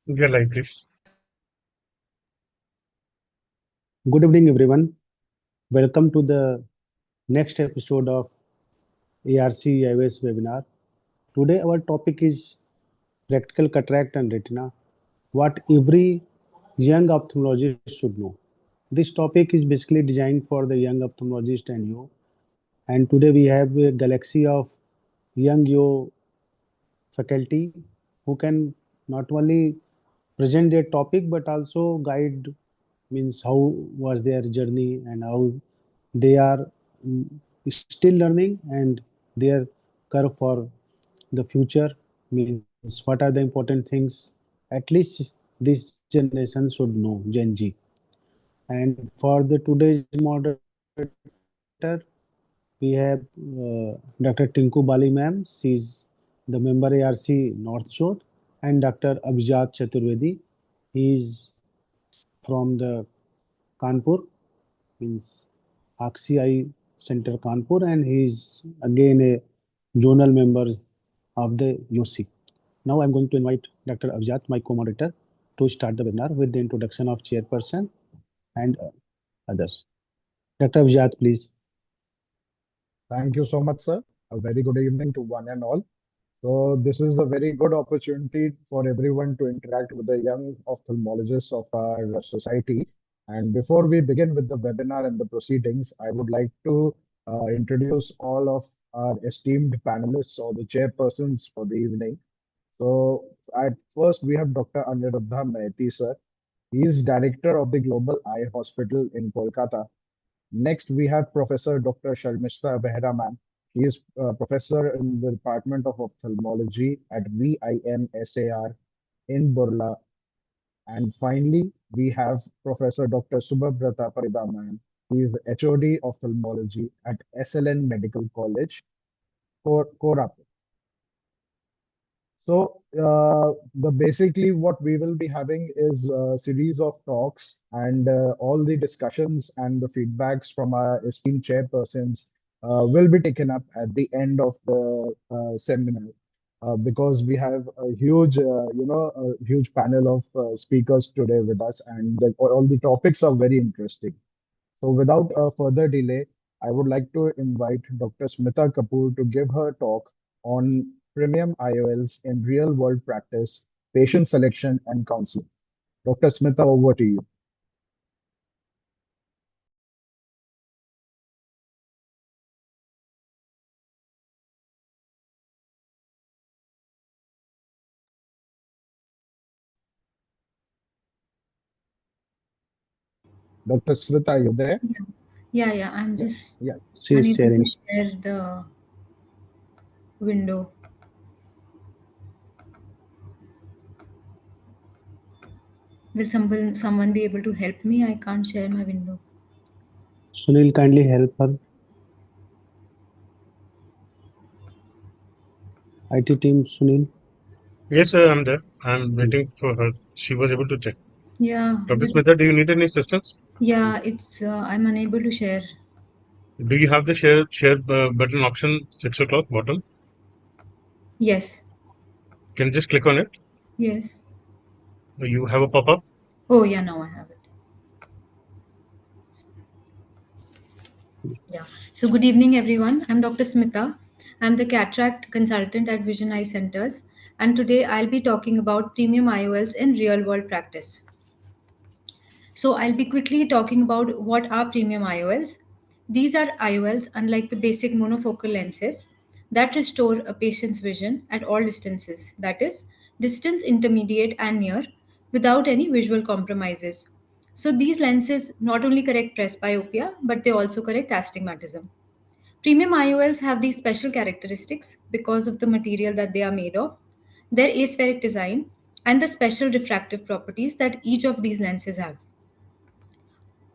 We are live, please. Good evening, everyone. Welcome to the next episode of ARC IOS webinar. Today, our topic is practical cataract and retina, what every young ophthalmologist should know. This topic is basically designed for the young ophthalmologist and you. And today, we have a galaxy of young you faculty who can not only present their topic but also guide means how was their journey and how they are mm, still learning and their curve for the future means what are the important things at least this generation should know Gen Z. And for the today's moderator we have Dr. Tinku Bali ma'am. She's the member ARC North Zone, and Dr. Abhijat Chaturvedi. He is from the Kanpur, means AXI Center Kanpur, and he is again a zonal member of the UC. Now I'm going to invite Dr. Avjat, my co-moderator, to start the webinar with the introduction of chairperson and others. Dr. Avjat, please. Thank you so much, sir. A very good evening to one and all. So this is a very good opportunity for everyone to interact with the young ophthalmologists of our society. And before we begin with the webinar and the proceedings, I would like to introduce all of our esteemed panelists or the chairpersons for the evening. So at first, we have Dr. Aniruddha Maiti, sir. He is director of the Global Eye Hospital in Kolkata. Next, we have Professor Dr. Sharmishta Behra ma'am. He is professor in the Department of Ophthalmology at VIMSAR in Burla. And finally, we have Professor Dr. Subhabrata Parida ma'am. He is HOD Ophthalmology at SLN Medical College, Koraput. So, the basically what we will be having is a series of talks and all the discussions and the feedbacks from our esteemed chairpersons will be taken up at the end of the seminar because we have a huge, a huge panel of speakers today with us, and all the topics are very interesting. So, without further delay, I would like to invite Dr. Smita Kapoor to give her talk on premium IOLs in real world practice, patient selection, and counseling. Dr. Smita, over to you. Dr. Smita, are you there? Yeah, I'm Yeah, just yeah. She is unable to sharing. share the window. Will someone be able to help me? I can't share my window. Sunil, kindly help her. IT team, Sunil. Yes, sir, I'm there. I'm waiting for her. She was able to check. Yeah, Dr. Smitha, do you need any assistance? it's I'm unable to share. Do you have the share button option 6 o'clock bottom? Yes, Can you just click on it? yes. You have a pop-up. Oh yeah, now I have it. Yeah. So good evening, everyone. I'm Dr. Smita. I'm the cataract consultant at Vision Eye Centers, and today I'll be talking about premium IOLs in real world practice. So I'll be quickly talking about what are premium IOLs. These are IOLs, unlike the basic monofocal lenses, that restore a patient's vision at all distances, that is, distance, intermediate, and near, without any visual compromises. So these lenses not only correct presbyopia, but they also correct astigmatism. Premium IOLs have these special characteristics because of the material that they are made of, their aspheric design, and the special refractive properties that each of these lenses have.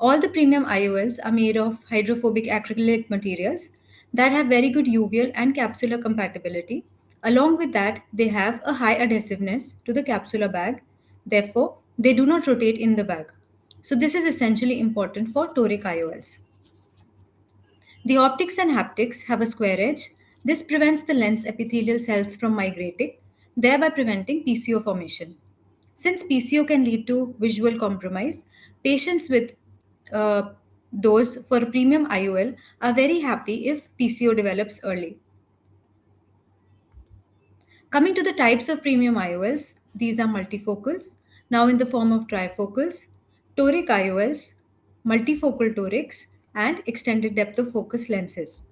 All the premium IOLs are made of hydrophobic acrylic materials that have very good uveal and capsular compatibility. Along with that, they have a high adhesiveness to the capsular bag. Therefore, they do not rotate in the bag. So, this is essentially important for toric IOLs. The optics and haptics have a square edge. This prevents the lens epithelial cells from migrating, thereby preventing PCO formation. Since PCO can lead to visual compromise, patients with those for premium IOL are very happy if PCO develops early. Coming to the types of premium IOLs, these are multifocals, now in the form of trifocals, toric IOLs, multifocal torics, and extended depth of focus lenses.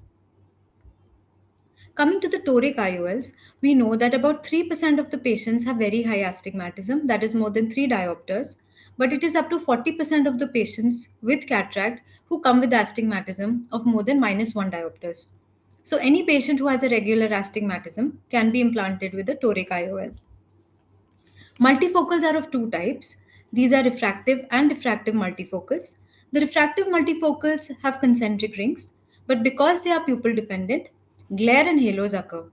Coming to the toric IOLs, we know that about 3% of the patients have very high astigmatism, that is more than 3 diopters, but it is up to 40% of the patients with cataract who come with astigmatism of more than -1 diopters. So any patient who has a regular astigmatism can be implanted with a toric IOL. Multifocals are of two types. These are refractive and diffractive multifocals. The refractive multifocals have concentric rings, but because they are pupil dependent, glare and halos occur.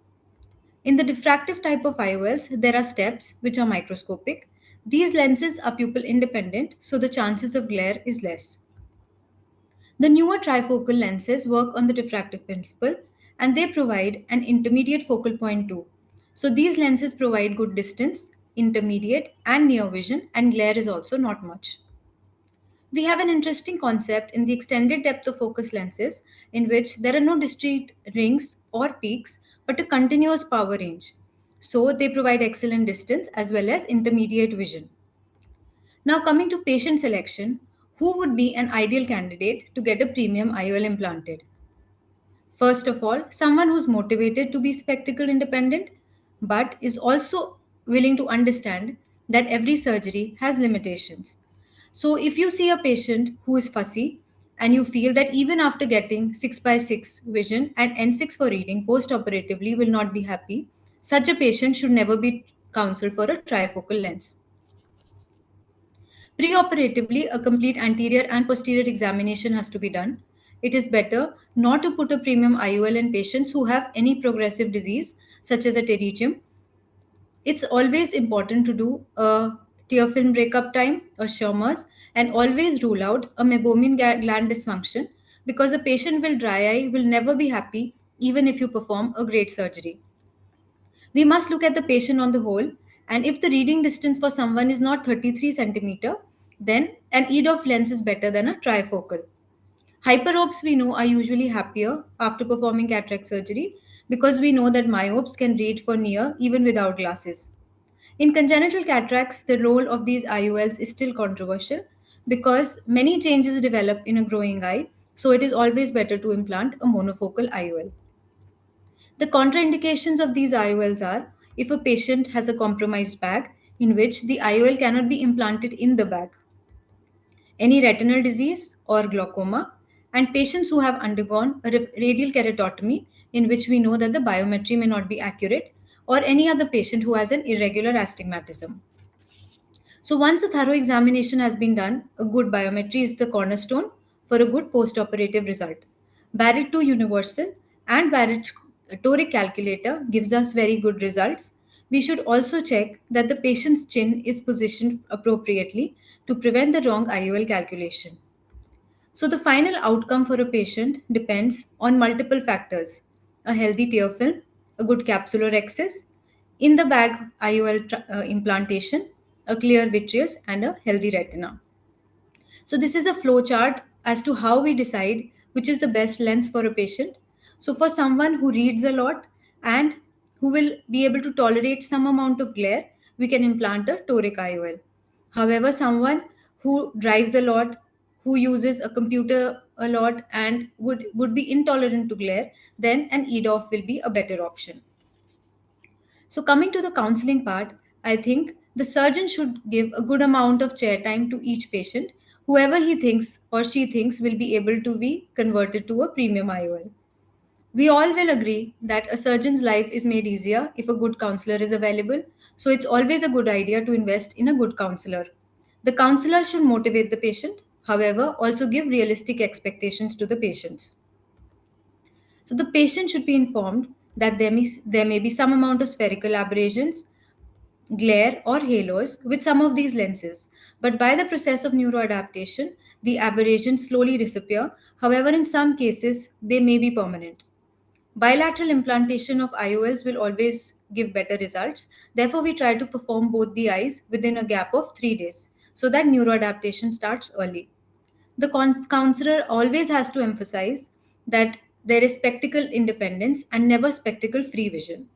In the diffractive type of IOLs, there are steps which are microscopic. These lenses are pupil independent, so the chances of glare is less. The newer trifocal lenses work on the diffractive principle and they provide an intermediate focal point too. So these lenses provide good distance, intermediate, and near vision, and glare is also not much. We have an interesting concept in the extended depth of focus lenses in which there are no discrete rings or peaks but a continuous power range. So they provide excellent distance as well as intermediate vision. Now, coming to patient selection, who would be an ideal candidate to get a premium IOL implanted? First of all, someone who's motivated to be spectacle independent, but is also willing to understand that every surgery has limitations. So, if you see a patient who is fussy and you feel that even after getting 6 by 6 vision and N6 for reading post operatively will not be happy, such a patient should never be counseled for a trifocal lens. Preoperatively, a complete anterior and posterior examination has to be done. It is better not to put a premium IOL in patients who have any progressive disease, such as a pterygium. It's always important to do a tear film breakup time or Schirmer's and always rule out a meibomian gland dysfunction because a patient with dry eye will never be happy even if you perform a great surgery. We must look at the patient on the whole, and if the reading distance for someone is not 33 centimeter, then an EDOF lens is better than a trifocal. Hyperopes we know are usually happier after performing cataract surgery because we know that myopes can read for near even without glasses. In congenital cataracts, the role of these IOLs is still controversial because many changes develop in a growing eye, so it is always better to implant a monofocal IOL. The contraindications of these IOLs are if a patient has a compromised bag in which the IOL cannot be implanted in the bag, any retinal disease or glaucoma, and patients who have undergone a radial keratotomy in which we know that the biometry may not be accurate, or any other patient who has an irregular astigmatism. So once a thorough examination has been done, a good biometry is the cornerstone for a good post-operative result. Barrett 2 Universal and Barrett Toric Calculator gives us very good results. We should also check that the patient's chin is positioned appropriately to prevent the wrong IOL calculation. So the final outcome for a patient depends on multiple factors: a healthy tear film, a good capsular excess, in the bag IOL implantation, a clear vitreous, and a healthy retina. So this is a flow chart as to how we decide which is the best lens for a patient. So for someone who reads a lot and who will be able to tolerate some amount of glare, we can implant a toric IOL. However, someone who drives a lot, who uses a computer a lot and would be intolerant to glare, then an EDOF will be a better option. So, coming to the counseling part, I think the surgeon should give a good amount of chair time to each patient, whoever he thinks or she thinks will be able to be converted to a premium IOL. We all will agree that a surgeon's life is made easier if a good counselor is available, so it's always a good idea to invest in a good counselor. The counselor should motivate the patient, however, also give realistic expectations to the patients. So the patient should be informed that there may be some amount of spherical aberrations, glare, or halos with some of these lenses. But by the process of neuroadaptation, the aberrations slowly disappear. However, in some cases, they may be permanent. Bilateral implantation of IOLs will always give better results. Therefore, we try to perform both the eyes within a gap of 3 days so that neuroadaptation starts early. The counselor always has to emphasize that there is spectacle independence and never spectacle free vision.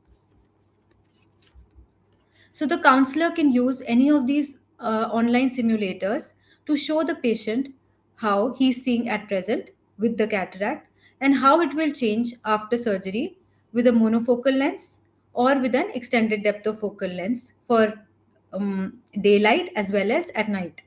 So the counselor can use any of these online simulators to show the patient how he's seeing at present with the cataract and how it will change after surgery with a monofocal lens or with an extended depth of focal lens for daylight as well as at night.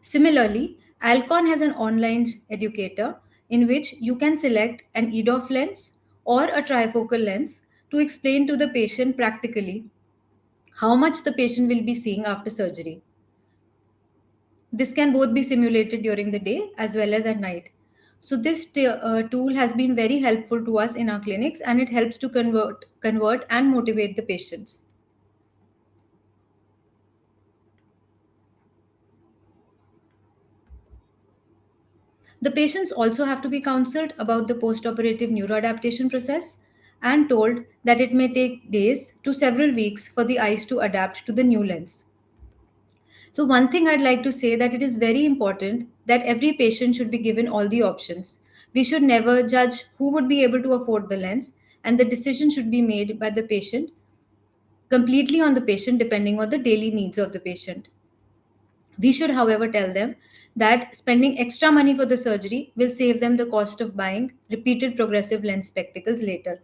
Similarly, Alcon has an online educator in which you can select an EDOF lens or a trifocal lens to explain to the patient practically how much the patient will be seeing after surgery. This can both be simulated during the day as well as at night. So this tool has been very helpful to us in our clinics, and it helps to convert and motivate the patients. The patients also have to be counseled about the post-operative neuroadaptation process and told that it may take days to several weeks for the eyes to adapt to the new lens. So one thing I'd like to say that it is very important that every patient should be given all the options. We should never judge who would be able to afford the lens, and the decision should be made by the patient, completely on the patient, depending on the daily needs of the patient. We should, however, tell them that spending extra money for the surgery will save them the cost of buying repeated progressive lens spectacles later.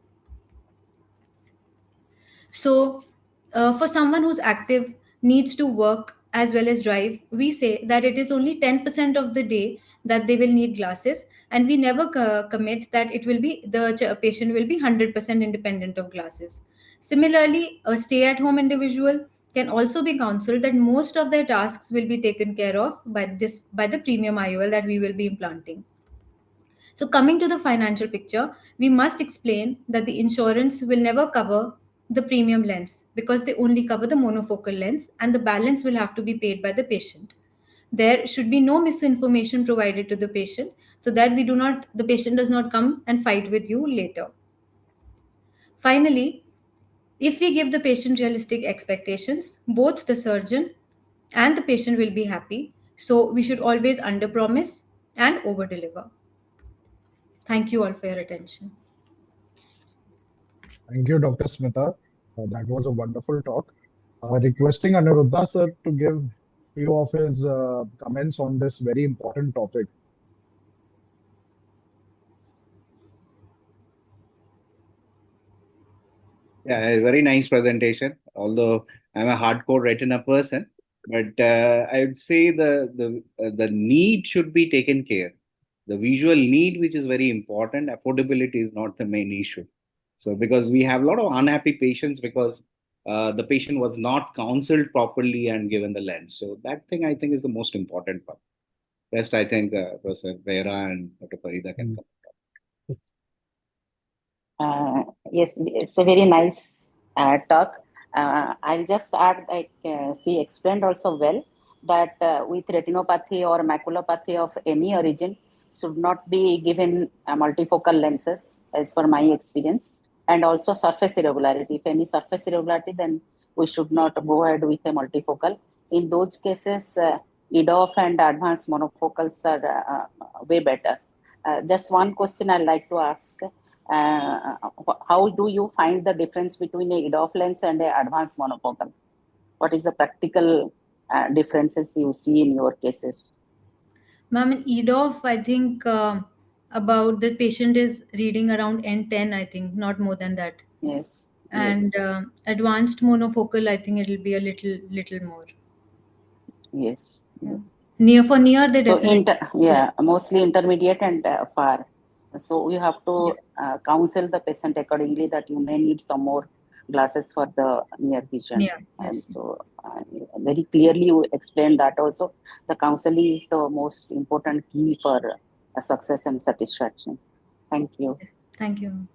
So, for someone who's active, needs to work as well as drive, we say that it is only 10% of the day that they will need glasses, and we never commit that it will be the patient will be 100% independent of glasses. Similarly, a stay at home individual can also be counseled that most of their tasks will be taken care of by the premium IOL that we will be implanting. So, coming to the financial picture, we must explain that the insurance will never cover the premium lens because they only cover the monofocal lens, and the balance will have to be paid by the patient. There should be no misinformation provided to the patient so that the patient does not come and fight with you later. Finally, if we give the patient realistic expectations, both the surgeon and the patient will be happy. So, we should always under promise and over deliver. Thank you all for your attention. Thank you, Dr. Smita. That was a wonderful talk. Requesting Anuruddha sir to give few of his comments on this very important topic. Yeah, a very nice presentation. Although I'm a hardcore retina person, but I would say the need should be taken care. The visual need, which is very important, affordability is not the main issue. So because we have a lot of unhappy patients because the patient was not counseled properly and given the lens. So that thing I think is the most important part. Rest I think Professor Vera and Dr. Farida can come. Yes, it's a very nice talk. I'll just add, like she explained also well, that with retinopathy or maculopathy of any origin should not be given multifocal lenses, as per my experience, and also surface irregularity. If any surface irregularity, then we should not go ahead with a multifocal. In those cases, EDOF and advanced monofocals are way better. Just one question I'd like to ask. How do you find the difference between a EDOF lens and a advanced monofocal? What is the practical differences you see in your cases? Ma'am, in EDOF, I think about the patient is reading around N10, I think, not more than that. Yes. And yes. Advanced monofocal, I think it'll be a little more. Yes. Yeah. Near they So definitely. mostly intermediate and far. So you have to Yes. counsel the patient accordingly that you may need some more glasses for the near vision. Yeah. And Yes. so very clearly you explained that also. The counseling is the most important key for success and satisfaction. Thank you. Yes. Thank you.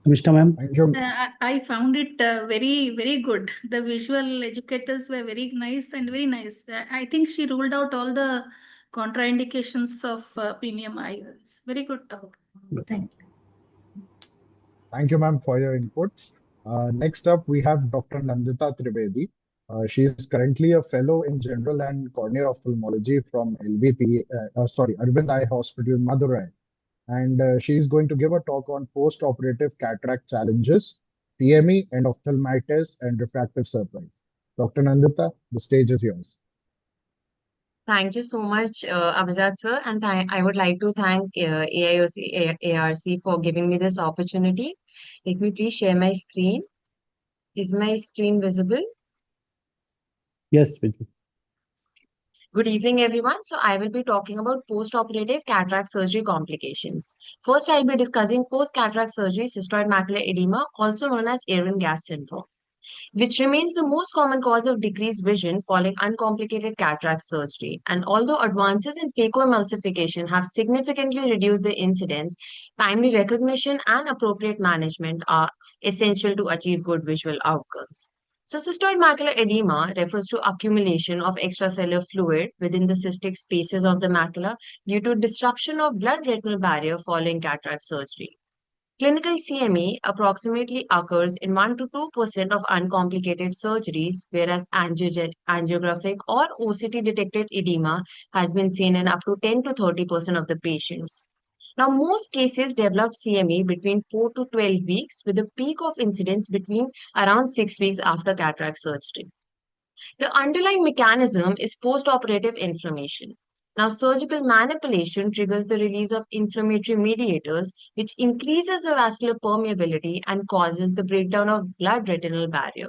Mr. Ma'am. Thank you. I found it very, very good. The visual educators were very nice and very nice. I think she ruled out all the contraindications of premium IOLs. Very good talk. Thank Thank you, ma'am, for your inputs. Next up, we have Dr. Nandita Trivedi. She is currently a fellow in general and corneal ophthalmology from Arvind Eye Hospital, Madurai. And she is going to give a talk on post-operative cataract challenges, CME, and endophthalmitis, and refractive surprise. Dr. Nandita, the stage is yours. Thank you so much, Abhijat sir, and I would like to thank AIOC ARC for giving me this opportunity. Let me please share my screen. Is my screen visible? Yes, Vijay. Good evening, everyone. So I will be talking about post-operative cataract surgery complications. First, I'll be discussing post-cataract surgery cystoid macular edema, also known as Irwin gas syndrome, which remains the most common cause of decreased vision following uncomplicated cataract surgery. And although advances in phacoemulsification have significantly reduced the incidence, timely recognition and appropriate management are essential to achieve good visual outcomes. So, cystoid macular edema refers to accumulation of extracellular fluid within the cystic spaces of the macula due to disruption of blood-retinal barrier following cataract surgery. Clinical CME approximately occurs in 1 to 2% of uncomplicated surgeries, whereas angiographic or OCT detected edema has been seen in up to 10 to 30% of the patients. Now, most cases develop CME between 4 to 12 weeks, with a peak of incidence between around 6 weeks after cataract surgery. The underlying mechanism is postoperative inflammation. Now, surgical manipulation triggers the release of inflammatory mediators, which increases the vascular permeability and causes the breakdown of blood-retinal barrier.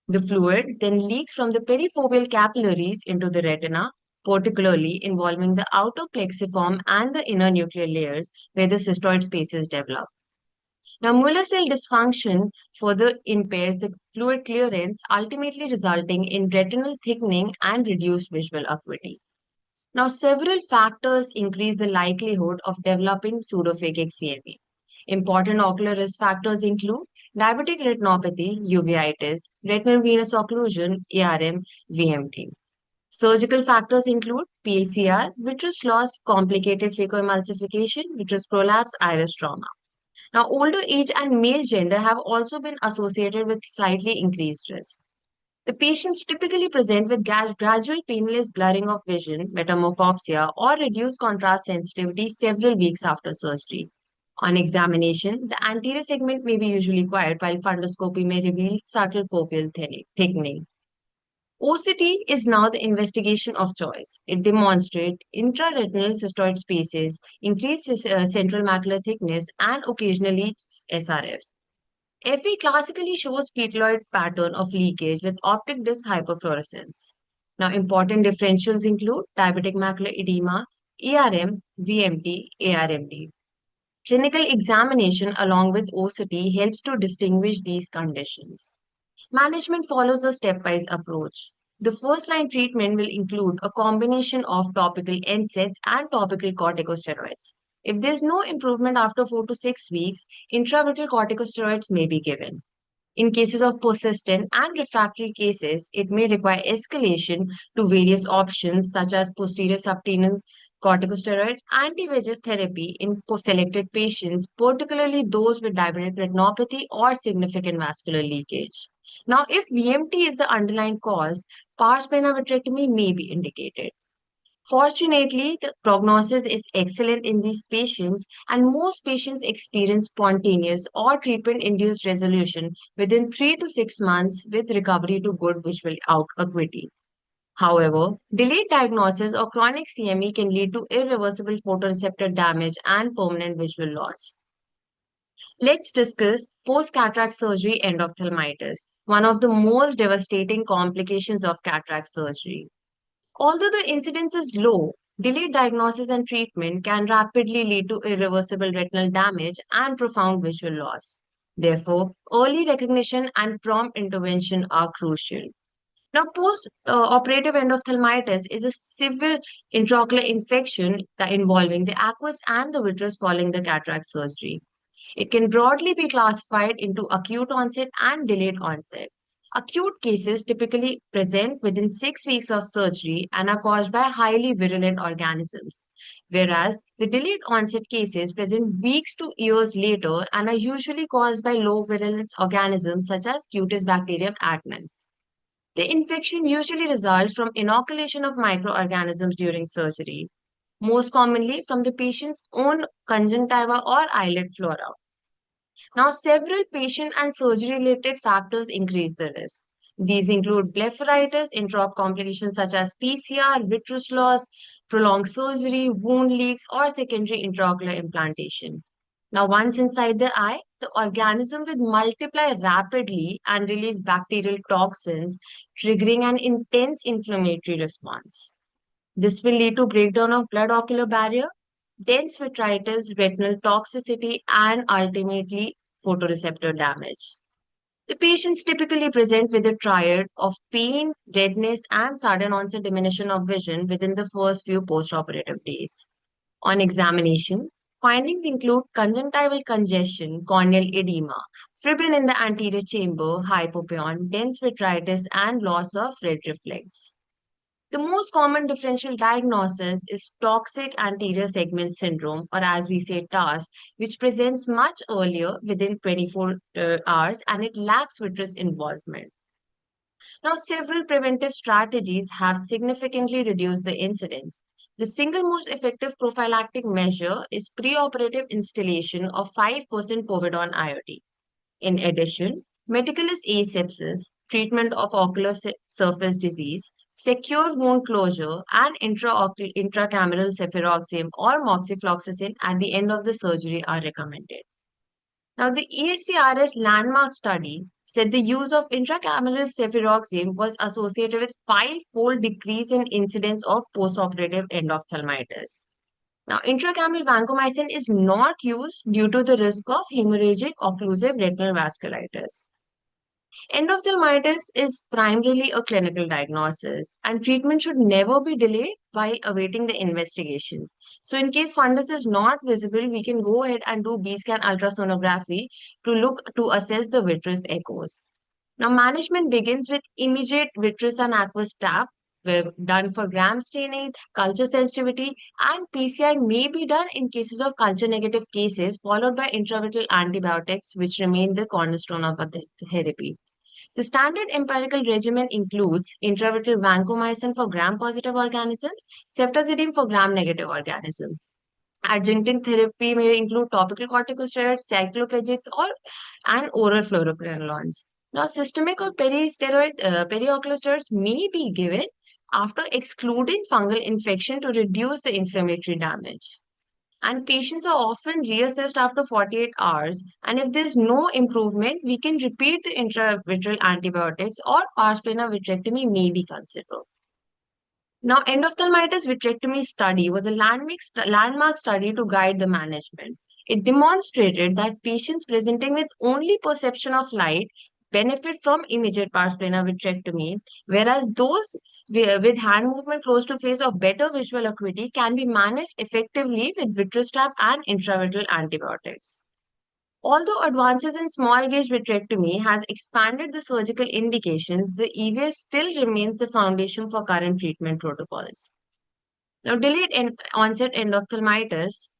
The fluid then leaks from the perifoveal capillaries into the retina, particularly involving the outer plexiform and the inner nuclear layers where the cystoid spaces develop. Now, Muller cell dysfunction further impairs the fluid clearance, ultimately resulting in retinal thickening and reduced visual acuity. Now, several factors increase the likelihood of developing pseudophakic CME. Important ocular risk factors include diabetic retinopathy, uveitis, retinal venous occlusion, ARM, VMT. Surgical factors include PACR, vitreous loss, complicated phacoemulsification, vitreous prolapse, iris trauma. Now, older age and male gender have also been associated with slightly increased risk. The patients typically present with gradual painless blurring of vision, metamorphopsia, or reduced contrast sensitivity several weeks after surgery. On examination, the anterior segment may be usually quiet while fundoscopy may reveal subtle foveal thickening. OCT is now the investigation of choice. It demonstrates intraretinal cystoid spaces, increased central macular thickness, and occasionally SRF. FA classically shows peteloid pattern of leakage with optic disc hyperfluorescence. Now, important differentials include diabetic macular edema, ERM, VMT, ARMD. Clinical examination along with OCT helps to distinguish these conditions. Management follows a stepwise approach. The first-line treatment will include a combination of topical NSAIDs and topical corticosteroids. If there's no improvement after 4 to 6 weeks, intravitreal corticosteroids may be given. In cases of persistent and refractory cases, it may require escalation to various options such as posterior subtenous corticosteroids, anti-VEGF therapy in selected patients, particularly those with diabetic retinopathy or significant vascular leakage. Now, if VMT is the underlying cause, pars plana vitrectomy may be indicated. Fortunately, the prognosis is excellent in these patients, and most patients experience spontaneous or treatment-induced resolution within 3 to 6 months with recovery to good visual acuity. However, delayed diagnosis or chronic CME can lead to irreversible photoreceptor damage and permanent visual loss. Let's discuss post-cataract surgery endophthalmitis, one of the most devastating complications of cataract surgery. Although the incidence is low, delayed diagnosis and treatment can rapidly lead to irreversible retinal damage and profound visual loss. Therefore, early recognition and prompt intervention are crucial. Now, post-operative endophthalmitis is a severe intraocular infection involving the aqueous and the vitreous following the cataract surgery. It can broadly be classified into acute onset and delayed onset. Acute cases typically present within 6 weeks of surgery and are caused by highly virulent organisms, whereas the delayed onset cases present weeks to years later and are usually caused by low virulence organisms such as Cutis bacterium acnes. The infection usually results from inoculation of microorganisms during surgery, most commonly from the patient's own conjunctiva or eyelid flora. Now, several patient and surgery-related factors increase the risk. These include blepharitis, intraop complications such as PCR, vitreous loss, prolonged surgery, wound leaks, or secondary intraocular implantation. Now, once inside the eye, the organism will multiply rapidly and release bacterial toxins, triggering an intense inflammatory response. This will lead to breakdown of blood-ocular barrier, dense vitritis, retinal toxicity, and ultimately photoreceptor damage. The patients typically present with a triad of pain, redness, and sudden onset diminution of vision within the first few postoperative days. On examination, findings include conjunctival congestion, corneal edema, fibrin in the anterior chamber, hypopyon, dense vitritis, and loss of red reflex. The most common differential diagnosis is toxic anterior segment syndrome, or as we say, TAS, which presents much earlier within 24 hours and it lacks vitreous involvement. Now, several preventive strategies have significantly reduced the incidence. The single most effective prophylactic measure is preoperative instillation of 5% povidone iodine. In addition, meticulous asepsis, treatment of ocular surface disease, secure wound closure, and intracameral cefuroxime or moxifloxacin at the end of the surgery are recommended. Now, the ESCRS landmark study said the use of intracameral cefuroxime was associated with five-fold decrease in incidence of postoperative endophthalmitis. Now, intracameral vancomycin is not used due to the risk of hemorrhagic occlusive retinal vasculitis. Endophthalmitis is primarily a clinical diagnosis, and treatment should never be delayed while awaiting the investigations. So, in case fundus is not visible, we can go ahead and do B-scan ultrasonography to assess the vitreous echoes. Now, management begins with immediate vitreous and aqueous tap, done for gram staining, culture sensitivity, and PCR may be done in cases of culture negative cases, followed by intravitreal antibiotics, which remain the cornerstone of the therapy. The standard empirical regimen includes intravitreal vancomycin for gram-positive organisms, ceftazidime for gram-negative organisms. Adjunctive therapy may include topical corticosteroids, cycloplegics, and oral fluoroquinolones. Now, systemic or periocular steroids may be given after excluding fungal infection to reduce the inflammatory damage. And patients are often reassessed after 48 hours. And if there's no improvement, we can repeat the intravitreal antibiotics or pars plana vitrectomy may be considered. Now, endophthalmitis vitrectomy study was a landmark study to guide the management. It demonstrated that patients presenting with only perception of light benefit from immediate pars plana vitrectomy, whereas those with hand movement close to face or better visual acuity can be managed effectively with vitreous trap and intravitreal antibiotics. Although advances in small gauge vitrectomy has expanded the surgical indications, the EVS still remains the foundation for current treatment protocols. Now, delayed onset endophthalmitis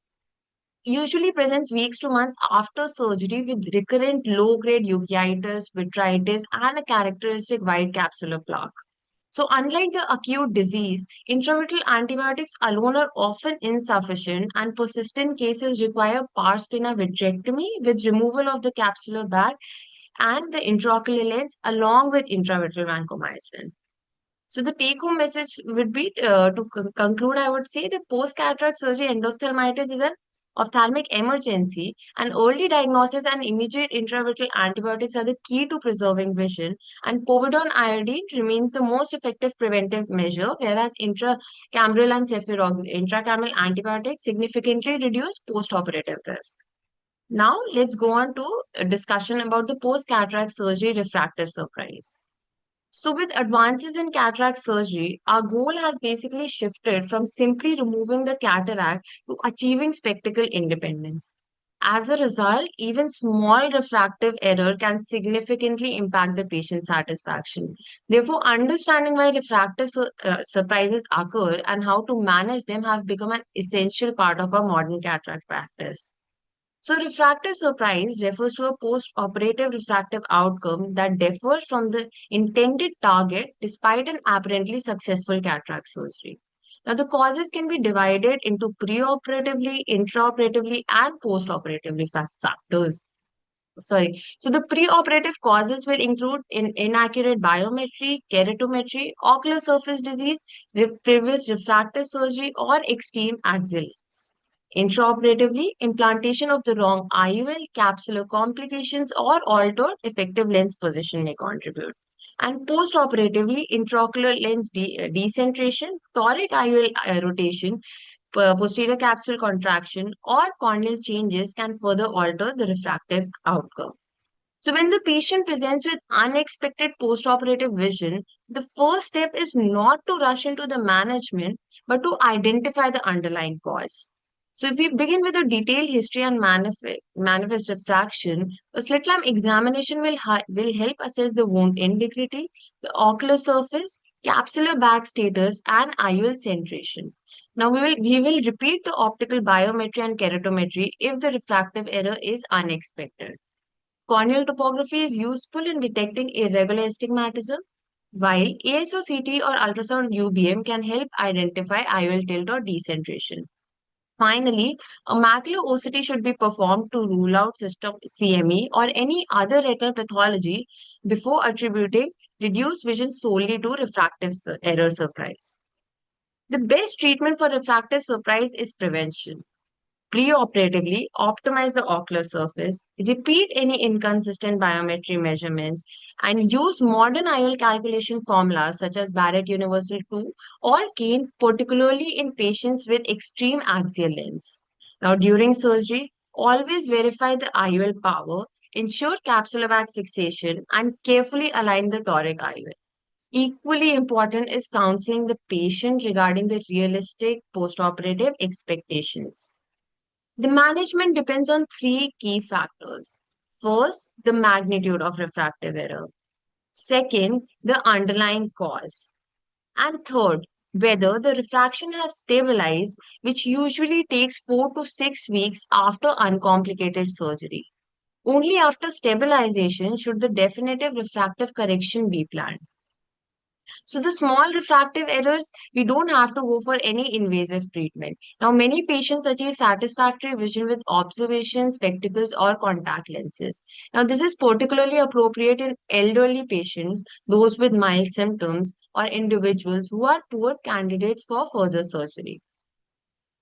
usually presents weeks to months after surgery with recurrent low-grade uveitis, vitritis, and a characteristic white capsular plaque. So, unlike the acute disease, intravitreal antibiotics alone are often insufficient, and persistent cases require pars plana vitrectomy with removal of the capsular bag and the intraocular lens along with intravitreal vancomycin. So the take-home message would be to conclude, I would say that post-cataract surgery endophthalmitis is an ophthalmic emergency, and early diagnosis and immediate intravitreal antibiotics are the key to preserving vision, and povidone iodine remains the most effective preventive measure, whereas intracameral and intracameral antibiotics significantly reduce post-operative risk. Now, let's go on to a discussion about the post-cataract surgery refractive surprise. So, with advances in cataract surgery, our goal has basically shifted from simply removing the cataract to achieving spectacle independence. As a result, even small refractive error can significantly impact the patient satisfaction. Therefore, understanding why refractive surprises occur and how to manage them have become an essential part of our modern cataract practice. So, refractive surprise refers to a post-operative refractive outcome that differs from the intended target despite an apparently successful cataract surgery. Now, the causes can be divided into preoperatively, intraoperatively, and postoperatively factors. Sorry. So, the preoperative causes will include inaccurate biometry, keratometry, ocular surface disease, previous refractive surgery, or extreme axials. Intraoperatively, implantation of the wrong IOL, capsular complications, or altered effective lens position may contribute. And postoperatively, intraocular lens decentration, toric IOL rotation, posterior capsule contraction, or corneal changes can further alter the refractive outcome. So, when the patient presents with unexpected postoperative vision, the first step is not to rush into the management, but to identify the underlying cause. So, if we begin with a detailed history and manifest refraction, a slit lamp examination will help assess the wound integrity, the ocular surface, capsular bag status, and IOL centration. Now, we will repeat the optical biometry and keratometry if the refractive error is unexpected. Corneal topography is useful in detecting irregular astigmatism, while ASOCT or ultrasound UBM can help identify IOL tilt or decentration. Finally, a macular OCT should be performed to rule out system CME or any other retinal pathology before attributing reduced vision solely to refractive error surprise. The best treatment for refractive surprise is prevention. Preoperatively, optimize the ocular surface, repeat any inconsistent biometry measurements, and use modern IOL calculation formulas such as Barrett Universal 2 or Kane, particularly in patients with extreme axial lens. Now, during surgery, always verify the IOL power, ensure capsular bag fixation, and carefully align the toric IOL. Equally important is counseling the patient regarding the realistic postoperative expectations. The management depends on three key factors. First, the magnitude of refractive error. Second, the underlying cause. And third, whether the refraction has stabilized, which usually takes 4 to 6 weeks after uncomplicated surgery. Only after stabilization should the definitive refractive correction be planned. So the small refractive errors, we don't have to go for any invasive treatment. Now, many patients achieve satisfactory vision with observation, spectacles, or contact lenses. Now, this is particularly appropriate in elderly patients, those with mild symptoms, or individuals who are poor candidates for further surgery.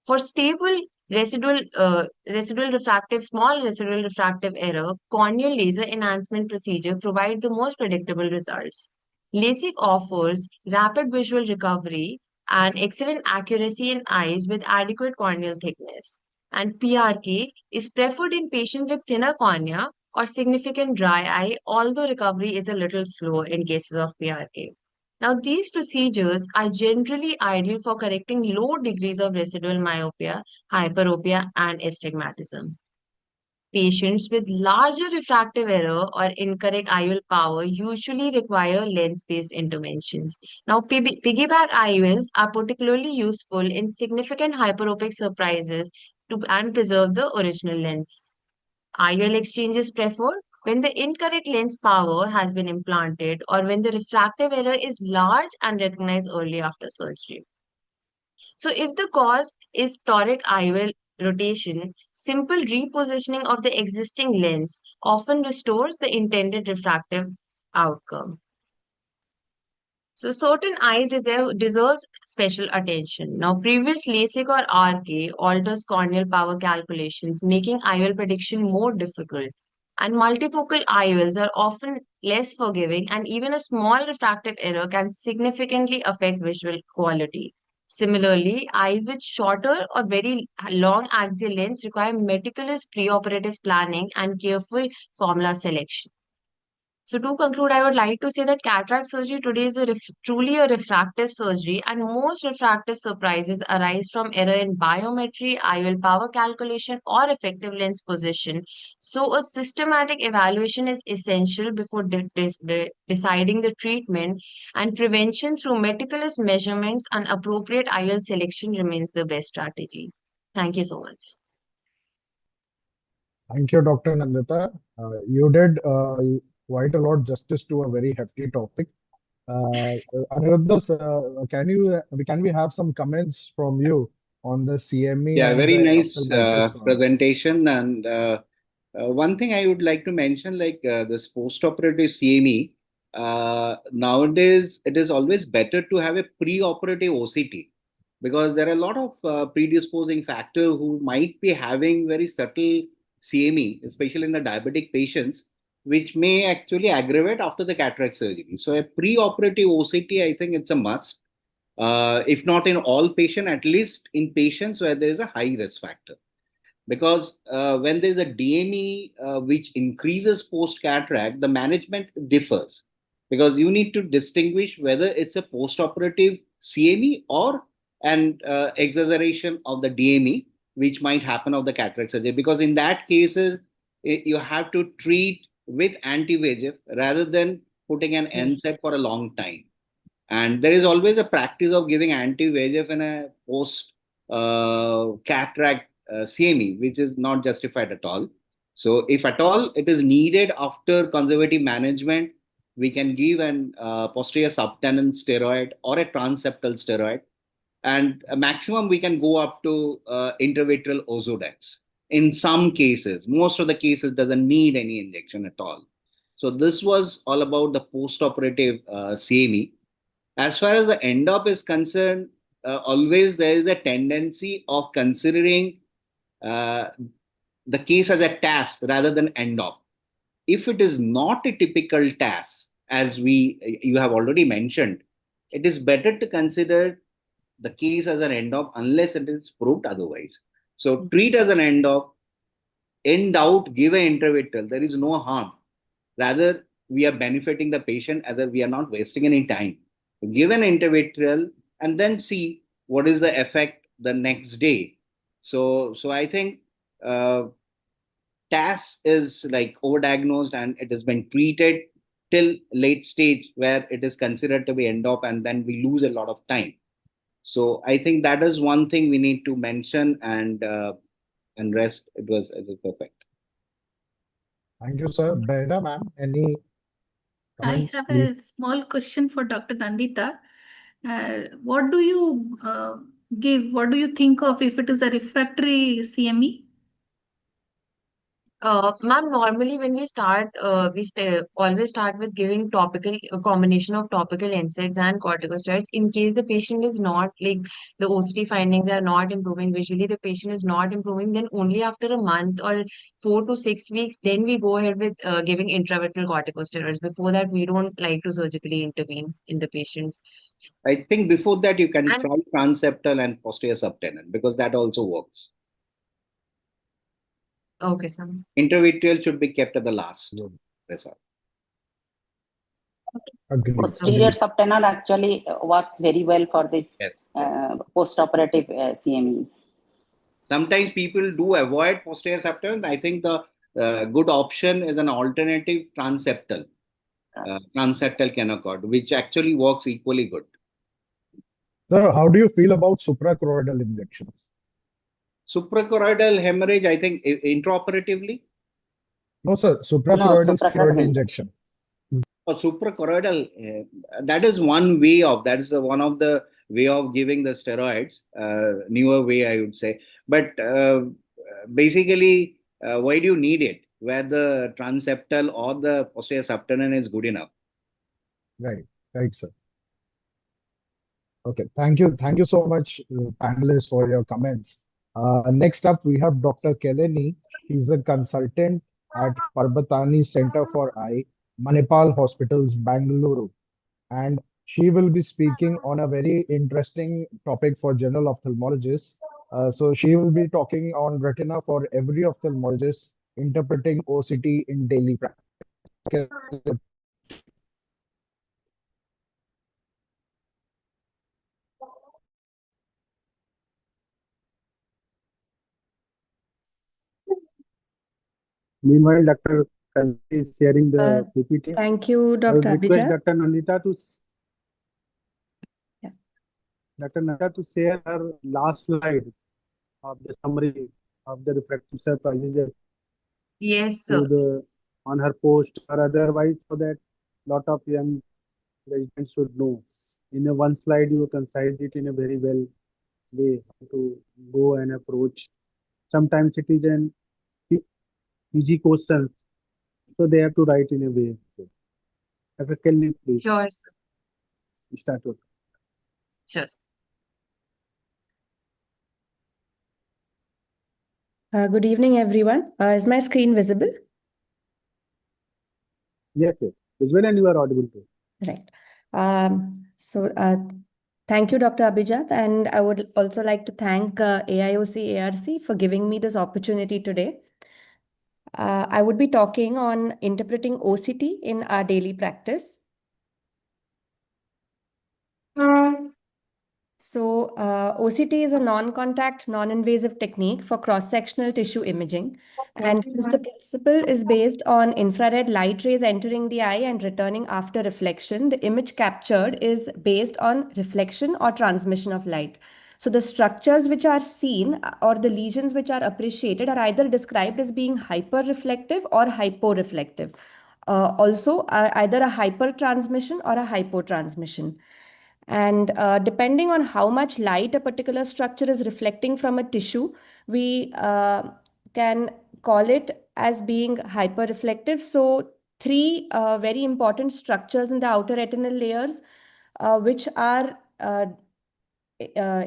For stable small residual refractive error, corneal laser enhancement procedure provide the most predictable results. LASIK offers rapid visual recovery and excellent accuracy in eyes with adequate corneal thickness. And PRK is preferred in patients with thinner cornea or significant dry eye, although recovery is a little slow in cases of PRK. Now, these procedures are generally ideal for correcting low degrees of residual myopia, hyperopia, and astigmatism. Patients with larger refractive error or incorrect IOL power usually require lens-based interventions. Now, piggyback IOLs are particularly useful in significant hyperopic surprises and preserve the original lens. IOL exchange is preferred when the incorrect lens power has been implanted or when the refractive error is large and recognized early after surgery. So if the cause is toric IOL rotation, simple repositioning of the existing lens often restores the intended refractive outcome. So certain eyes deserves special attention. Now, previous LASIK or RK alters corneal power calculations, making IOL prediction more difficult. And multifocal IOLs are often less forgiving, and even a small refractive error can significantly affect visual quality. Similarly, eyes with shorter or very long axial lens require meticulous preoperative planning and careful formula selection. So to conclude, I would like to say that cataract surgery today is truly a refractive surgery, and most refractive surprises arise from error in biometry, IOL power calculation, or effective lens position. So a systematic evaluation is essential before deciding the treatment, and prevention through meticulous measurements and appropriate IOL selection remains the best strategy. Thank you so much. Thank you, Dr. Nandita. You did quite a lot justice to a very hefty topic. Aniruddha, can we have some comments from you on the CME Yeah, and very the nice ophthalmitis part? presentation. And one thing I would like to mention, like this post-operative CME, nowadays it is always better to have a pre-operative OCT because there are a lot of predisposing factors who might be having very subtle CME, especially in the diabetic patients, which may actually aggravate after the cataract surgery. So a pre-operative OCT, I think it's a must. If not in all patients, at least in patients where there is a high risk factor. Because when there's a DME which increases post cataract, the management differs because you need to distinguish whether it's a post operative CME or an exaggeration of the DME, which might happen of the cataract surgery. Because in that cases, you have to treat with anti VEGF rather than putting an NSAID for a long time. And there is always a practice of giving anti-VEGF in a post cataract CME, which is not justified at all. So, if at all it is needed after conservative management, we can give an posterior subtenon steroid or a transseptal steroid, and a maximum we can go up to intravitreal Ozurdex. In some cases, most of the cases doesn't need any injection at all. So, this was all about the post-operative CME. As far as the end op is concerned, always there is a tendency of considering uh, the case as a task rather than end op. If it is not a typical task, as you have already mentioned, it is better to consider the case as an end op unless it is proved otherwise. So treat as an end op. In doubt, give an intravitreal. There is no harm. Rather, we are benefiting the patient as we are not wasting any time. Give an intravitreal and then see what is the effect the next day. So I think TAS is like overdiagnosed and it has been treated till late stage where it is considered to be end op and then we lose a lot of time. So I think that is one thing we need to mention and rest it was perfect. Thank you, sir. Behra, ma'am, any I comments, have please? a small question for Dr. Nandita. What do you give? What do you think of if it is a refractory CME? Ma'am, normally when we start, always start with giving a combination of topical NSAIDs and corticosteroids in case the patient is not, like, the OCT findings are not improving visually, the patient is not improving, then only after a month or 4 to 6 weeks, then we go ahead with giving intravitreal corticosteroids. Before that, we don't like to surgically intervene in the patients. I think before that you can And try transeptal and posterior subtenon because that also works. okay, sir. Intravitreal should be kept at the last Good. result. Agreed. Posterior Agreed. subtenor actually works very well for this Yes. post-operative CMEs. Sometimes people do avoid posterior subtenon. I think the good option is an alternative transeptal, transeptal canoccord, which actually works equally good. Sir, how do you feel about suprachoroidal injections? Suprachoroidal hemorrhage, I think intraoperatively. No, sir, No, suprachoroidal steroid suprachoroidal injection. For suprachoroidal, that is one way of that is one of the way of giving the steroids, newer way I would say. But basically, why do you need it? Where the transeptal or the posterior subtenon is good enough. Right, right, sir. Okay, thank you. Thank you so much, panelists, for your comments. Next up, we have Dr. Keleni. She's a consultant at Parbatani Center for Eye, Manipal Hospitals, Bangalore. And she will be speaking on a very interesting topic for general ophthalmologists. So she will be talking on retina for every ophthalmologist, interpreting OCT in daily practice. Meanwhile, Dr. Kalsi is sharing the PPT. Thank you, I would Dr. request Abhijat. Dr. Nandita to Yeah. Dr. Nandita to share her last slide of the summary of the refractive surprises Yes, sir. to the on her post or otherwise, so that lot of young residents should know. In a one slide, you concise it in a very well way to go and approach. Sometimes it is an easy question, so they have to write in a way. So, Dr. Kelly, please Sure, sir. start with. Sure. Good evening, everyone. Is my screen visible? Yes, yes. Visual and you are audible too. Right. Thank you, Dr. Abhijat, and I would also like to thank AIOC ARC for giving me this opportunity today. I would be talking on interpreting OCT in our daily practice. So, OCT is a non-contact, non-invasive technique for cross-sectional tissue imaging. And since the principle is based on infrared light rays entering the eye and returning after reflection, the image captured is based on reflection or transmission of light. So the structures which are seen or the lesions which are appreciated are either described as being hyper-reflective or hypo-reflective. Also, either a hyper-transmission or a hypo-transmission. And depending on how much light a particular structure is reflecting from a tissue, we can call it as being hyperreflective. So, three very important structures in the outer retinal layers, which are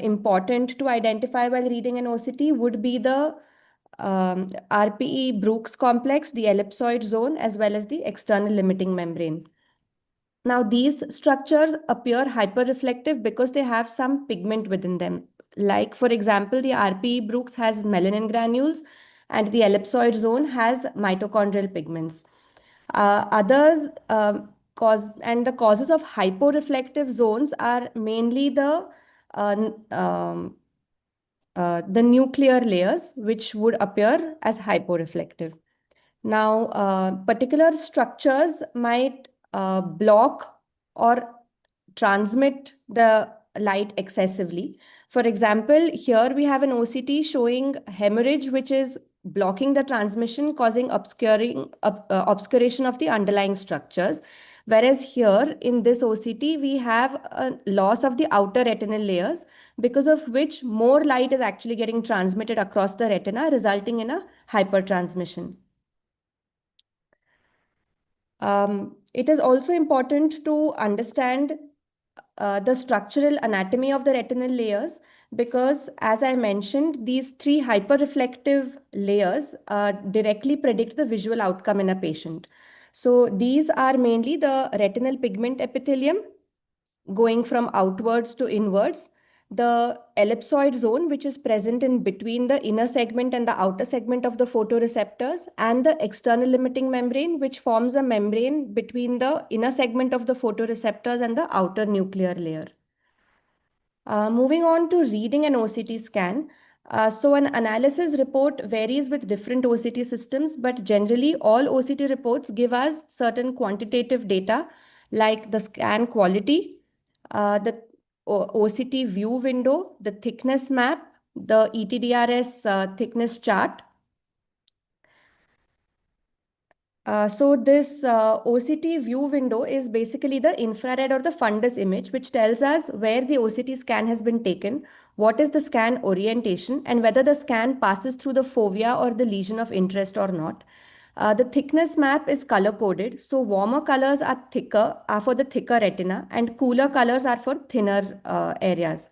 important to identify while reading an OCT, would be the RPE Brooks complex, the ellipsoid zone, as well as the external limiting membrane. Now, these structures appear hyperreflective because they have some pigment within them. Like, for example, the RPE Brooks has melanin granules and the ellipsoid zone has mitochondrial pigments. Others and the causes of hyporeflective zones are mainly uh, um, the nuclear layers, which would appear as hyporeflective. Now, particular structures might block or transmit the light excessively. For example, here we have an OCT showing hemorrhage, which is blocking the transmission, causing obscuration of the underlying structures. Whereas here in this OCT, we have a loss of the outer retinal layers, because of which more light is actually getting transmitted across the retina, resulting in a hypertransmission. It is also important to understand the structural anatomy of the retinal layers, because as I mentioned, these three hyperreflective layers directly predict the visual outcome in a patient. So these are mainly the retinal pigment epithelium going from outwards to inwards, the ellipsoid zone, which is present in between the inner segment and the outer segment of the photoreceptors, and the external limiting membrane, which forms a membrane between the inner segment of the photoreceptors and the outer nuclear layer. Moving on to reading an OCT scan. So an analysis report varies with different OCT systems, but generally all OCT reports give us certain quantitative data like the scan quality, the OCT view window, the thickness map, the ETDRS thickness chart. So this OCT view window is basically the infrared or the fundus image, which tells us where the OCT scan has been taken, what is the scan orientation, and whether the scan passes through the fovea or the lesion of interest or not. The thickness map is color coded. So warmer colors are for the thicker retina, and cooler colors are for thinner areas.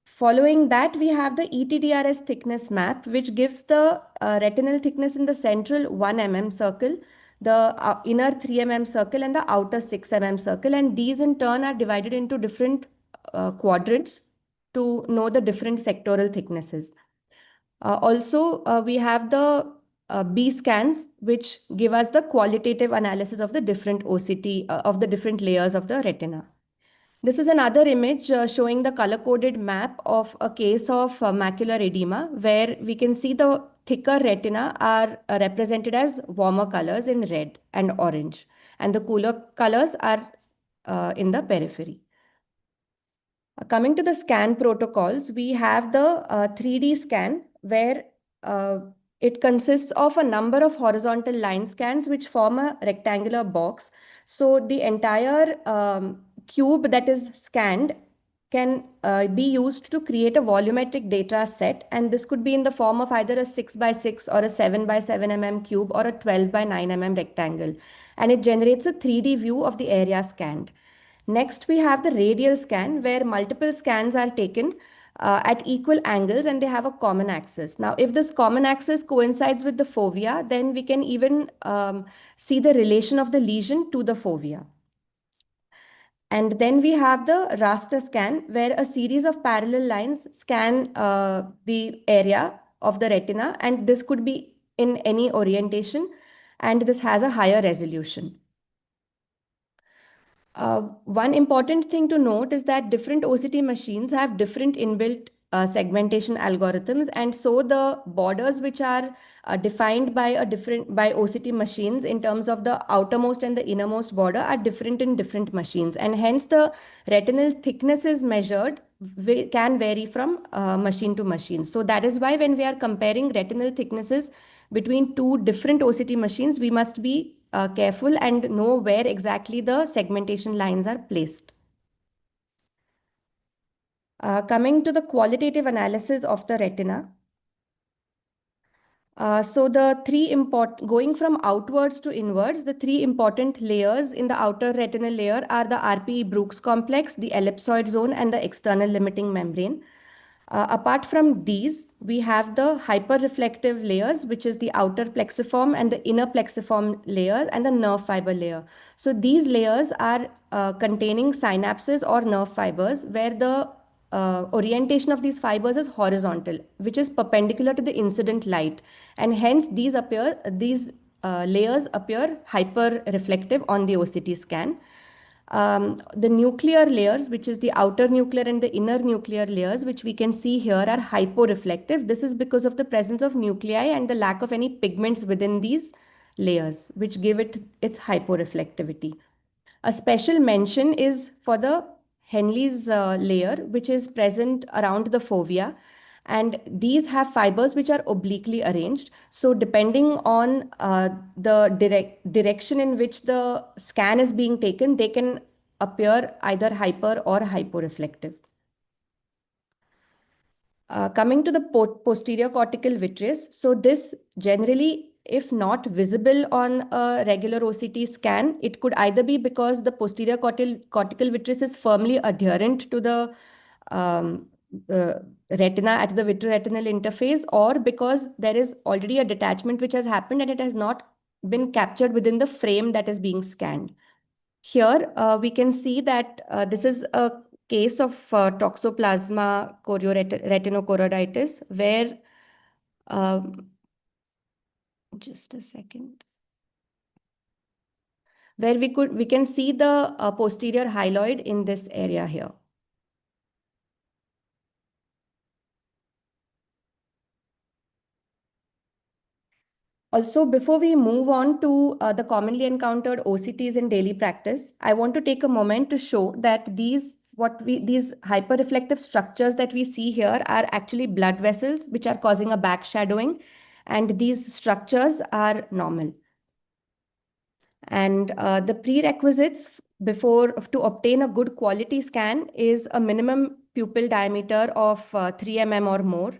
Following that, we have the ETDRS thickness map, which gives the retinal thickness in the central 1 mm circle, the inner 3 mm circle, and the outer 6 mm circle. And these in turn are divided into different quadrants to know the different sectoral thicknesses. We have the B scans, which give us the qualitative analysis of the different OCT, of the different layers of the retina. This is another image showing the color-coded map of a case of macular edema, where we can see the thicker retina are represented as warmer colors in red and orange, and the cooler colors are in the periphery. Coming to the scan protocols, we have the 3D scan, where it consists of a number of horizontal line scans which form a rectangular box. So the entire cube that is scanned can be used to create a volumetric data set, and this could be in the form of either a 6 by 6 or a 7 by 7 mm cube or a 12 by 9 mm rectangle, and it generates a 3D view of the area scanned. Next, we have the radial scan, where multiple scans are taken at equal angles and they have a common axis. Now, if this common axis coincides with the fovea, then we can even see the relation of the lesion to the fovea. And then we have the raster scan, where a series of parallel lines scan the area of the retina, and this could be in any orientation, and this has a higher resolution. One important thing to note is that different OCT machines have different inbuilt segmentation algorithms, and so the borders which are defined by OCT machines in terms of the outermost and the innermost border are different in different machines, and hence the retinal thicknesses measured can vary from machine to machine. So that is why when we are comparing retinal thicknesses between two different OCT machines, we must be careful and know where exactly the segmentation lines are placed. Coming to the qualitative analysis of the retina. So going from outwards to inwards, the three important layers in the outer retinal layer are the RPE-Brooks complex, the ellipsoid zone, and the external limiting membrane. Apart from these, we have the hyperreflective layers, which is the outer plexiform and the inner plexiform layer, and the nerve fiber layer. So these layers are containing synapses or nerve fibers, where the orientation of these fibers is horizontal, which is perpendicular to the incident light, and hence these layers appear hyper-reflective on the OCT scan. The nuclear layers, which is the outer nuclear and the inner nuclear layers, which we can see here, are hyporeflective. This is because of the presence of nuclei and the lack of any pigments within these layers, which give it its hyporeflectivity. A special mention is for the Henle's layer, which is present around the fovea, and these have fibers which are obliquely arranged. So depending on the direction in which the scan is being taken, they can appear either hyper or hyporeflective. Coming to the posterior cortical vitreous, so this generally, if not visible on a regular OCT scan, it could either be because the posterior cortical vitreous is firmly adherent to the retina at the vitreoretinal interface, or because there is already a detachment which has happened and it has not been captured within the frame that is being scanned. Here, we can see that this is a case of toxoplasma retinochoroiditis, where just a second, where we can see the posterior hyaloid in this area here. Also, before we move on to the commonly encountered OCTs in daily practice, I want to take a moment to show that these hyperreflective structures that we see here are actually blood vessels which are causing a backshadowing, and these structures are normal. And the prerequisites to obtain a good quality scan is a minimum pupil diameter of 3 mm or more.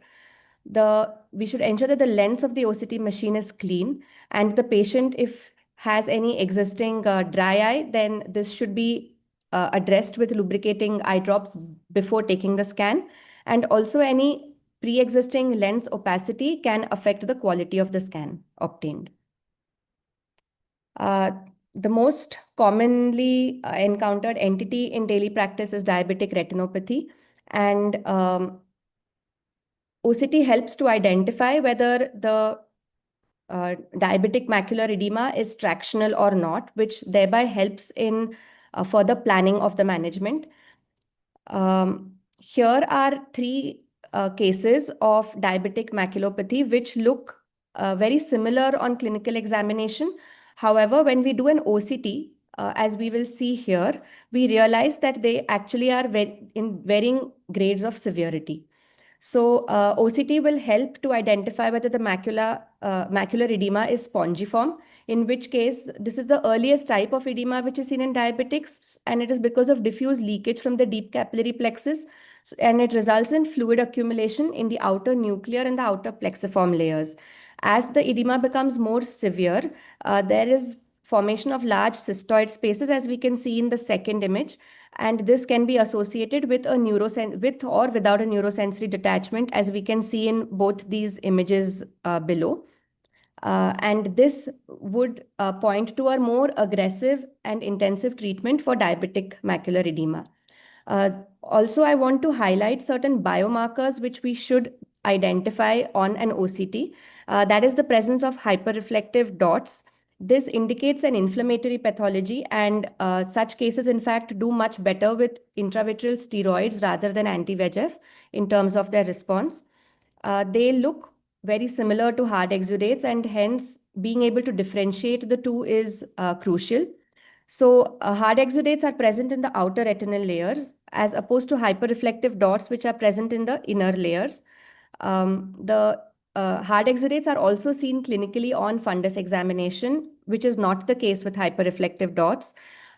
We should ensure that the lens of the OCT machine is clean, and the patient, if has any existing dry eye, then this should be addressed with lubricating eye drops before taking the scan. And also any pre-existing lens opacity can affect the quality of the scan obtained. The most commonly encountered entity in daily practice is diabetic retinopathy, and OCT helps to identify whether the diabetic macular edema is tractional or not, which thereby helps in further planning of the management. Here are three cases of diabetic maculopathy which look very similar on clinical examination. However, when we do an OCT, as we will see here, we realize that they actually are in varying grades of severity. So OCT will help to identify whether the macular edema is spongiform, in which case this is the earliest type of edema which is seen in diabetics, and it is because of diffuse leakage from the deep capillary plexus, and it results in fluid accumulation in the outer nuclear and the outer plexiform layers. As the edema becomes more severe, there is formation of large cystoid spaces, as we can see in the second image, and this can be associated with with or without a neurosensory detachment, as we can see in both these images below. And this would point to a more aggressive and intensive treatment for diabetic macular edema. Also, I want to highlight certain biomarkers which we should identify on an OCT. That is the presence of hyperreflective dots. This indicates an inflammatory pathology, and such cases, in fact, do much better with intravitreal steroids rather than anti-VEGF in terms of their response. They look very similar to hard exudates, and hence being able to differentiate the two is crucial. So hard exudates are present in the outer retinal layers as opposed to hyperreflective dots which are present in the inner layers. The hard exudates are also seen clinically on fundus examination, which is not the case with hyperreflective dots.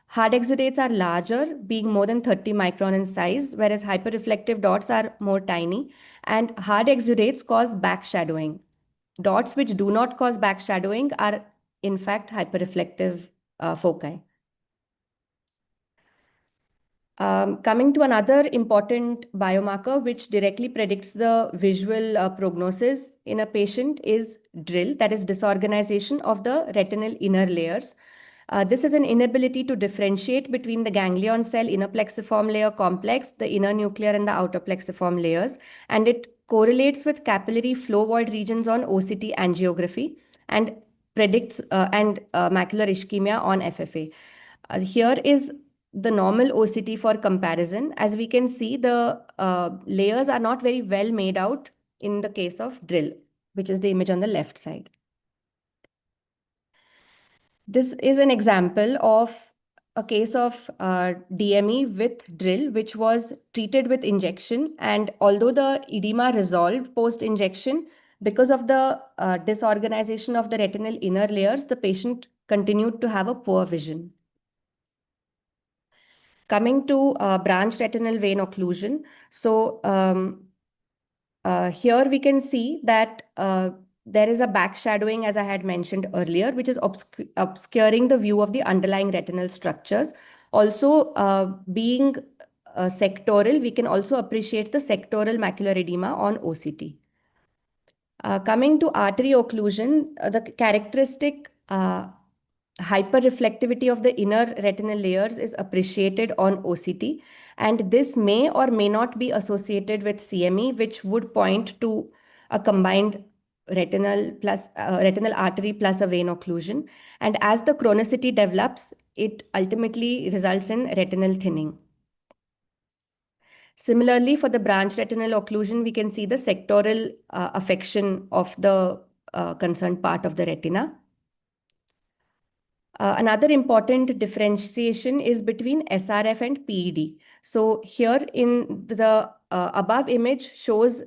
Hard exudates are larger, being more than 30 micron in size, whereas hyperreflective dots are more tiny, and hard exudates cause backshadowing. Dots which do not cause backshadowing are in fact hyperreflective foci. Coming to another important biomarker which directly predicts the visual prognosis in a patient is DRIL, that is disorganization of the retinal inner layers. This is an inability to differentiate between the ganglion cell inner plexiform layer complex, the inner nuclear and the outer plexiform layers, and it correlates with capillary flow void regions on OCT angiography and predicts macular ischemia on FFA. Here is the normal OCT for comparison. As we can see, the layers are not very well made out in the case of DRIL, which is the image on the left side. This is an example of a case of DME with DRIL, which was treated with injection. And although the edema resolved post-injection, because of the disorganization of the retinal inner layers, the patient continued to have a poor vision. Coming to branch retinal vein occlusion. So here we can see that there is a backshadowing, as I had mentioned earlier, which is obscuring the view of the underlying retinal structures. Also, being sectoral, we can also appreciate the sectoral macular edema on OCT. Coming to artery occlusion, the characteristic hyperreflectivity of the inner retinal layers is appreciated on OCT, and this may or may not be associated with CME, which would point to a combined retinal artery plus a vein occlusion. And as the chronicity develops, it ultimately results in retinal thinning. Similarly, for the branch retinal occlusion, we can see the sectoral affection of the concerned part of the retina. Another important differentiation is between SRF and PED. So here in the above image shows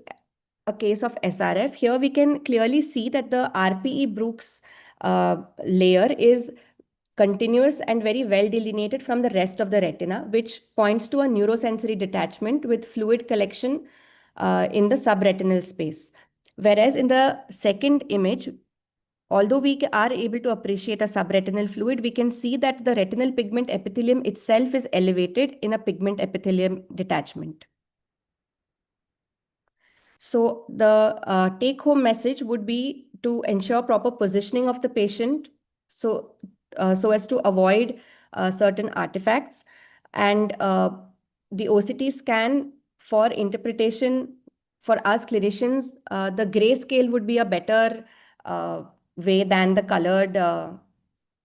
a case of SRF. Here we can clearly see that the RPE Brooks layer is continuous and very well delineated from the rest of the retina, which points to a neurosensory detachment with fluid collection in the subretinal space. Whereas in the second image, although we are able to appreciate a subretinal fluid, we can see that the retinal pigment epithelium itself is elevated in a pigment epithelium detachment. So the take-home message would be to ensure proper positioning of the patient so as to avoid certain artifacts. And the OCT scan for interpretation for us clinicians, the grayscale would be a better way than the colored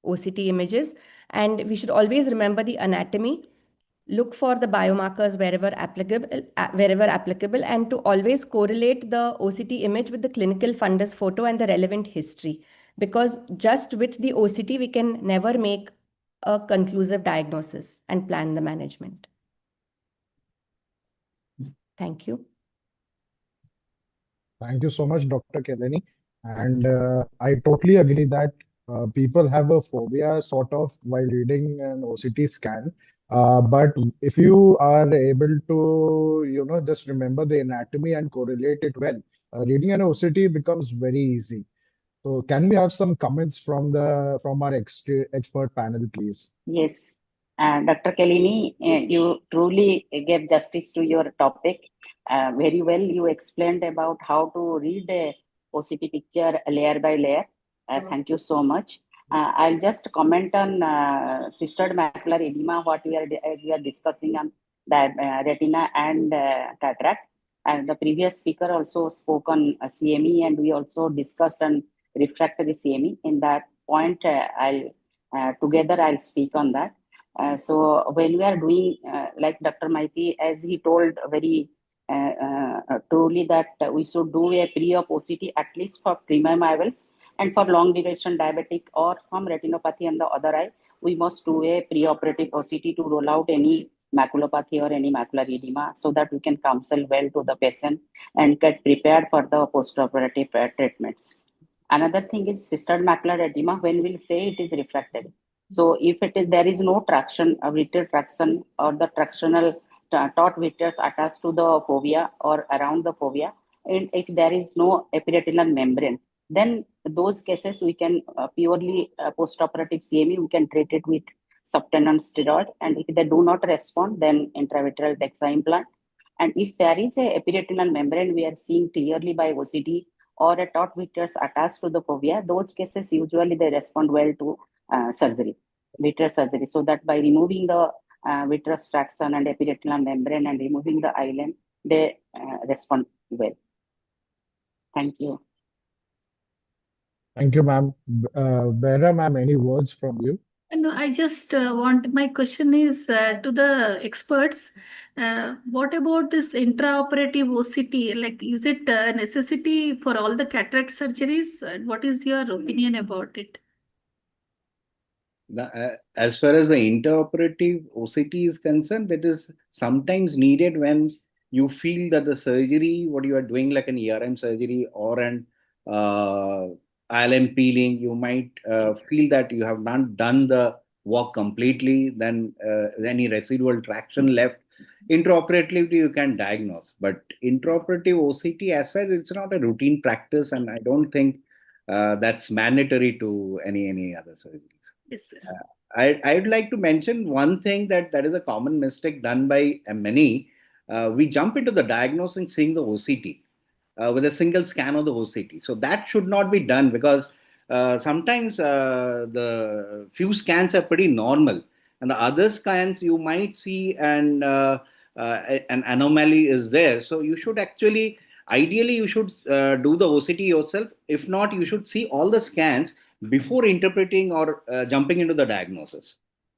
OCT images. And we should always remember the anatomy. look for the biomarkers wherever applicable, and to always correlate the OCT image with the clinical fundus photo and the relevant history. Because just with the OCT, we can never make a conclusive diagnosis and plan the management. Thank you. Thank you so much, Dr. Keleni. And I totally agree that people have a phobia sort of while reading an OCT scan. But if you are able to, just remember the anatomy and correlate it well, reading an OCT becomes very easy. So can we have some comments from our expert panel, please? Yes, Dr. Kelini, you truly gave justice to your topic. Very well, you explained about how to read a OCT picture layer by layer. Thank you so much. I'll just comment on cystoid macular edema, as we are discussing on the retina and cataract. And the previous speaker also spoke on CME, and we also discussed on refractory CME. In that point, together I'll speak on that. So when we are doing, like Dr. Maiti, as he told very truly, that we should do a pre-op OCT at least for premium IOLs, and for long duration diabetic or some retinopathy on the other eye, we must do a pre-operative OCT to rule out any maculopathy or any macular edema, so that we can counsel well to the patient and get prepared for the post-operative treatments. Another thing is cystoid macular edema, when we'll say it is refractory. So if there is no traction, vitreal traction, or the tractional taut vitreous attached to the fovea or around the fovea, and if there is no epiretinal membrane, then those cases we can purely post-operative CME, we can treat it with subtenon steroid, and if they do not respond, then intravitreal DEXA implant. And if there is a epiretinal membrane we are seeing clearly by OCT, or a taut vitreous attached to the fovea, those cases usually they respond well to surgery, vitreous surgery, so that by removing the vitreous fraction and epiretinal membrane and removing the island, they respond well. Thank you. Thank you, ma'am. Behra, ma'am, any words from you? No, I just my question is to the experts. What about this intraoperative OCT? Like, is it a necessity for all the cataract surgeries? What is your opinion about it? As far as the interoperative OCT is concerned, that is sometimes needed when you feel that the surgery, what you are doing, like an ERM surgery or an ILM peeling, you might feel that you have not done the work completely, then any residual traction left. Intraoperatively, you can diagnose, but intraoperative OCT, as such, it's not a routine practice, and I don't think that's mandatory to any other surgeries. Yes, sir. I'd like to mention one thing that is a common mistake done by many. We jump into the diagnosing seeing the OCT with a single scan of the OCT. So that should not be done, because sometimes the few scans are pretty normal, and the other scans you might see an anomaly is there. So you should actually, ideally, you should do the OCT yourself. If not, you should see all the scans before interpreting or jumping into the diagnosis,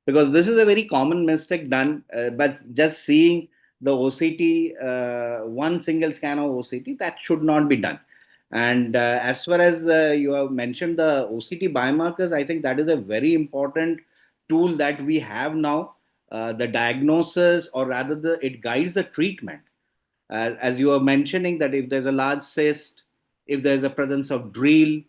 because this is a very common mistake done. But just seeing the OCT, one single scan of OCT, that should not be done. And as far as you have mentioned the OCT biomarkers, I think that is a very important tool that we have now. The diagnosis, or rather it guides the treatment. As you were mentioning, that if there's a large cyst, if there's a presence of dreal,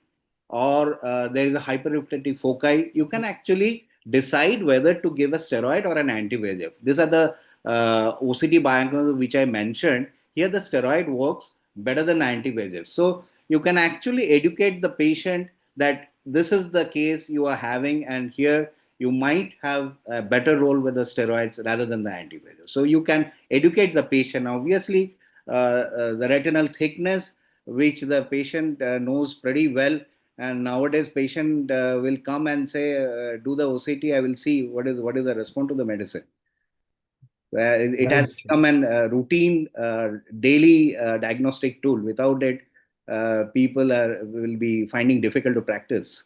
or there is a hyperreflective foci, you can actually decide whether to give a steroid or an anti-VEGF. These are the OCT biomarkers which I mentioned. Here the steroid works better than anti-VEGF. So you can actually educate the patient that this is the case you are having, and here you might have a better role with the steroids rather than the anti-VEGF. So you can educate the patient. Obviously, the retinal thickness, which the patient knows pretty well, and nowadays patient will come and say, do the OCT, I will see what is the response to the medicine. It has become a routine daily diagnostic tool. Without it, people will be finding difficult to practice.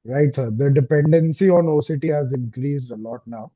Right, sir. The dependency on OCT has increased a lot now.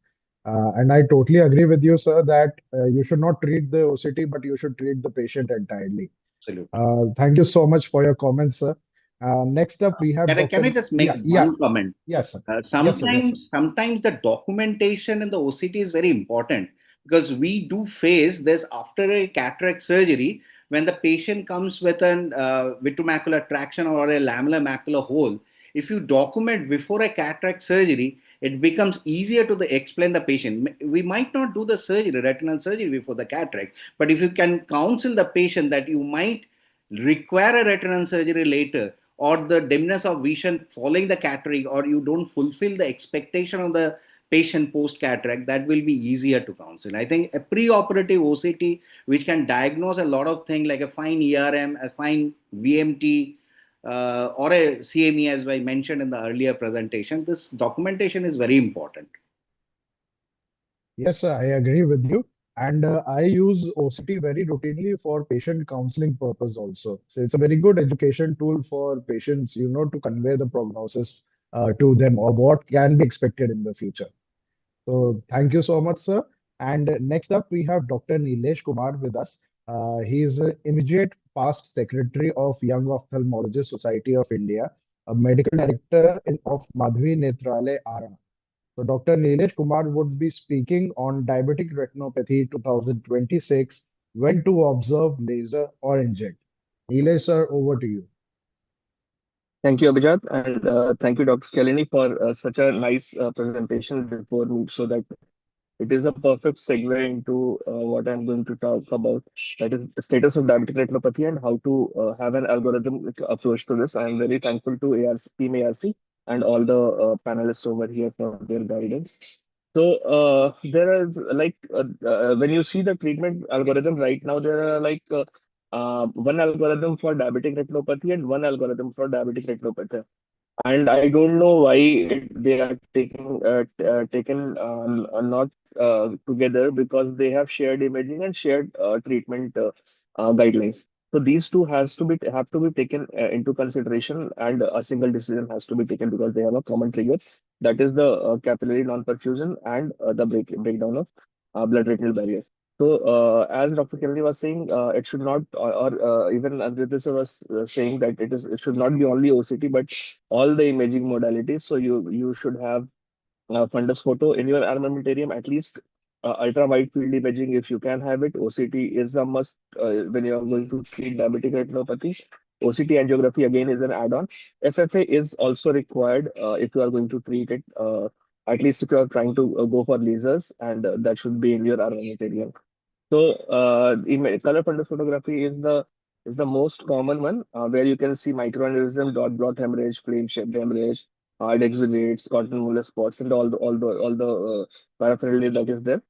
And I totally agree with you, sir, that you should not treat the OCT, but you should treat the patient entirely. Absolutely. Thank you so much for your comments, sir. Next up, we have Can I Dr. just make one comment? Yes, sir. Yes, sir. Sometimes the documentation in the OCT is very important, because we do face this after a cataract surgery when the patient comes with an vitreomacular traction or a lamellar macular hole. If you document before a cataract surgery, it becomes easier to explain the patient. We might not do the surgery, retinal surgery, before the cataract, but if you can counsel the patient that you might require a retinal surgery later, or the dimness of vision following the cataract, or you don't fulfill the expectation of the patient post cataract, that will be easier to counsel. I think a pre-operative OCT, which can diagnose a lot of things like a fine ERM, a fine VMT, or a CME, as I mentioned in the earlier presentation, this documentation is very important. Yes, sir, I agree with you. And I use OCT very routinely for patient counseling purpose also. So it's a very good education tool for patients, to convey the prognosis to them or what can be expected in the future. So thank you so much, sir. And next up, we have Dr. Nilesh Kumar with us. He is immediate past secretary of Young Ophthalmologist Society of India, a medical director of Madhvi Netralaya, Ara. So Dr. Nilesh Kumar would be speaking on diabetic retinopathy 2026, when to observe, laser or inject. Nilesh, sir, over to you. Thank you, Abhijat, and thank you, Dr. Kelly, for such a nice presentation before me, so that it is a perfect segue into what I'm going to talk about. That is the status of diabetic retinopathy and how to have an algorithmic approach to this. I'm very thankful to ARC, Team ARC and all the panelists over here for their guidance. So there is when you see the treatment algorithm right now, there are one algorithm for diabetic retinopathy and one algorithm for diabetic retinopathy, and I don't know why they are taken not together, because they have shared imaging and shared treatment guidelines. So these two have to be taken into consideration, and a single decision has to be taken because they have a common trigger. That is the capillary non-perfusion and the breakdown of blood retinal barriers. So, as Dr. Kennedy was saying, it should not, or even Aditya was saying that it should not be only OCT, but all the imaging modalities. So you should have fundus photo in your armamentarium, at least ultra wide field imaging if you can have it. OCT is a must when you are going to treat diabetic retinopathy. OCT angiography again is an add-on. FFA is also required if you are going to treat it. At least if you are trying to go for lasers, and that should be in your armamentarium. So, color fundus photography is the most common one, where you can see microaneurysm, dot blot hemorrhage, flame-shaped hemorrhage, hard exudates, cotton wool spots, and all the paraphernalia that is there.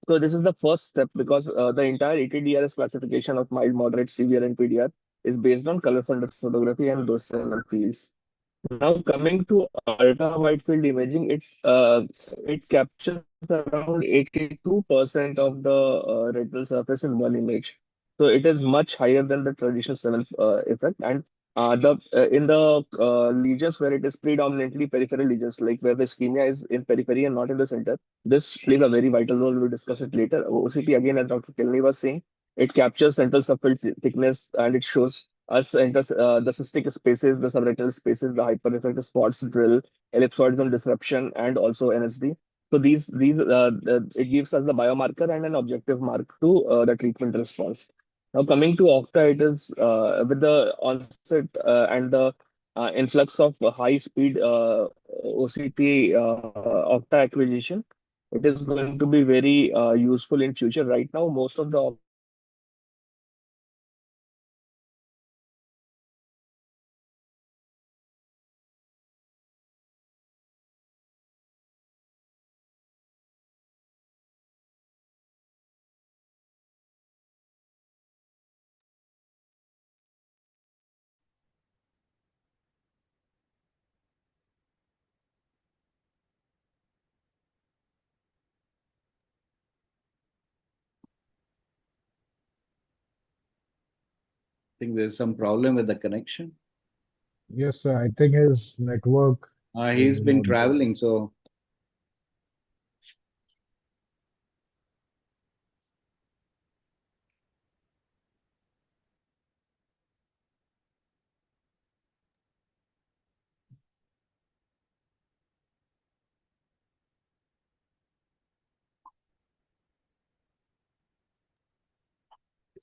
So this is the first step, because the entire ATDRS classification of mild, moderate, severe, and PDR is based on color fundus photography and those seven fields. Now coming to ultra wide field imaging, it captures around 82% of the retinal surface in one image. So it is much higher than the traditional seven effect. And the in the lesions where it is predominantly peripheral lesions, like where the ischemia is in periphery and not in the center, this plays a very vital role. We'll discuss it later. OCT, again, as Dr. Kelly was saying, it captures central subfield thickness, and it shows us enters the cystic spaces, the subretinal spaces, the hyperrefractive spots, drill, ellipsoidal disruption, and also NSD. So it gives us the biomarker and an objective mark to the treatment response. Now coming to Octa, it is with the onset and the influx of high speed OCT Octa acquisition, it is going to be very useful in future. Right now, most of the Octa images I think there's some problem with the connection. Yes, sir, I think his network He's is been not good. traveling, so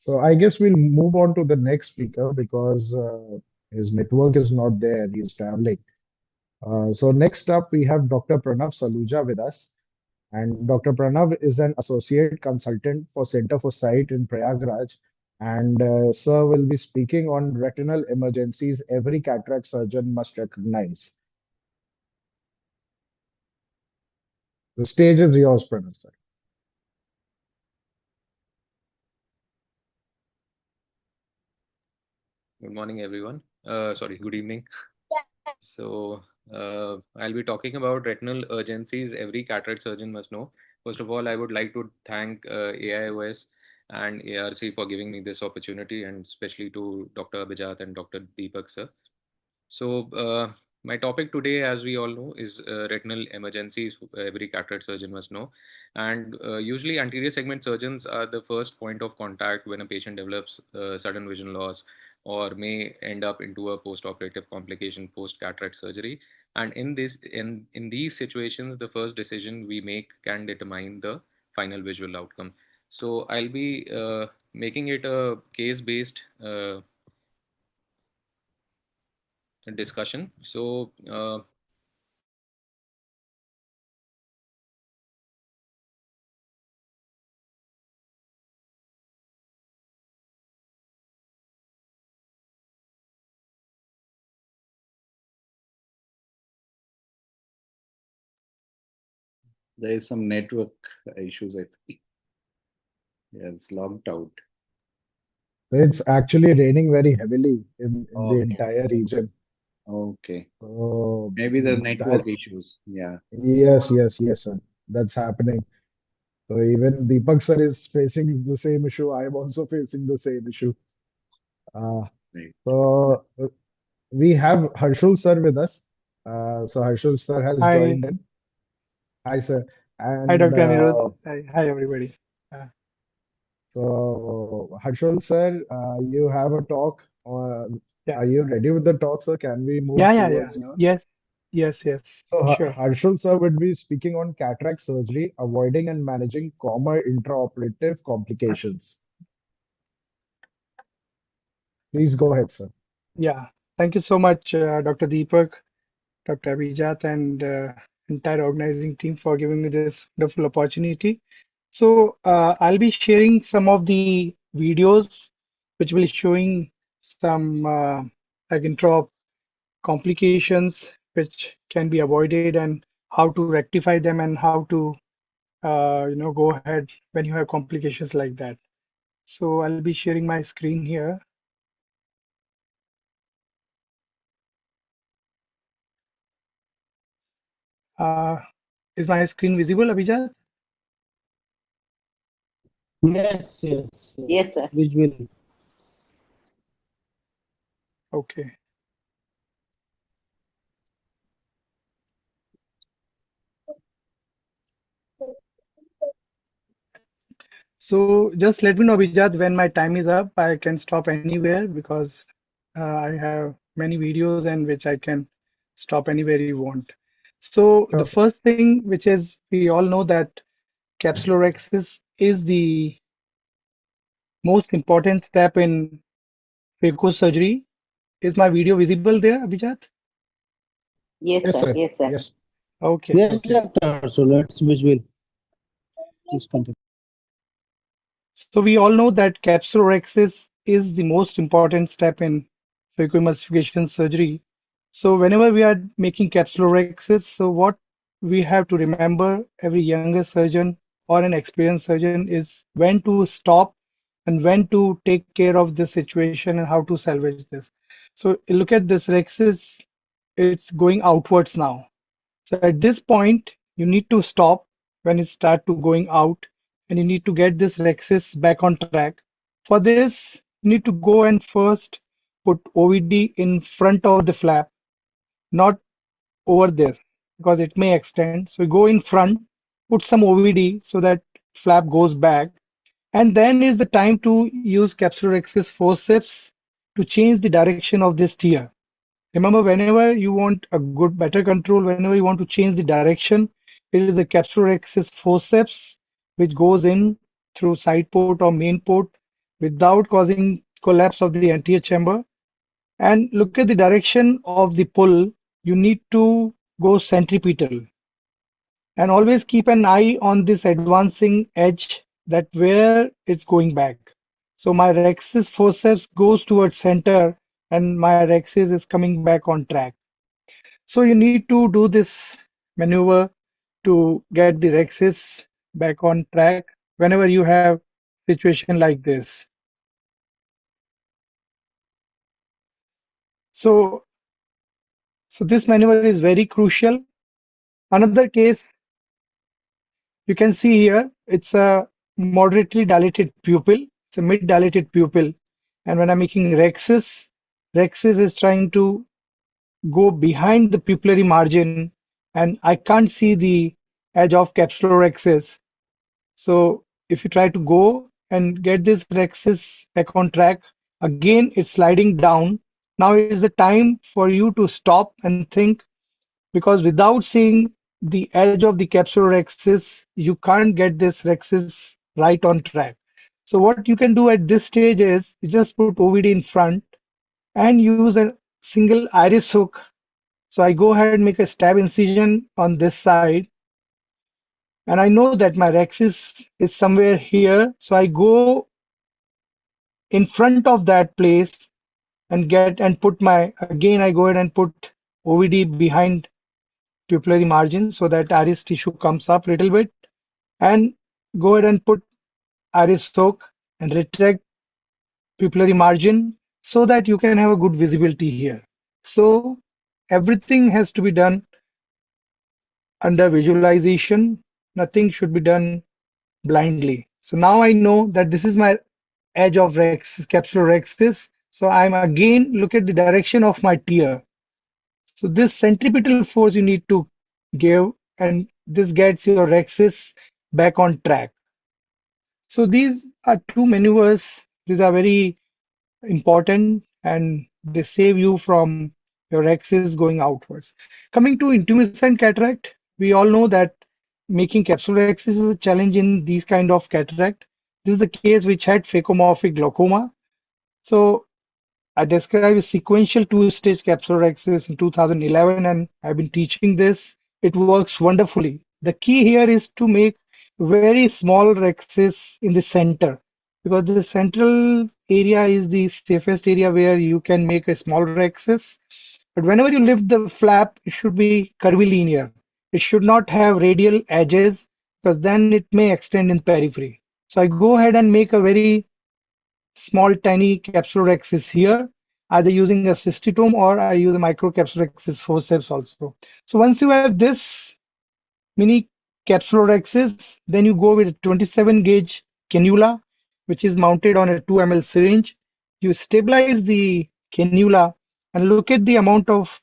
So I guess we'll move on to the next speaker because his network is not there. He's traveling. So next up, we have Dr. Pranav Saluja with us. And Dr. Pranav is an associate consultant for Center for Sight in Prayagraj. And sir will be speaking on retinal emergencies every cataract surgeon must recognize. The stage is yours, Pranav, sir. Good morning, everyone. Sorry, good evening. So, I'll be talking about retinal urgencies every cataract surgeon must know. First of all, I would like to thank AIOS and ARC for giving me this opportunity, and especially to Dr. Abhijat and Dr. Deepak, sir. So, my topic today, as we all know, is retinal emergencies every cataract surgeon must know. And usually, anterior segment surgeons are the first point of contact when a patient develops sudden vision loss or may end up into a post-operative complication post-cataract surgery. And in these situations, the first decision we make can determine the final visual outcome. So I'll be making it a case-based discussion. So There is some network issues, I think. Yeah, it's logged out. It's actually raining very heavily in the Okay. entire region. Okay. So Maybe the network that, issues. Yeah. yes, sir. That's happening. So even Deepak sir is facing the same issue. I am also facing the same issue. Right. So we have Harshul sir with us. So Harshul sir has Hi, joined in. Hi, sir. hi, And Dr. Anirudh. Hi, everybody. so Harshul sir, you have a talk. Yeah, Are you ready with the talk, sir? Can we move yeah. towards yours? Yes, So sure. Harshul sir would be speaking on cataract surgery, avoiding and managing common intraoperative complications. Please go ahead, sir. Yeah, thank you so much, Dr. Deepak, Dr. Abhijat, and entire organizing team for giving me this wonderful opportunity. So I'll be sharing some of the videos which will showing some like intra complications which can be avoided and how to rectify them and how to go ahead when you have complications like that. So I'll be sharing my screen here. Is my screen visible, Abhijat? Yes, Yes, sir. visual. Okay. So just let me know, Abhijat, when my time is up. I can stop anywhere because I have many videos and which I can stop anywhere you want. So the Sure. first thing, which is we all know that capsulorhexis is the most important step in phaco surgery. Is my video visible there, Abhijat? Yes, Yes, sir. sir. Yes, sir. Yes. Okay, Yes, okay. doctor. So let's visual. Please continue. So we all know that capsulorhexis is the most important step in phacoemulsification surgery. So whenever we are making capsulorhexis, so what we have to remember, every younger surgeon or an experienced surgeon, is when to stop and when to take care of this situation and how to salvage this. So look at this rhexis, it's going outwards now. So at this point, you need to stop when it start to going out, and you need to get this rhexis back on track. For this, you need to go and first put OVD in front of the flap, not over there, because it may extend. So go in front, put some OVD so that flap goes back, and then is the time to use capsulorhexis forceps to change the direction of this tear. Remember, whenever you want a good, better control, whenever you want to change the direction, it is the capsulorhexis forceps which goes in through side port or main port, without causing collapse of the anterior chamber. And look at the direction of the pull. You need to go centripetal. And always keep an eye on this advancing edge, that where it's going back. So my rhexis forceps goes towards center and my rhexis is coming back on track. So you need to do this maneuver to get the rhexis back on track whenever you have situation like this. So this maneuver is very crucial. Another case you can see here, it's a moderately dilated pupil. It's a mid-dilated pupil. And when I'm making rhexis, rhexis is trying to go behind the pupillary margin, and I can't see the edge of capsulorhexis. So if you try to go and get this rhexis back on track, again it's sliding down. Now is the time for you to stop and think, because without seeing the edge of the capsulorhexis, you can't get this rhexis right on track. So what you can do at this stage is you just put OVD in front and use a single iris hook. So I go ahead and make a stab incision on this side, and I know that my rhexis is somewhere here. So I go in front of that place and put my, again I go ahead and put OVD behind pupillary margin so that iris tissue comes up a little bit, and go ahead and put iris hook and retract pupillary margin so that you can have a good visibility here. So everything has to be done under visualization. Nothing should be done blindly. So now I know that this is my edge of capsulorhexis. So I'm again look at the direction of my tear. So this centripetal force you need to give, and this gets your rhexis back on track. So these are two maneuvers. These are very important and they save you from your rhexis going outwards. Coming to intumescent cataract, we all know that making capsulorhexis is a challenge in these kind of cataract. This is the case which had phacomorphic glaucoma. So I described a sequential two-stage capsulorhexis in 2011, and I've been teaching this. It works wonderfully. The key here is to make very small rhexis in the center, because the central area is the safest area where you can make a small rhexis. But whenever you lift the flap, it should be curvilinear. It should not have radial edges, because then it may extend in periphery. So I go ahead and make a very small tiny capsulorhexis here, either using a cystitome or I use a microcapsulorhexis forceps also. So once you have this mini capsulorhexis, then you go with a 27 gauge cannula, which is mounted on a 2 ml syringe. You stabilize the cannula and look at the amount of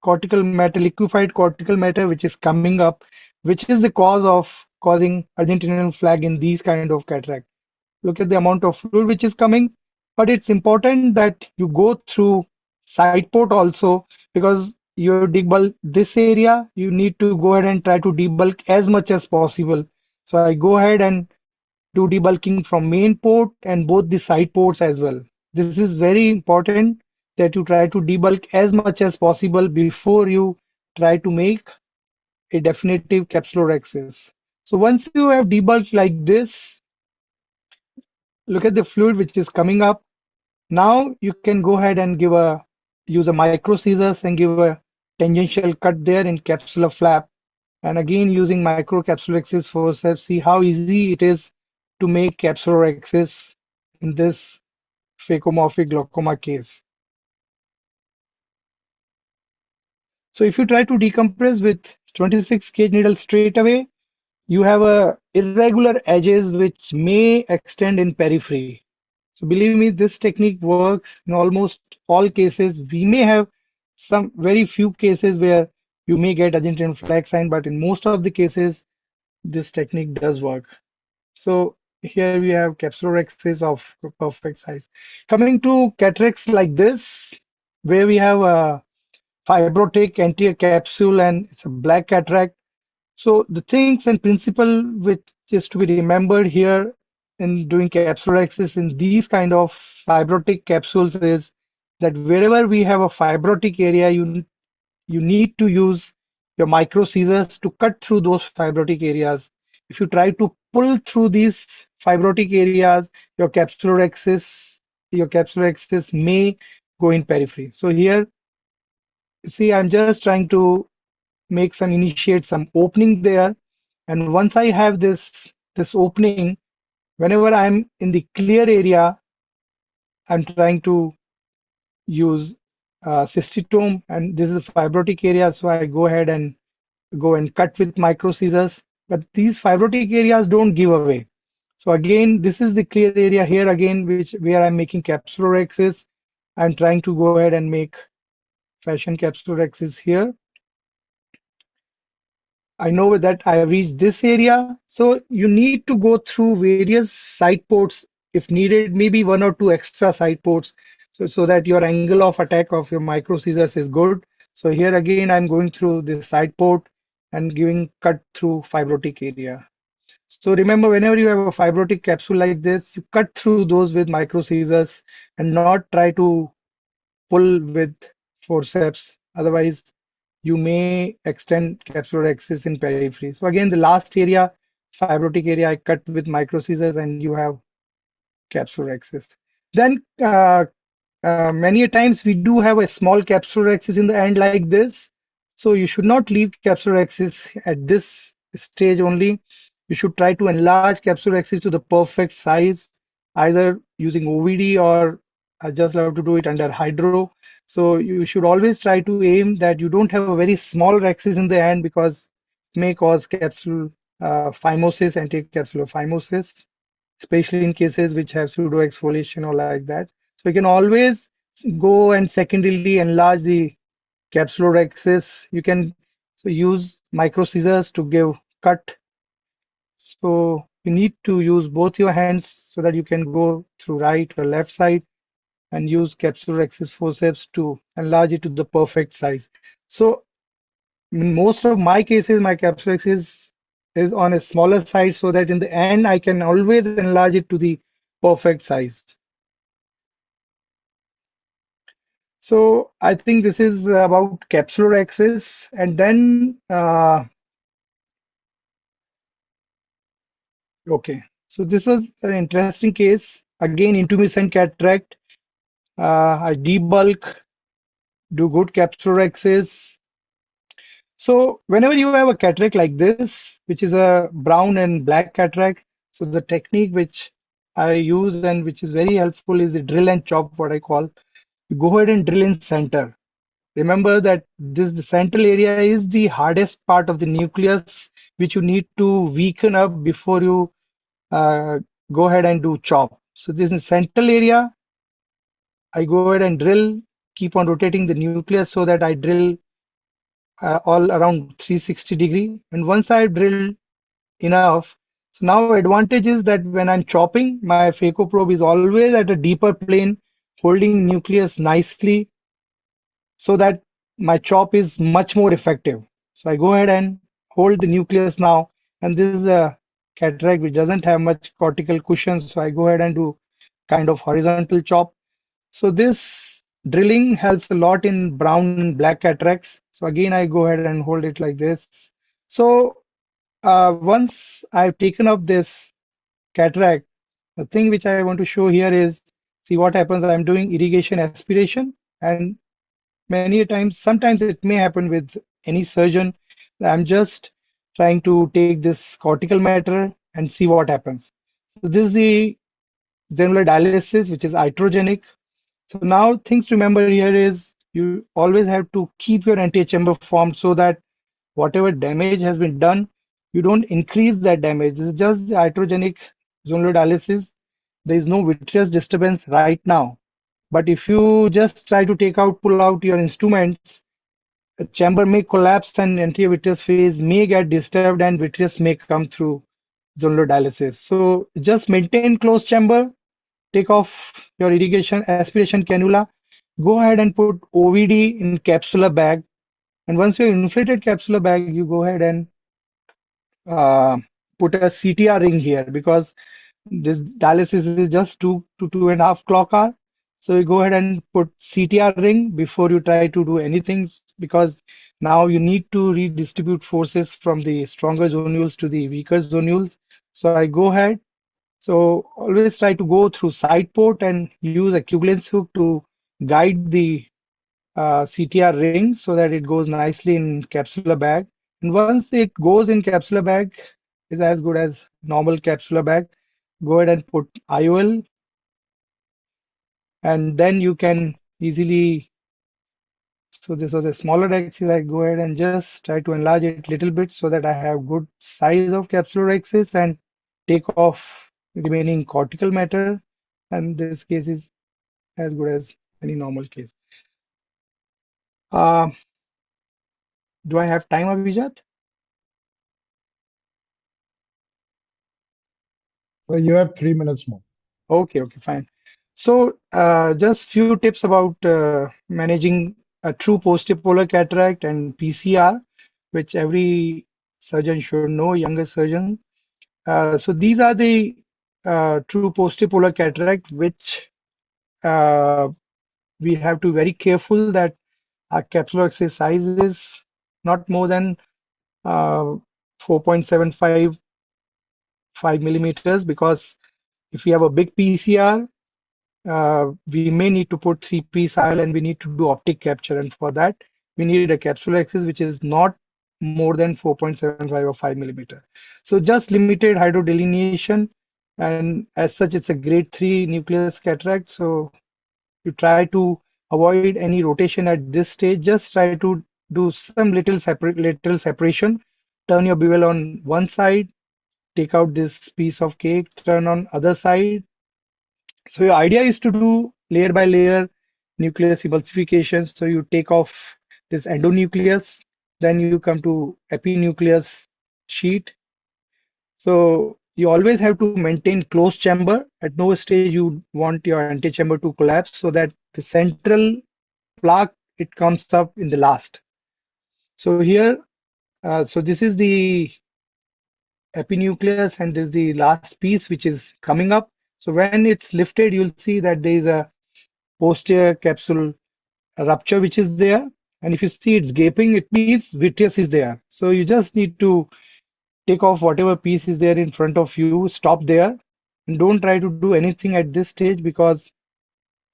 cortical matter, liquefied cortical matter, which is coming up, which is the cause of causing Argentinian flag in these kind of cataract. Look at the amount of fluid which is coming. But it's important that you go through side port also, because you debulk this area, you need to go ahead and try to debulk as much as possible. So I go ahead and do debulking from main port and both the side ports as well. This is very important that you try to debulk as much as possible before you try to make a definitive capsulorhexis. So once you have debulked like this, look at the fluid which is coming up. Now you can go ahead and use a micro scissors and give a tangential cut there in capsular flap. And again, using micro capsulorhexis forceps, see how easy it is to make capsulorhexis in this phacomorphic glaucoma case. So if you try to decompress with 26 gauge needle straight away, you have irregular edges which may extend in periphery. So believe me, this technique works in almost all cases. We may have some very few cases where you may get Argentinian flag sign, but in most of the cases, this technique does work. So here we have capsulorhexis of perfect size. Coming to cataracts like this, where we have a fibrotic anterior capsule and it's a black cataract. So the things and principle which is to be remembered here in doing capsulorhexis in these kind of fibrotic capsules is that wherever we have a fibrotic area, you need to use your micro scissors to cut through those fibrotic areas. If you try to pull through these fibrotic areas, your capsulorhexis may go in periphery. So here, you see, I'm just trying to initiate some opening there. And once I have this opening, whenever I'm in the clear area, I'm trying to use cystitome, and this is a fibrotic area, so I go ahead and go and cut with micro scissors. But these fibrotic areas don't give away. So again, this is the clear area here again, where I'm making capsulorhexis. I'm trying to go ahead and make fashion capsulorhexis here. I know that I have reached this area. So you need to go through various side ports if needed, maybe one or two extra side ports, so that your angle of attack of your micro scissors is good. So here again, I'm going through this side port and giving cut through fibrotic area. So remember, whenever you have a fibrotic capsule like this, you cut through those with micro scissors and not try to pull with forceps. Otherwise, you may extend capsulorhexis in periphery. So again, the last area, fibrotic area, I cut with micro scissors and you have capsulorhexis. Then many a times we do have a small capsulorhexis in the end like this. So you should not leave capsulorhexis at this stage only. You should try to enlarge capsulorhexis to the perfect size, either using OVD or I just love to do it under hydro. So you should always try to aim that you don't have a very small rhexis in the end, because it may cause capsule phimosis, anti-capsular phimosis, especially in cases which have pseudo exfoliation or like that. So you can always go and secondarily enlarge the capsulorhexis. You can use micro scissors to give cut. So you need to use both your hands so that you can go through right or left side and use capsulorhexis forceps to enlarge it to the perfect size. So in most of my cases, my capsulorhexis is on a smaller size, so that in the end I can always enlarge it to the perfect size. So I think this is about capsulorhexis. And then okay, so this was an interesting case. Again, intumescent cataract. I debulk, do good capsulorhexis. So whenever you have a cataract like this, which is a brown and black cataract, so the technique which I use and which is very helpful is the drill and chop, what I call. You go ahead and drill in center. Remember that the central area is the hardest part of the nucleus, which you need to weaken up before you go ahead and do chop. So this is central area. I go ahead and drill, keep on rotating the nucleus so that I drill all around 360 degree. And once I drill enough, so now advantage is that when I'm chopping, my phaco probe is always at a deeper plane, holding nucleus nicely, so that my chop is much more effective. So I go ahead and hold the nucleus now, and this is a cataract which doesn't have much cortical cushion, so I go ahead and do kind of horizontal chop. So this drilling helps a lot in brown and black cataracts. So again, I go ahead and hold it like this. So once I've taken up this cataract, the thing which I want to show here is, see what happens. I'm doing irrigation aspiration, and many times, sometimes it may happen with any surgeon. I'm just trying to take this cortical matter and see what happens. So this is the granular dialysis, which is iatrogenic. So now things to remember here is you always have to keep your antechamber formed so that whatever damage has been done, you don't increase that damage. This is just the iatrogenic zonal dialysis. There is no vitreous disturbance right now. But if you just try to pull out your instruments, the chamber may collapse and anterior vitreous phase may get disturbed and vitreous may come through zonal dialysis. So just maintain closed chamber, take off your irrigation aspiration cannula, go ahead and put OVD in capsular bag. And once you inflated capsular bag, you go ahead and put a CTR ring here, because this dialysis is just 2 to 2.5 clock hour. So you go ahead and put CTR ring before you try to do anything, because now you need to redistribute forces from the stronger zonules to the weaker zonules. So I go ahead. So always try to go through side port and use a equivalence hook to guide the CTR ring so that it goes nicely in capsular bag. And once it goes in capsular bag, is as good as normal capsular bag. Go ahead and put IOL, and then you can easily. So this was a smaller axis. I go ahead and just try to enlarge it a little bit so that I have good size of capsular axis and take off remaining cortical matter. And this case is as good as any normal case. Uh, do I have time, Abhijat? So you have 3 minutes more. Okay, fine. So just few tips about managing a true post-polar cataract and PCR, which every surgeon should know, younger surgeon. So these are the true post-polar cataract, which uh, we have to be very careful that our capsular axis size is not more than 4.75 5 millimeters, because if we have a big PCR, we may need to put 3-piece IOL and we need to do optic capture. And for that, we need a capsular axis which is not more than 4.75 or 5 millimeter. So just limited hydrodelineation. And as such, it's a grade 3 nucleus cataract. So you try to avoid any rotation at this stage. Just try to do some lateral separation. Turn your bevel on one side, take out this piece of cake, turn on other side. So your idea is to do layer by layer nucleus emulsification. So you take off this endonucleus, then you come to epinucleus sheet. So you always have to maintain closed chamber. At no stage you want your antechamber to collapse, so that the central plaque, it comes up in the last. So here, so this is the epinucleus and this is the last piece which is coming up. So when it's lifted, you'll see that there is a posterior capsule rupture which is there. And if you see it's gaping, it means vitreous is there. So you just need to take off whatever piece is there in front of you, stop there, and don't try to do anything at this stage, because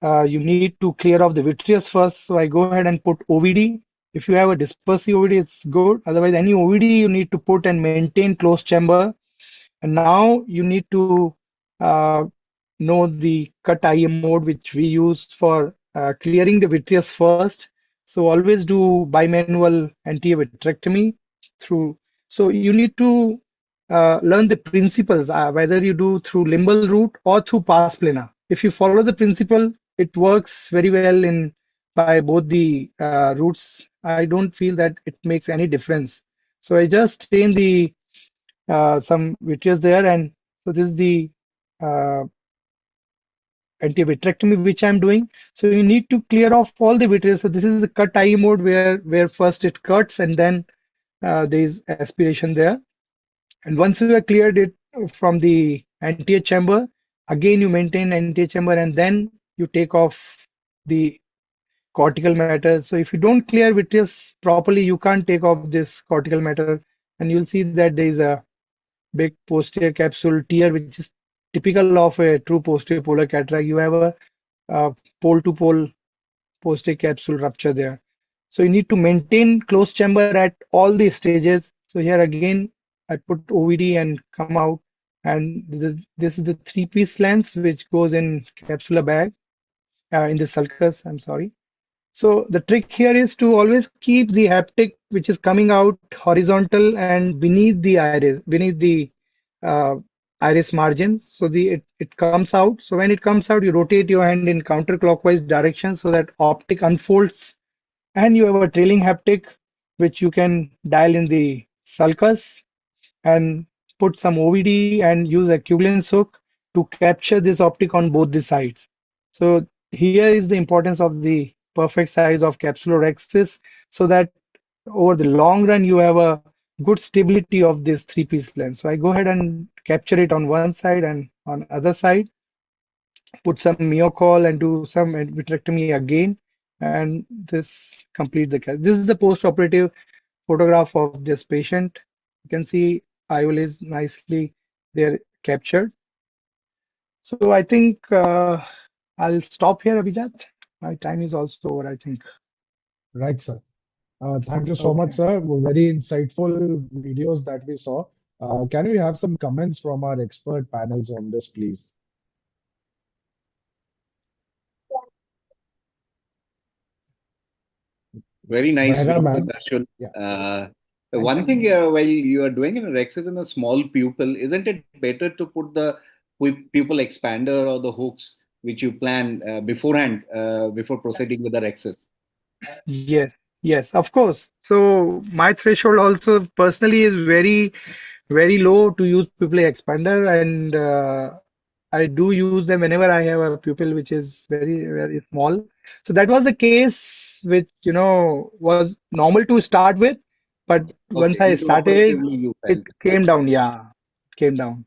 you need to clear off the vitreous first. So I go ahead and put OVD. If you have a dispersive OVD, it's good. Otherwise, any OVD you need to put and maintain closed chamber. And now you need to know the cut IM mode, which we use for clearing the vitreous first. So always do bimanual anterior vitrectomy through. So you need to learn the principles, whether you do through limbal route or through pars plana. If you follow the principle, it works very well in by both the routes. I don't feel that it makes any difference. So I just stain the some vitreous there, and so this is the uh, anti-vitrectomy which I'm doing. So you need to clear off all the vitreous. So this is the cut eye mode where first it cuts and then there is aspiration there. And once you have cleared it from the anterior chamber, again you maintain anterior chamber and then you take off the cortical matter. So if you don't clear vitreous properly, you can't take off this cortical matter, and you'll see that there is a big posterior capsule tear, which is typical of a true posterior polar cataract. You have a pole to pole posterior capsule rupture there. So you need to maintain closed chamber at all the stages. So here again, I put OVD and come out, and this is the 3-piece lens which goes in capsular bag in the sulcus. I'm sorry. So the trick here is to always keep the haptic which is coming out horizontal and beneath the iris, beneath the uh, iris margin. So it comes out. So when it comes out, you rotate your hand in counterclockwise direction so that optic unfolds, and you have a trailing haptic which you can dial in the sulcus and put some OVD and use a equivalence hook to capture this optic on both the sides. So here is the importance of the perfect size of capsular axis, so that over the long run you have a good stability of this 3-piece lens. So I go ahead and capture it on one side and on other side, put some myocol and do some vitrectomy again, and this completes the case. This is the post-operative photograph of this patient. You can see IOL is nicely there captured. So I think I'll stop here, Abhijat. My time is also over, I think. Right, sir. Thank you so Okay. much, sir. Very insightful videos that we saw. Can we have some comments from our expert panels on this, please? Very nice Mehra, videos, ma'am. Arshul. Yeah. One thing, while you are doing an rexis in a small pupil, isn't it better to put the pupil expander or the hooks which you plan beforehand before proceeding with the rexis? Yes, yes, of course. So my threshold also personally is very low to use pupil expander, and I do use them whenever I have a pupil which is very small. So that was the case which was normal to start with, but once Okay, I started, intraoperatively you it felt. came down. Yeah, it came down.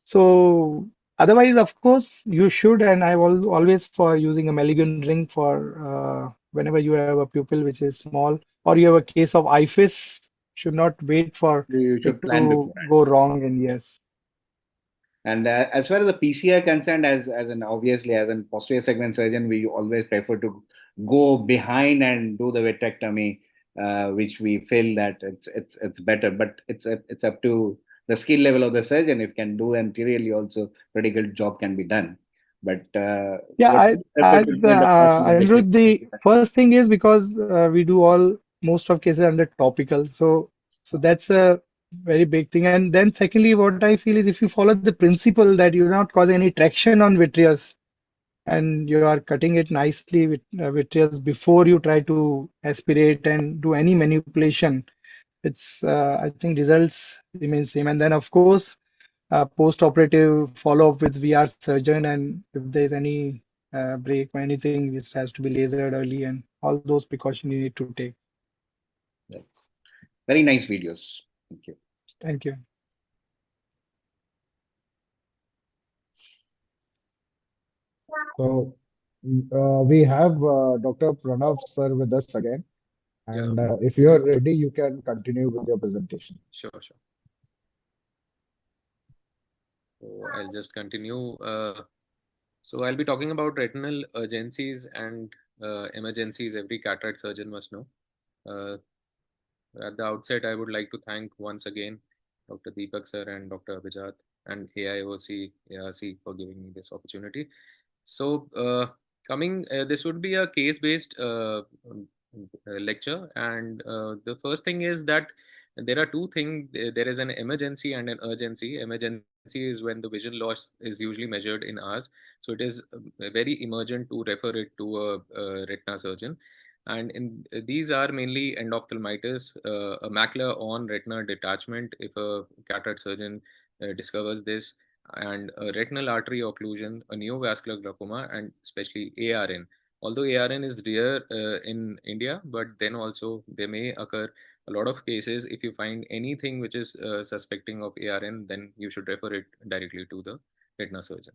So otherwise, of course, you should, and I will always for using a Mulligan ring for whenever you have a pupil which is small or you have a case of IFIS, should not wait for You it should plan to beforehand. go wrong. And yes, And as far as the PCI concerned, as an obviously as an posterior segment surgeon, we always prefer to go behind and do the vitrectomy, which we feel that it's better. But it's up to the skill level of the surgeon. If can do anteriorly, also pretty good job can be done. But yeah, what we prefer to do in the first is the Anirudh, the vitrectomy. first thing is because we do all most of cases under topical, so that's a very big thing. And then secondly, what I feel is if you follow the principle that you do not cause any traction on vitreous, and you are cutting it nicely with vitreous before you try to aspirate and do any manipulation, it's I think results remain same. And then of course post-operative follow-up with VR surgeon, and if there's any break or anything, this has to be lasered early, and all those precautions you need to take. Yeah. Very nice videos. Thank you. Thank you. So we have Dr. Pranav sir with us again. And Yeah, if you are ready, you can continue with your presentation. sure. So I'll just continue. So I'll be talking about retinal urgencies and emergencies every cataract surgeon must know. Uh, at the outset, I would like to thank once again Dr. Deepak sir and Dr. Abhijat and AIOC ARC for giving me this opportunity. So this would be a case-based lecture, and the first thing is that there are two things. There is an emergency and an urgency. Emergency is when the vision loss is usually measured in hours, so it is very emergent to refer it to a retina surgeon. And these are mainly endophthalmitis, a macula on retina detachment if a cataract surgeon discovers this, and a retinal artery occlusion, a neovascular glaucoma, and especially ARN. Although ARN is rare in India, but then also there may occur a lot of cases. If you find anything which is suspecting of ARN, then you should refer it directly to the retina surgeon.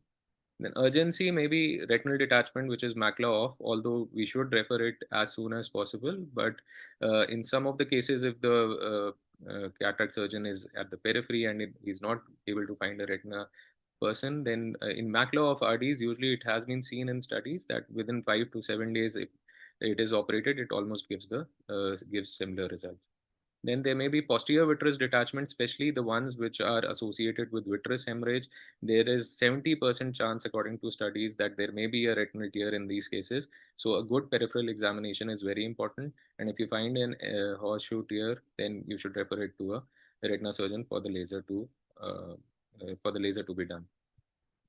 Then urgency may be retinal detachment, which is macula off, although we should refer it as soon as possible. But in some of the cases, if the cataract surgeon is at the periphery and he's not able to find a retina person, then in macula of RDs, usually it has been seen in studies that within 5 to 7 days, if it is operated, it almost gives similar results. Then there may be posterior vitreous detachment, especially the ones which are associated with vitreous hemorrhage. There is 70% chance, according to studies, that there may be a retinal tear in these cases. So a good peripheral examination is very important. And if you find an horseshoe tear, then you should refer it to a retina surgeon for the laser to be done.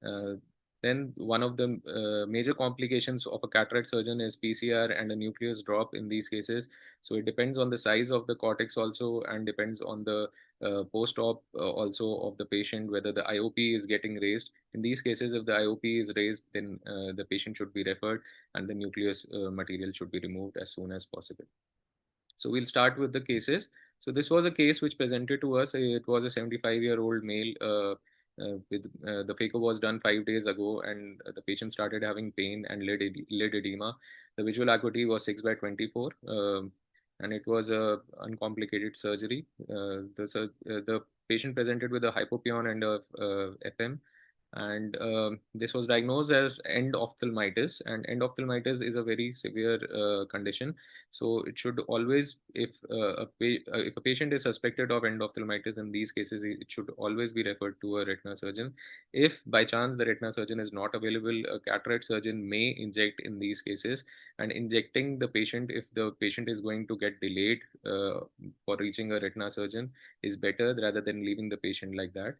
Uh, then one of the major complications of a cataract surgeon is PCR and a nucleus drop in these cases. So it depends on the size of the cortex also, and depends on the post-op also of the patient, whether the IOP is getting raised. In these cases, if the IOP is raised, then the patient should be referred and the nucleus material should be removed as soon as possible. So we'll start with the cases. So this was a case which presented to us. It was a 75-year-old male. The phaco was done 5 days ago, and the patient started having pain and lid edema. The visual acuity was 6/24, and it was a uncomplicated surgery. The patient presented with a hypopion and a FM, and this was diagnosed as end ophthalmitis, and end ophthalmitis is a very severe condition. So it should always, if a patient is suspected of end ophthalmitis, in these cases it should always be referred to a retina surgeon. If by chance the retina surgeon is not available, a cataract surgeon may inject in these cases, and injecting the patient, if the patient is going to get delayed for reaching a retina surgeon, is better rather than leaving the patient like that.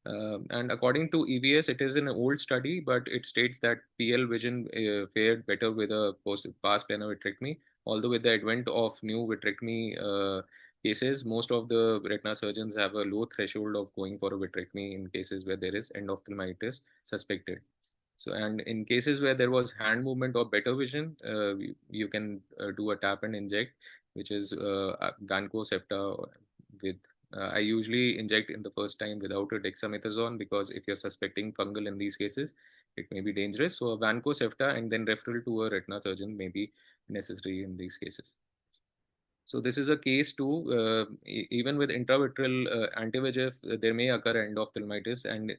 And according to EVS, it is an old study, but it states that PL vision fared better with a pars plana vitrectomy. Although with the advent of new vitrectomy cases, most of the retina surgeons have a low threshold of going for a vitrectomy in cases where there is endophthalmitis suspected. So, and in cases where there was hand movement or better vision, you can do a tap and inject, which is vancomycin with I usually inject in the first time without a dexamethasone, because if you're suspecting fungal in these cases, it may be dangerous. So a vancomycin and then referral to a retina surgeon may be necessary in these cases. So this is a case too. Even with intravitreal anti-VEGF, there may occur endophthalmitis, and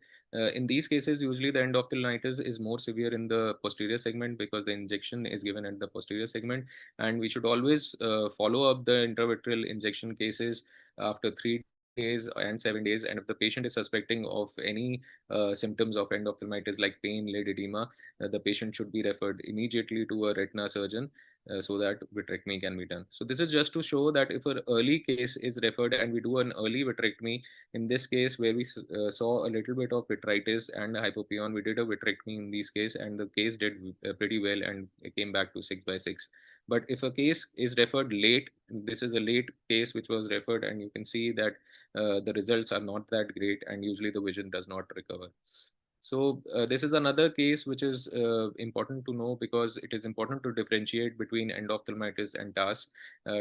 in these cases, usually the endophthalmitis is more severe in the posterior segment because the injection is given at the posterior segment, and we should always follow up the intravitreal injection cases after 3 days and 7 days. And if the patient is suspecting of any symptoms of endophthalmitis like pain, lid edema, the patient should be referred immediately to a retina surgeon so that vitrectomy can be done. So this is just to show that if an early case is referred and we do an early vitrectomy, in this case where we saw a little bit of vitritis and hypopion, we did a vitrectomy in this case, and the case did pretty well and it came back to 6/6. But if a case is referred late, this is a late case which was referred, and you can see that the results are not that great, and usually the vision does not recover. So this is another case which is important to know, because it is important to differentiate between endophthalmitis and TAS.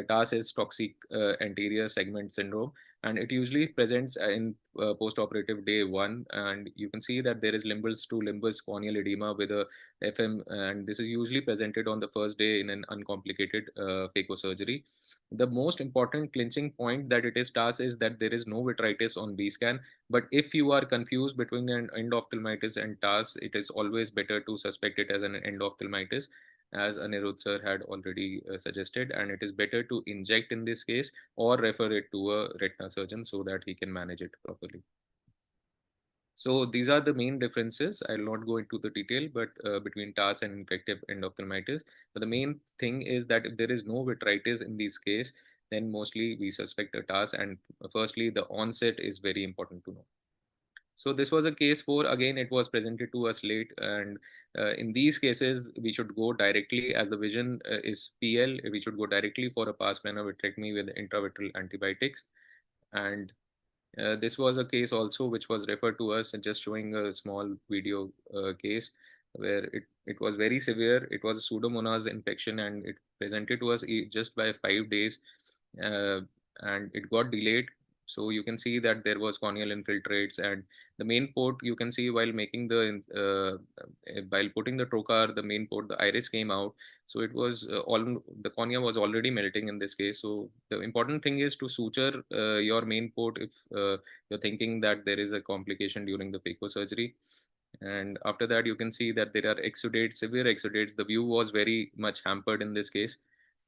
TAS is toxic anterior segment syndrome, and it usually presents in post-operative day 1, and you can see that there is limbus to limbus corneal edema with a FM, and this is usually presented on the first day in an uncomplicated phacosurgery. The most important clinching point that it is TAS is that there is no vitritis on B scan. But if you are confused between an endophthalmitis and TAS, it is always better to suspect it as an endophthalmitis, as Anirudh sir had already suggested, and it is better to inject in this case or refer it to a retina surgeon so that he can manage it properly. So these are the main differences. I'll not go into the detail, but between TAS and infective endophthalmitis. But the main thing is that if there is no vitritis in this case, then mostly we suspect a TAS, and firstly, the onset is very important to know. So this was a case 4. Again, it was presented to us late, and in these cases, we should go directly, as the vision is PL, we should go directly for a pars plana vitrectomy with intravitreal antibiotics. And this was a case also which was referred to us, and just showing a small video case where it was very severe. It was a pseudomonas infection, and it presented to us just by 5 days, and it got delayed. So you can see that there was corneal infiltrates, and the main port, you can see while making the while putting the trocar, the main port, the iris came out. So it was the cornea was already melting in this case. So the important thing is to suture your main port if you're thinking that there is a complication during the phaco surgery. And after that, you can see that there are exudates, severe exudates. The view was very much hampered in this case,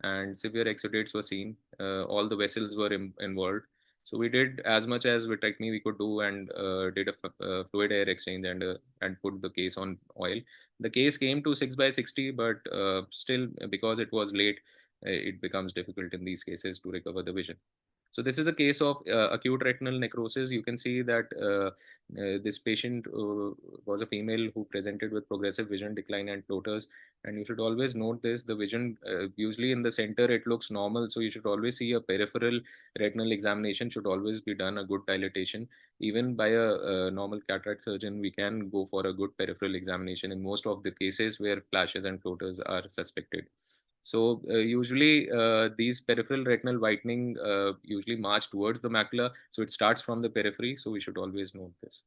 and severe exudates were seen. All the vessels were involved. So we did as much as vitrectomy we could do, and did a fluid air exchange, and put the case on oil. The case came to 6/60, but still, because it was late, it becomes difficult in these cases to recover the vision. So this is a case of acute retinal necrosis. You can see that this patient was a female who presented with progressive vision decline and floaters. And you should always note this, the vision, usually in the center, it looks normal. So you should always see a peripheral retinal examination should always be done, a good dilatation. Even by a normal cataract surgeon, we can go for a good peripheral examination in most of the cases where flashes and floaters are suspected. So usually these peripheral retinal whitening usually march towards the macula. So it starts from the periphery. So we should always note this.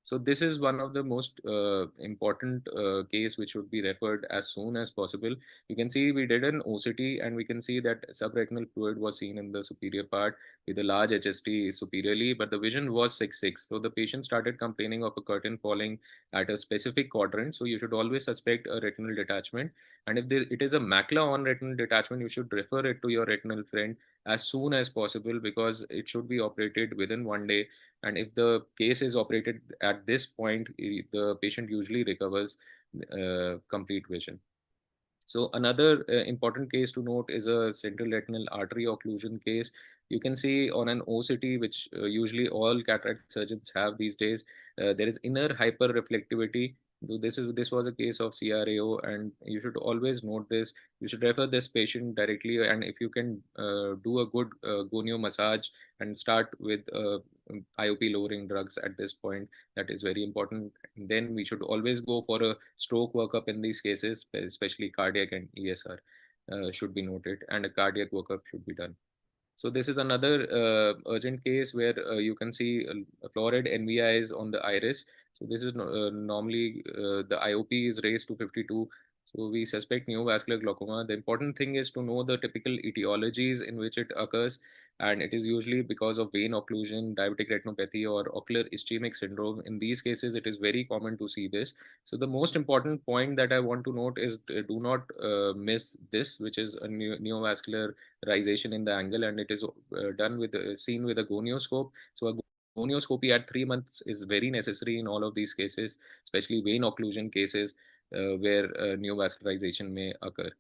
So this is one of the most important case which should be referred as soon as possible. You can see we did an OCT and we can see that subretinal fluid was seen in the superior part with a large HST superiorly, but the vision was 6/6. So the patient started complaining of a curtain falling at a specific quadrant. So you should always suspect a retinal detachment. And if it is a macula on retinal detachment, you should refer it to your retinal friend as soon as possible because it should be operated within 1 day. And if the case is operated at this point, the patient usually recovers complete vision. So another important case to note is a central retinal artery occlusion case. You can see on an OCT, which usually all cataract surgeons have these days, there is inner hyperreflectivity. So this was a case of CRAO, and you should always note this. You should refer this patient directly, and if you can do a good gonio massage and start with IOP lowering drugs at this point, that is very important. And then we should always go for a stroke workup in these cases, especially cardiac and ESR should be noted, and a cardiac workup should be done. So this is another urgent case where you can see fluoride NVIs on the iris. So this is normally the IOP is raised to 52. So we suspect neovascular glaucoma. The important thing is to know the typical etiologies in which it occurs, and it is usually because of vein occlusion, diabetic retinopathy, or ocular ischemic syndrome. In these cases, it is very common to see this. So the most important point that I want to note is do not miss this, which is a neovascular rization in the angle, and it is done with seen with a gonioscope. So a gonioscopy at 3 months is very necessary in all of these cases, especially vein occlusion cases where neovascularization may occur.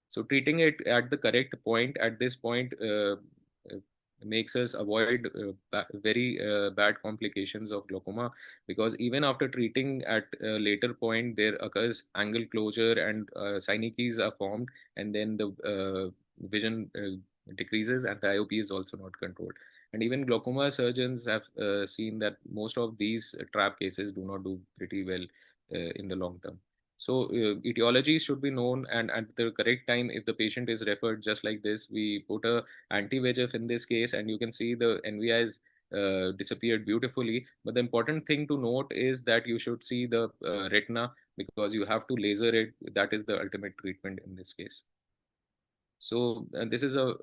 So treating it at the correct point at this point makes us avoid very bad complications of glaucoma, because even after treating at a later point, there occurs angle closure and synechys are formed, and then the vision decreases and the IOP is also not controlled. And even glaucoma surgeons have seen that most of these trap cases do not do pretty well in the long term. So etiology should be known, and at the correct time, if the patient is referred just like this, we put a anti-VEGF in this case, and you can see the NVIs disappeared beautifully. But the important thing to note is that you should see the retina, because you have to laser it. That is the ultimate treatment in this case. So this is a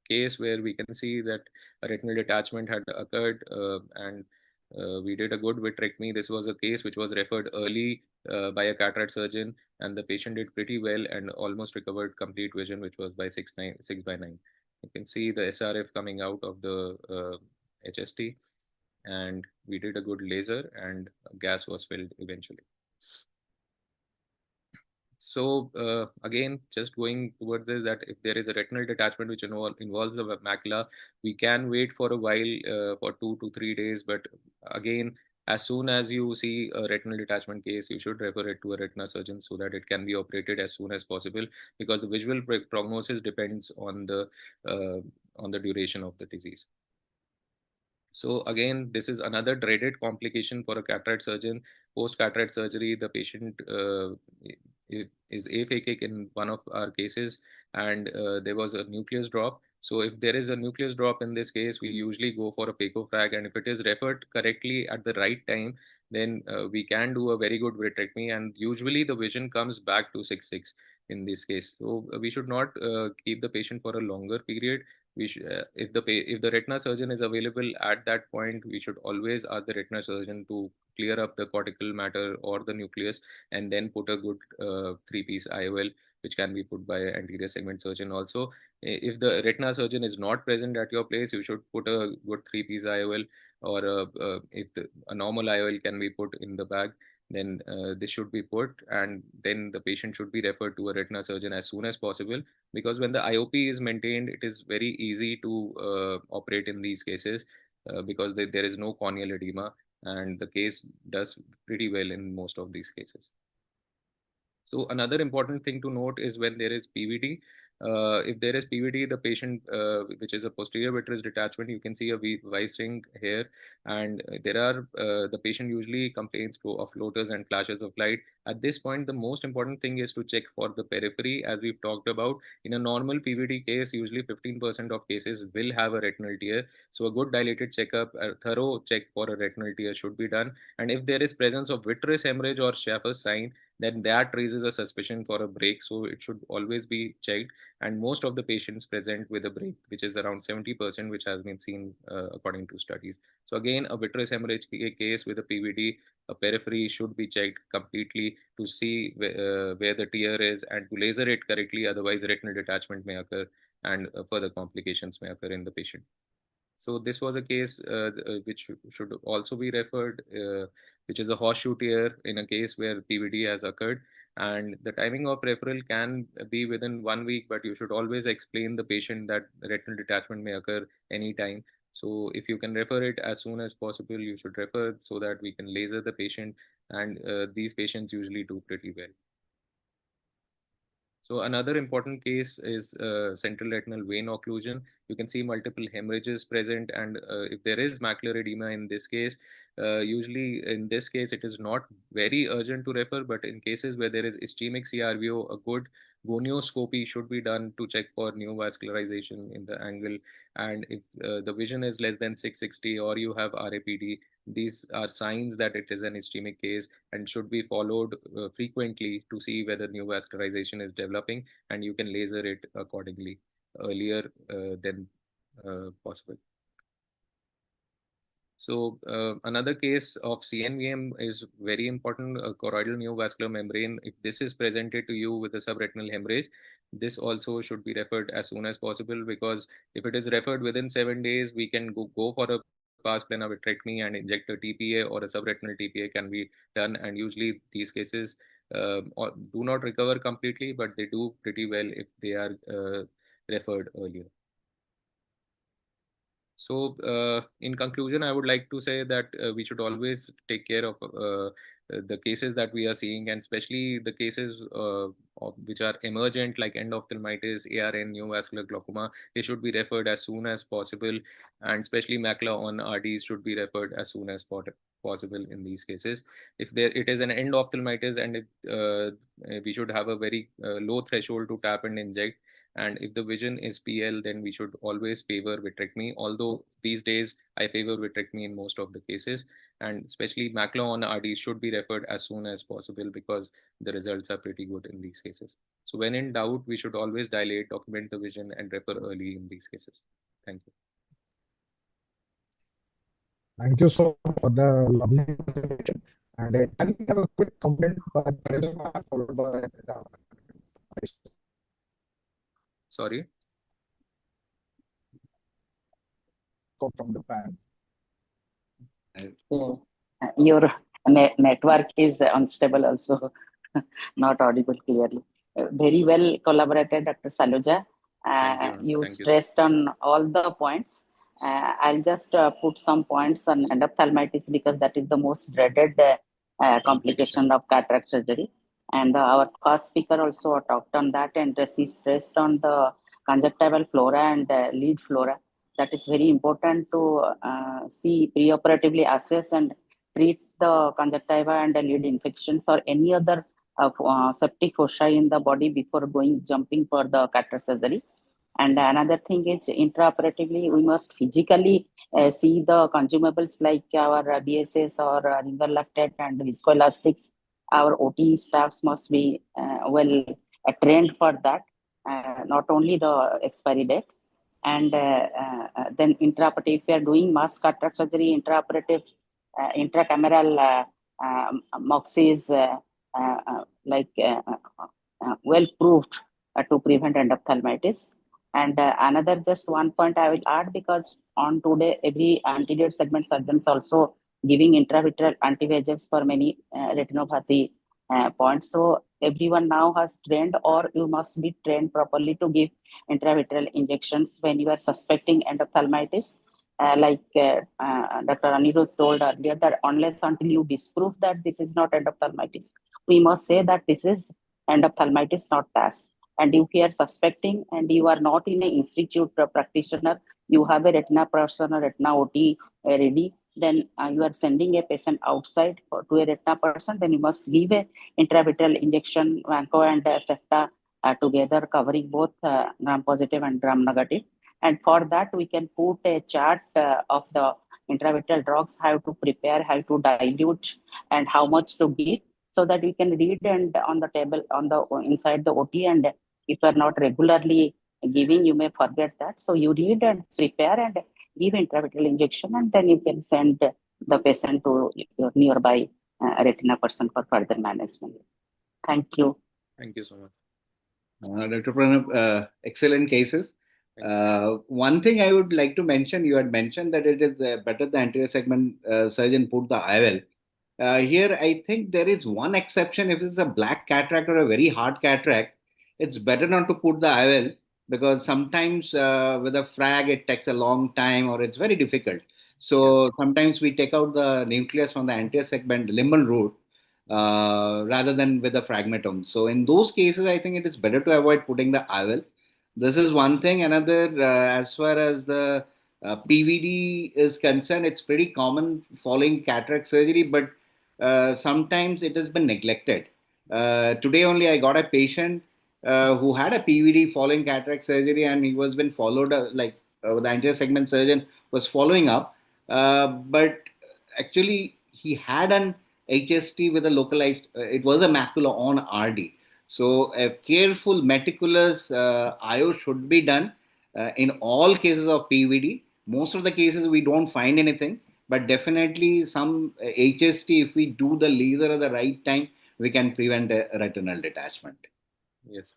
case where we can see that a retinal detachment had occurred, and we did a good vitrectomy. This was a case which was referred early by a cataract surgeon, and the patient did pretty well and almost recovered complete vision, which was by 6/9. You can see the SRF coming out of the HST, and we did a good laser, and gas was filled eventually. So again, just going towards this, that if there is a retinal detachment which involves the macula, we can wait for a while for 2 to 3 days. But again, as soon as you see a retinal detachment case, you should refer it to a retina surgeon so that it can be operated as soon as possible, because the visual prognosis depends on the duration of the disease. So again, this is another dreaded complication for a cataract surgeon. Post cataract surgery, the patient is aphakic in one of our cases, and there was a nucleus drop. So if there is a nucleus drop in this case, we usually go for a phacophrac, and if it is referred correctly at the right time, then we can do a very good vitrectomy, and usually the vision comes back to 6/6 in this case. So we should not keep the patient for a longer period. If the retina surgeon is available at that point, we should always ask the retina surgeon to clear up the cortical matter or the nucleus, and then put a good 3-piece IOL, which can be put by an anterior segment surgeon also. If the retina surgeon is not present at your place, you should put a good 3-piece IOL, or if a normal IOL can be put in the bag, then this should be put, and then the patient should be referred to a retina surgeon as soon as possible, because when the IOP is maintained, it is very easy to operate in these cases because there is no corneal edema, and the case does pretty well in most of these cases. So another important thing to note is when there is PVD. If there is PVD, the patient, which is a posterior vitreous detachment, you can see a vice ring here, and the patient usually complains of floaters and flashes of light. At this point, the most important thing is to check for the periphery, as we've talked about. In a normal PVD case, usually 15% of cases will have a retinal tear. So a good dilated checkup, a thorough check for a retinal tear should be done. And if there is presence of vitreous hemorrhage or Schaeffer's sign, then that raises a suspicion for a break. So it should always be checked. And most of the patients present with a break, which is around 70%, which has been seen according to studies. So again, a vitreous hemorrhage case with a PVD, a periphery should be checked completely to see where the tear is and to laser it correctly. Otherwise, retinal detachment may occur and further complications may occur in the patient. So this was a case which should also be referred, which is a horseshoe tear in a case where PVD has occurred. And the timing of referral can be within 1 week, but you should always explain the patient that retinal detachment may occur anytime. So if you can refer it as soon as possible, you should refer so that we can laser the patient. And these patients usually do pretty well. So another important case is central retinal vein occlusion. You can see multiple hemorrhages present, and if there is macular edema in this case, usually in this case it is not very urgent to refer, but in cases where there is ischemic CRVO, a good gonioscopy should be done to check for neovascularization in the angle. And if the vision is less than 660 or you have RAPD, these are signs that it is an ischemic case and should be followed frequently to see whether neovascularization is developing, and you can laser it accordingly earlier than possible. So another case of CNVM is very important, choroidal neovascular membrane. If this is presented to you with a subretinal hemorrhage, this also should be referred as soon as possible, because if it is referred within 7 days, we can go for a pars plana vitrectomy and inject a TPA, or a subretinal TPA can be done. And usually these cases do not recover completely, but they do pretty well if they are referred earlier. So in conclusion, I would like to say that we should always take care of the cases that we are seeing, and especially the cases which are emergent, like endophthalmitis, ARN, neovascular glaucoma. They should be referred as soon as possible, and especially macula on RDs should be referred as soon as possible in these cases. If it is an endophthalmitis, and we should have a very low threshold to tap and inject. And if the vision is PL, then we should always favor vitrectomy. Although these days I favor vitrectomy in most of the cases, and especially macula on RD should be referred as soon as possible because the results are pretty good in these cases. So when in doubt, we should always dilate, document the vision, and refer early in these cases. Thank you. Thank you so much for the lovely presentation. And can we have a quick comment by Pradyumna, followed by Sorry? from the panel. Your network is unstable also, not audible clearly. Very well collaborated, Dr. Saluja. You stressed on all the points. I'll just put some points on endophthalmitis because that is the most dreaded complication of cataract surgery. And our first speaker also talked on that, and she stressed on the conjunctival flora and lead flora. That is very important to see preoperatively, assess and treat the conjunctiva and the lead infections or any other septic foci in the body before jumping for the cataract surgery. And another thing is intraoperatively, we must physically see the consumables like our BSS or ringer lactate and viscoelastics. Our OT staffs must be well trained for that, not only the expiry date. And then intraoperative, if we are doing mass cataract surgery, intraoperative, intracameral MOXIs well proved to prevent endophthalmitis. And another just one point I will add, because on today, every anterior segment surgeons also giving intravitreal anti-VEGFs for many retinopathy points. So everyone now has trained, or you must be trained properly to give intravitreal injections when you are suspecting endophthalmitis. Like Dr. Anirudh told earlier, that unless until you disprove that this is not endophthalmitis, we must say that this is endophthalmitis, not TAS. And if you are suspecting and you are not in an institute practitioner, you have a retina person or retina OT ready, then you are sending a patient outside to a retina person, then you must give a intravitreal injection, Vanco and Septa together, covering both gram positive and gram negative. And for that, we can put a chart of the intravitreal drugs, how to prepare, how to dilute, and how much to give, so that we can read and on the table on the inside the OT. And if you are not regularly giving, you may forget that. So you read and prepare and give intravitreal injection, and then you can send the patient to your nearby retina person for further management. Thank you. Thank you so much. Dr. Pranab, excellent cases. One thing I would like to mention, you had mentioned that it is better the anterior segment surgeon put the IOL. Here, I think there is one exception. If it's a black cataract or a very hard cataract, it's better not to put the IOL, because sometimes with a frag, it takes a long time or it's very difficult. So sometimes we take out the nucleus from the anterior segment limbal root rather than with a fragmentum. So in those cases, I think it is better to avoid putting the IOL. This is one thing. Another, as far as the PVD is concerned, it's pretty common following cataract surgery, but sometimes it has been neglected. Today only I got a patient who had a PVD following cataract surgery, and he was been followed the anterior segment surgeon was following up, but actually he had an HST with a localized. It was a macula on RD. So a careful, meticulous IO should be done in all cases of PVD. Most of the cases we don't find anything, but definitely some HST, if we do the laser at the right time, we can prevent a retinal detachment. Yes.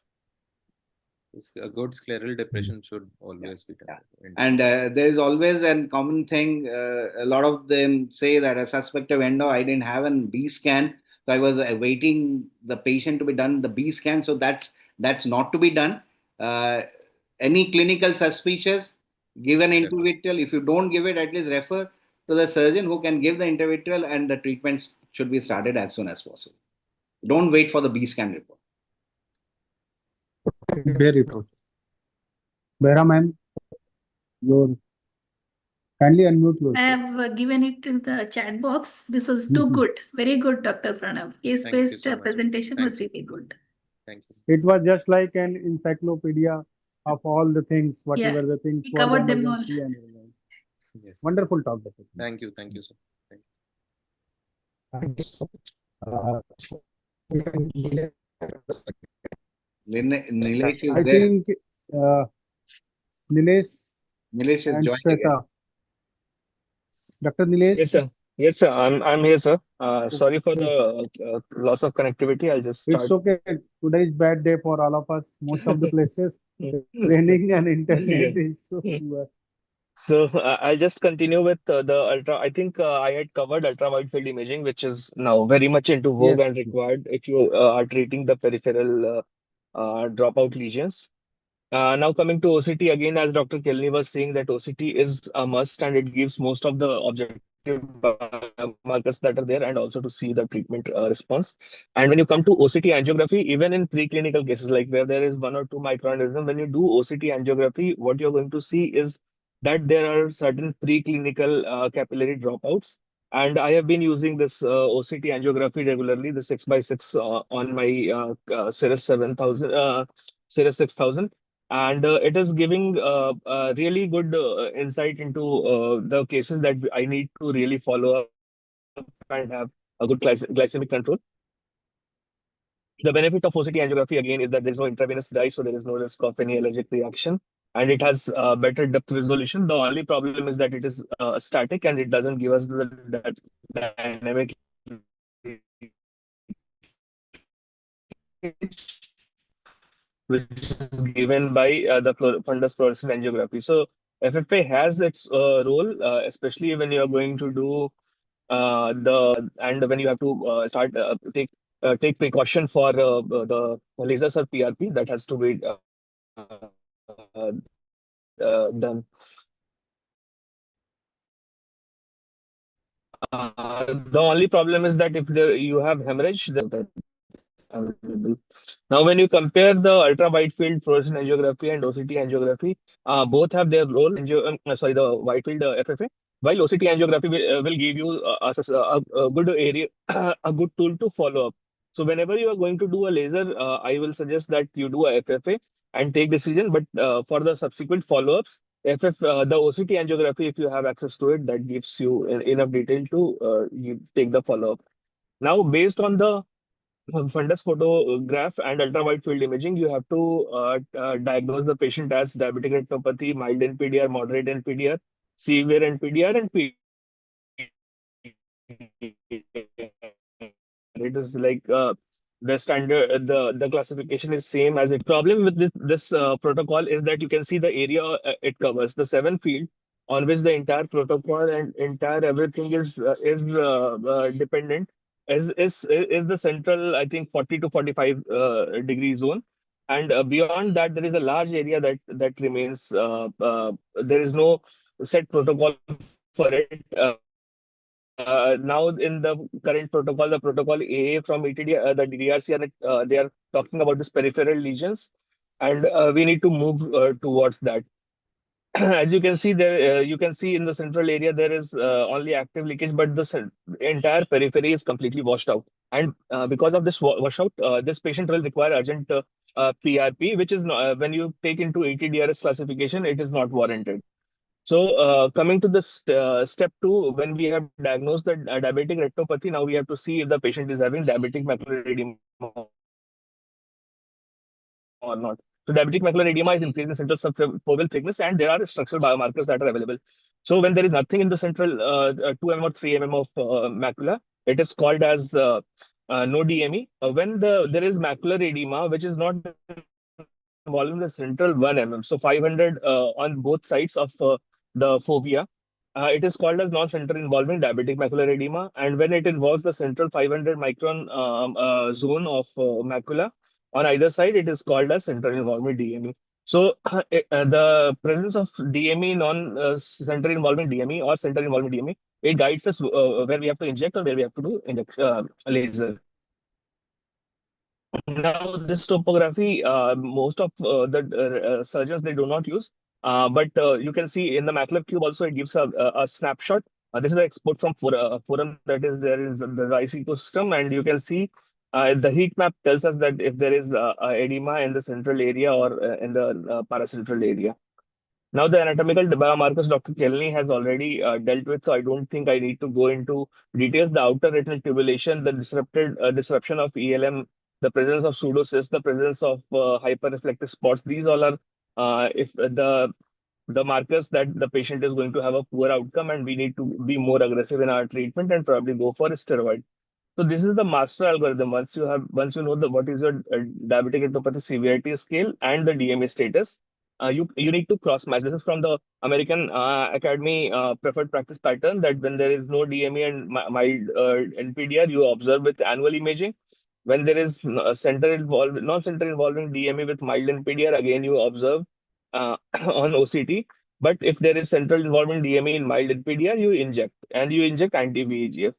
A good scleral depression should always be done. And there is always a common thing. A lot of them say that a suspected endo, I didn't have an B scan, so I was awaiting the patient to be done the B scan. So that's not to be done. Any clinical suspicious, give an intravitreal. If you don't give it, at least refer to the surgeon who can give the intravitreal, and the treatments should be started as soon as possible. Don't wait for the B scan report. Very true. Behra ma'am, your kindly unmute yourself. I have given it in the chat box. This was too good. Very good, Dr. Pranav. Case-based presentation was really good. Thank you. It was just like an encyclopedia of all the things, whatever the things we for the covered them all. emergency and Yes. wonderful talk. Thank you. Thank you, sir. Thank you so much. Nilesh is I there. think Nilesh Nilesh is and joined Shweta. Dr. Nilesh. Yes, sir. Yes, sir. I'm here, sir. Sorry for the loss of connectivity. I'll just start. It's okay. Today is bad day for all of us. Most of the places raining and internet is so poor. So I'll just continue with the ultra. I think I had covered ultra wide field imaging, which is now very much into vogue and required if you are treating the peripheral dropout lesions. Now coming to OCT again, as Dr. Kelly was saying, that OCT is a must and it gives most of the objective markers that are there, and also to see the treatment response. And when you come to OCT angiography, even in preclinical cases like where there is 1 or 2 microaneurysm, when you do OCT angiography, what you're going to see is that there are certain preclinical capillary dropouts. And I have been using this OCT angiography regularly, the 6x6 on my Cirrus 7000, Cirrus 6000. And it is giving really good insight into the cases that I need to really follow up and have a good glycemic control. The benefit of OCT angiography again is that there is no intravenous dye, so there is no risk of any allergic reaction, and it has better depth resolution. The only problem is that it is static and it doesn't give us the dynamic which is given by the fundus fluorescent angiography. So FFA has its role, especially when you are going to do when you have to start take precaution for the lasers or PRP that has to be done. The only problem is that if you have hemorrhage, available. Now, when you compare the ultra wide field fluorescent angiography and OCT angiography, both have their role. The wide field FFA, while OCT angiography will give you a good area, a good tool to follow up. So whenever you are going to do a laser, I will suggest that you do a FFA and take decision. But for the subsequent follow-ups, the OCT angiography, if you have access to it, that gives you enough detail to you take the follow-up. Now, based on the fundus photograph and ultra wide field imaging, you have to diagnose the patient as diabetic retinopathy, mild NPDR, moderate NPDR, severe NPDR, and it is like the standard, the classification is same as it. Problem with this protocol is that you can see the area it covers, the 7 field on which the entire protocol and entire everything is dependent. Is the central, I think, 40 to 45 degree zone, and beyond that there is a large area that remains. There is no set protocol for it. Now in the current protocol, the protocol AA from ETD, the DRC, they are talking about this peripheral lesions, and we need to move towards that. As you can see there, you can see in the central area there is only active leakage, but the entire periphery is completely washed out. And because of this washout, this patient will require urgent PRP, which is not, when you take into ETDRS classification, it is not warranted. So coming to the step 2, when we have diagnosed the diabetic retinopathy, now we have to see if the patient is having diabetic macular edema or not. So diabetic macular edema is increase in central subfoveal thickness, and there are structural biomarkers that are available. So when there is nothing in the central 2 mm or 3 mm of macula, it is called as no DME. When there is macular edema, which is not involving the central 1 mm, so 500 on both sides of the fovea, it is called as non-center involving diabetic macular edema. And when it involves the central 500 micron zone of macula on either side, it is called as central involvement DME. So the presence of DME, non-center involving DME or center involving DME, it guides us where we have to inject or where we have to do laser. Now, this topography, most of the surgeons, they do not use. But you can see in the macular cube also, it gives a snapshot. This is the export from forum that is there in the IC ecosystem. And you can see the heat map tells us that if there is edema in the central area or in the paracentral area. Now, the anatomical biomarkers Dr. Kelly has already dealt with, so I don't think I need to go into details. The outer retinal tubulation, the disruption of ELM, the presence of pseudocysts, the presence of hyperreflective spots, these all are if the markers that the patient is going to have a poor outcome, and we need to be more aggressive in our treatment and probably go for a steroid. So this is the master algorithm. Once you know what is your diabetic retinopathy severity scale and the DMA status, you need to cross match. This is from the American Academy preferred practice pattern, that when there is no DMA and mild NPDR, you observe with annual imaging. When there is non-center involving DMA with mild NPDR, again you observe on OCT. But if there is central involvement DMA in mild NPDR, you inject anti-VEGF.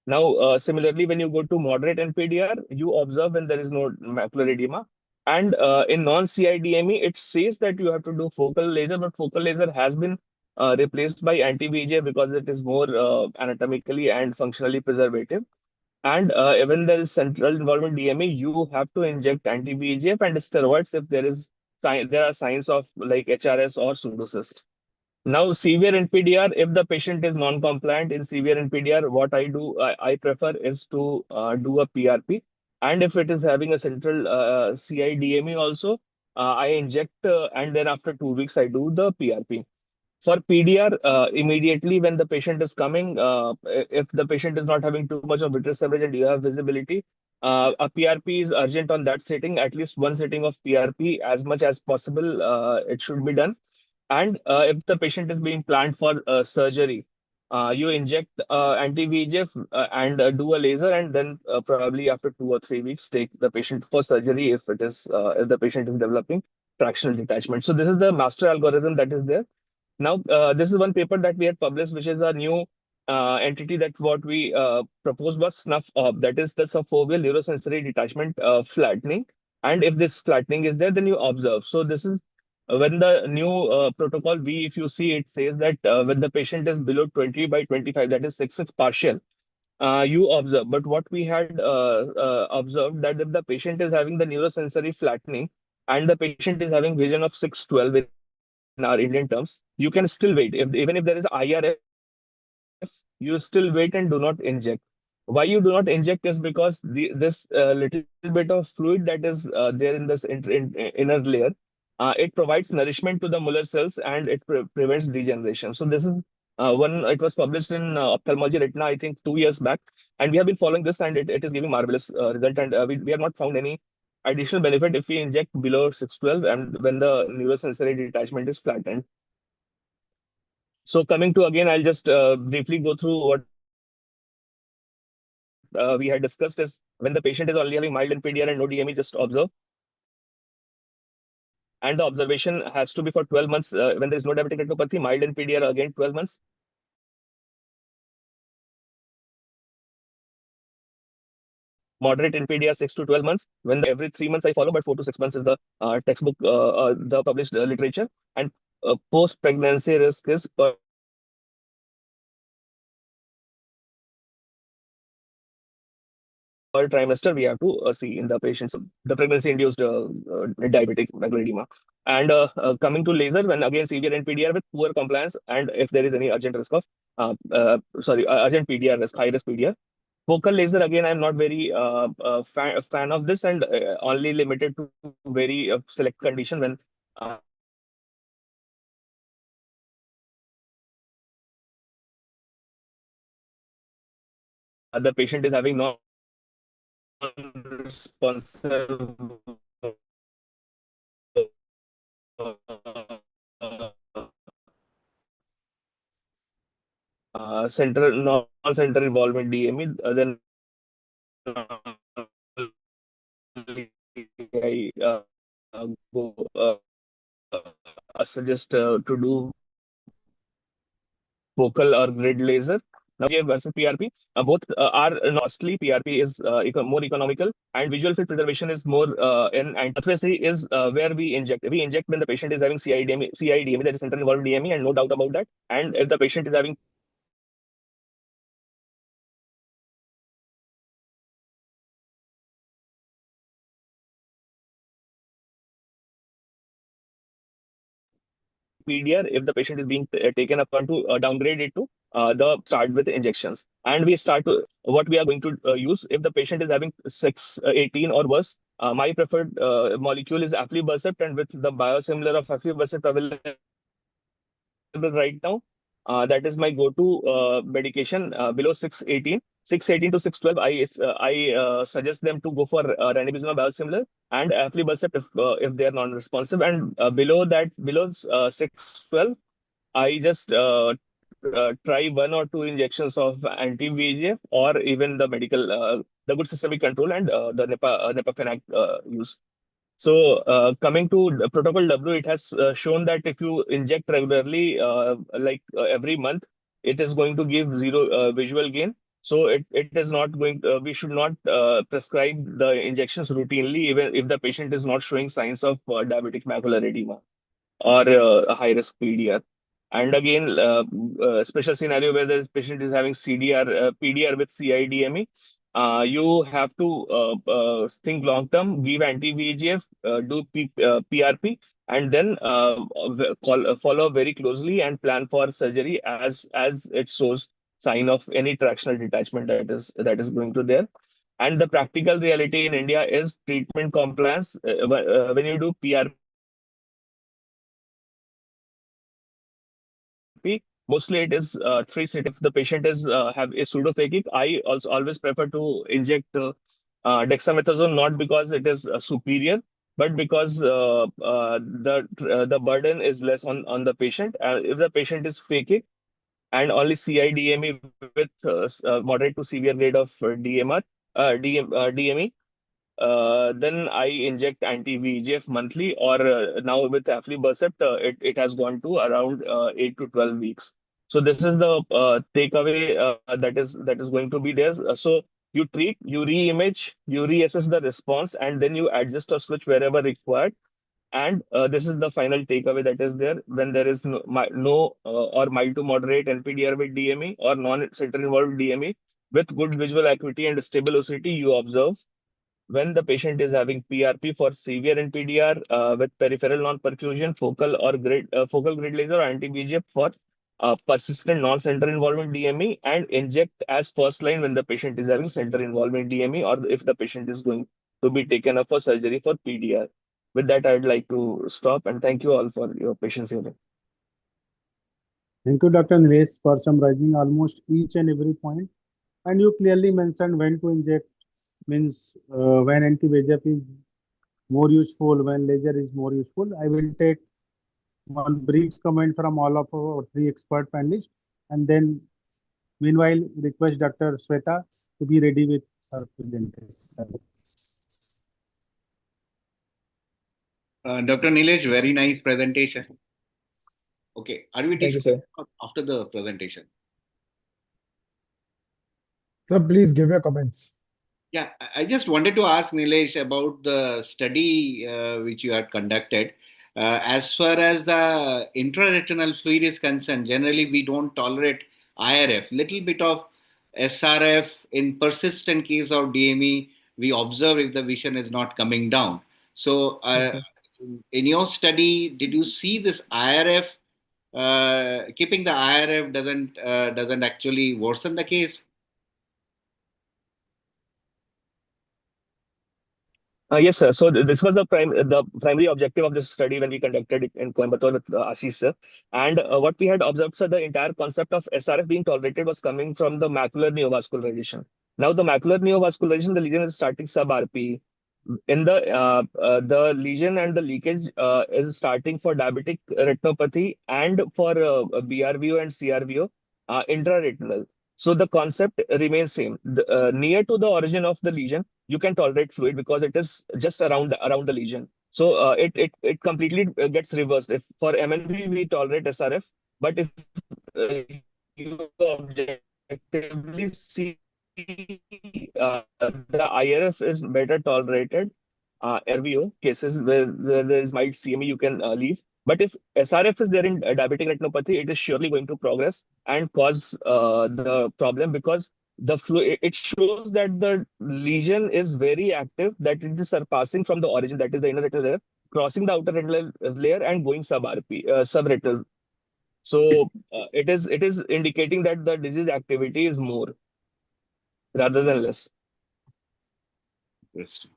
Now, similarly, when you go to moderate NPDR, you observe when there is no macular edema. And in non-CIDME, it says that you have to do focal laser, but focal laser has been replaced by anti-VEGF because it is more anatomically and functionally preservative. And when there is central involvement DME, you have to inject anti-VEGF and steroids if there are signs of like HRS or pseudocyst. Now, severe NPDR, if the patient is non-compliant in severe NPDR, what I prefer is to do a PRP. And if it is having a central CIDME also, I inject and then after 2 weeks, I do the PRP. For PDR, immediately when the patient is coming, if the patient is not having too much of vitreous coverage and you have visibility, a PRP is urgent on that sitting. At least one sitting of PRP, as much as possible, it should be done. And if the patient is being planned for surgery, you inject anti-VEGF and do a laser, and then probably after 2 or 3 weeks, take the patient for surgery if the patient is developing fractional detachment. So this is the master algorithm that is there. Now, this is one paper that we had published, which is a new entity that what we proposed was snuff up, that is the subfoveal neurosensory detachment flattening. And if this flattening is there, then you observe. So this is when the new protocol V, if you see, it says that when the patient is below 20/25, that is 6/6 partial, you observe. But what we had observed, that if the patient is having the neurosensory flattening and the patient is having vision of 6/12 in our Indian terms, you can still wait. Even if there is IRF, you still wait and do not inject. Why you do not inject is because this little bit of fluid that is there in this inner layer, it provides nourishment to the Muller cells and it prevents degeneration. So this is one. It was published in Ophthalmology Retina, I think 2 years back, and we have been following this, and it is giving marvelous result. And we have not found any additional benefit if we inject below 6/12 and when the neurosensory detachment is flattened. So coming to, again, I'll just briefly go through what we had discussed is when the patient is only having mild NPDR and no DME, just observe. And the observation has to be for 12 months when there is no diabetic retinopathy, mild NPDR again 12 months, moderate NPDR 6 to 12 months. When the every 3 months I follow, but 4 to 6 months is the textbook, the published literature. And post-pregnancy risk is per trimester we have to see in the patient. So the pregnancy-induced diabetic macular edema. And coming to laser, when again severe NPDR with poor compliance, and if there is any urgent risk of, urgent PDR risk, high risk PDR. Focal laser, again, I'm not very fan of this, and only limited to very select condition when the patient is having non-center involvement DME, then I go suggest to do focal or grid laser. Now, PGA versus PRP, both are not costly. PRP is more economical, and visual field preservation is more and pathway is where we inject. We inject when the patient is having CIDME, that is central involved DME, and no doubt about that. And if the patient is having PDR, if the patient is being taken upon to downgrade it to the start with injections. And we start to what we are going to use if the patient is having 618 or worse. My preferred molecule is aflibercept, and with the biosimilar of aflibercept available right now, that is my go-to medication below 618. 618 to 612, I suggest them to go for ranibizumab biosimilar and aflibercept if they are non-responsive. And below that, below 612, I just try 1 or 2 injections of anti-VEGF, or even the medical, the good systemic control, and the nepafenac use. So coming to the protocol W, it has shown that if you inject regularly, every month, it is going to give zero visual gain. So it is not going to, we should not prescribe the injections routinely, even if the patient is not showing signs of diabetic macular edema or a high risk PDR. And again, special scenario where the patient is having PDR with CIDME, you have to think long term, give anti-VEGF, do PRP, and then follow very closely and plan for surgery as it shows sign of any tractional detachment that is going to there. And the practical reality in India is treatment compliance. When you do PRP, mostly it is 3 sitting. If the patient is pseudophakic, I also always prefer to inject dexamethasone, not because it is superior, but because the burden is less on the patient. If the patient is phakic and only CIDME with moderate to severe grade of DME, then I inject anti-VEGF monthly, or now with aflibercept, it has gone to around 8 to 12 weeks. So this is the takeaway that is going to be there. So you treat, you re-image, you reassess the response, and then you adjust or switch wherever required. And this is the final takeaway that is there when there is no or mild to moderate NPDR with DME or non-center involved DME with good visual acuity and stable OCT. You observe when the patient is having PRP for severe NPDR with peripheral non-perfusion, focal grid laser or anti-VEGF for persistent non-center involvement DME, and inject as first line when the patient is having center involvement DME or if the patient is going to be taken up for surgery for PDR. With that, I'd like to stop and thank you all for your patience here. Thank you, Dr. Naresh, for summarizing almost each and every point. And you clearly mentioned when to inject, means when anti-VEGF is more useful, when laser is more useful. I will take one brief comment from all of our three expert panelists, and then meanwhile request Dr. Sweta to be ready with her presentation. Dr. Nilesh, very nice presentation. Okay, are we Thank you, discussing sir. after the presentation? So please give your comments. Yeah, I just wanted to ask Nilesh about the study which you had conducted. As far as the intraretinal fluid is concerned, generally we don't tolerate IRF. Little bit of SRF in persistent case of DME, we observe if the vision is not coming down. So, Okay. in your study, did you see this IRF? Keeping the IRF doesn't actually worsen the case. Yes, sir. So this was the primary objective of this study when we conducted it in Coimbatore with Ashish sir. And what we had observed, sir, the entire concept of SRF being tolerated was coming from the macular neovascularization. Now, the macular neovascularization, the lesion is starting sub-RP. In the lesion and the leakage is starting for diabetic retinopathy and for BRVO and CRVO intraretinal. So the concept remains same. Near to the origin of the lesion, you can tolerate fluid because it is just around the lesion. So it completely gets reversed. If for MNV we tolerate SRF, but if you objectively see the IRF is better tolerated. RVO cases where there is mild CME, you can leave. But if SRF is there in diabetic retinopathy, it is surely going to progress and cause the problem because the fluid, it shows that the lesion is very active, that it is surpassing from the origin, that is the inner retinal layer, crossing the outer retinal layer and going sub-RP, subretinal. So it is indicating that the disease activity is more rather than less. Interesting.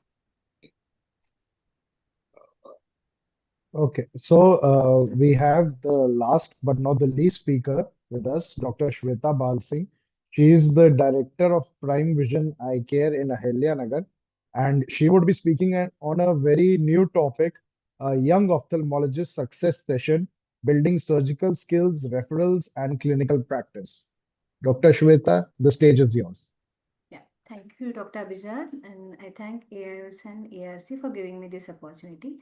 Okay, so we have the last but not the least speaker with us, Dr. Shweta Balsingh. She is the Director of Prime Vision Eye Care in Nagar, and she would be speaking on a very new topic, a young ophthalmologist success session, building surgical skills, referrals, and clinical practice. Dr. Shweta, the stage is yours. Yeah, thank you, Dr. Abhijat, and I thank AIOS and ARC for giving me this opportunity.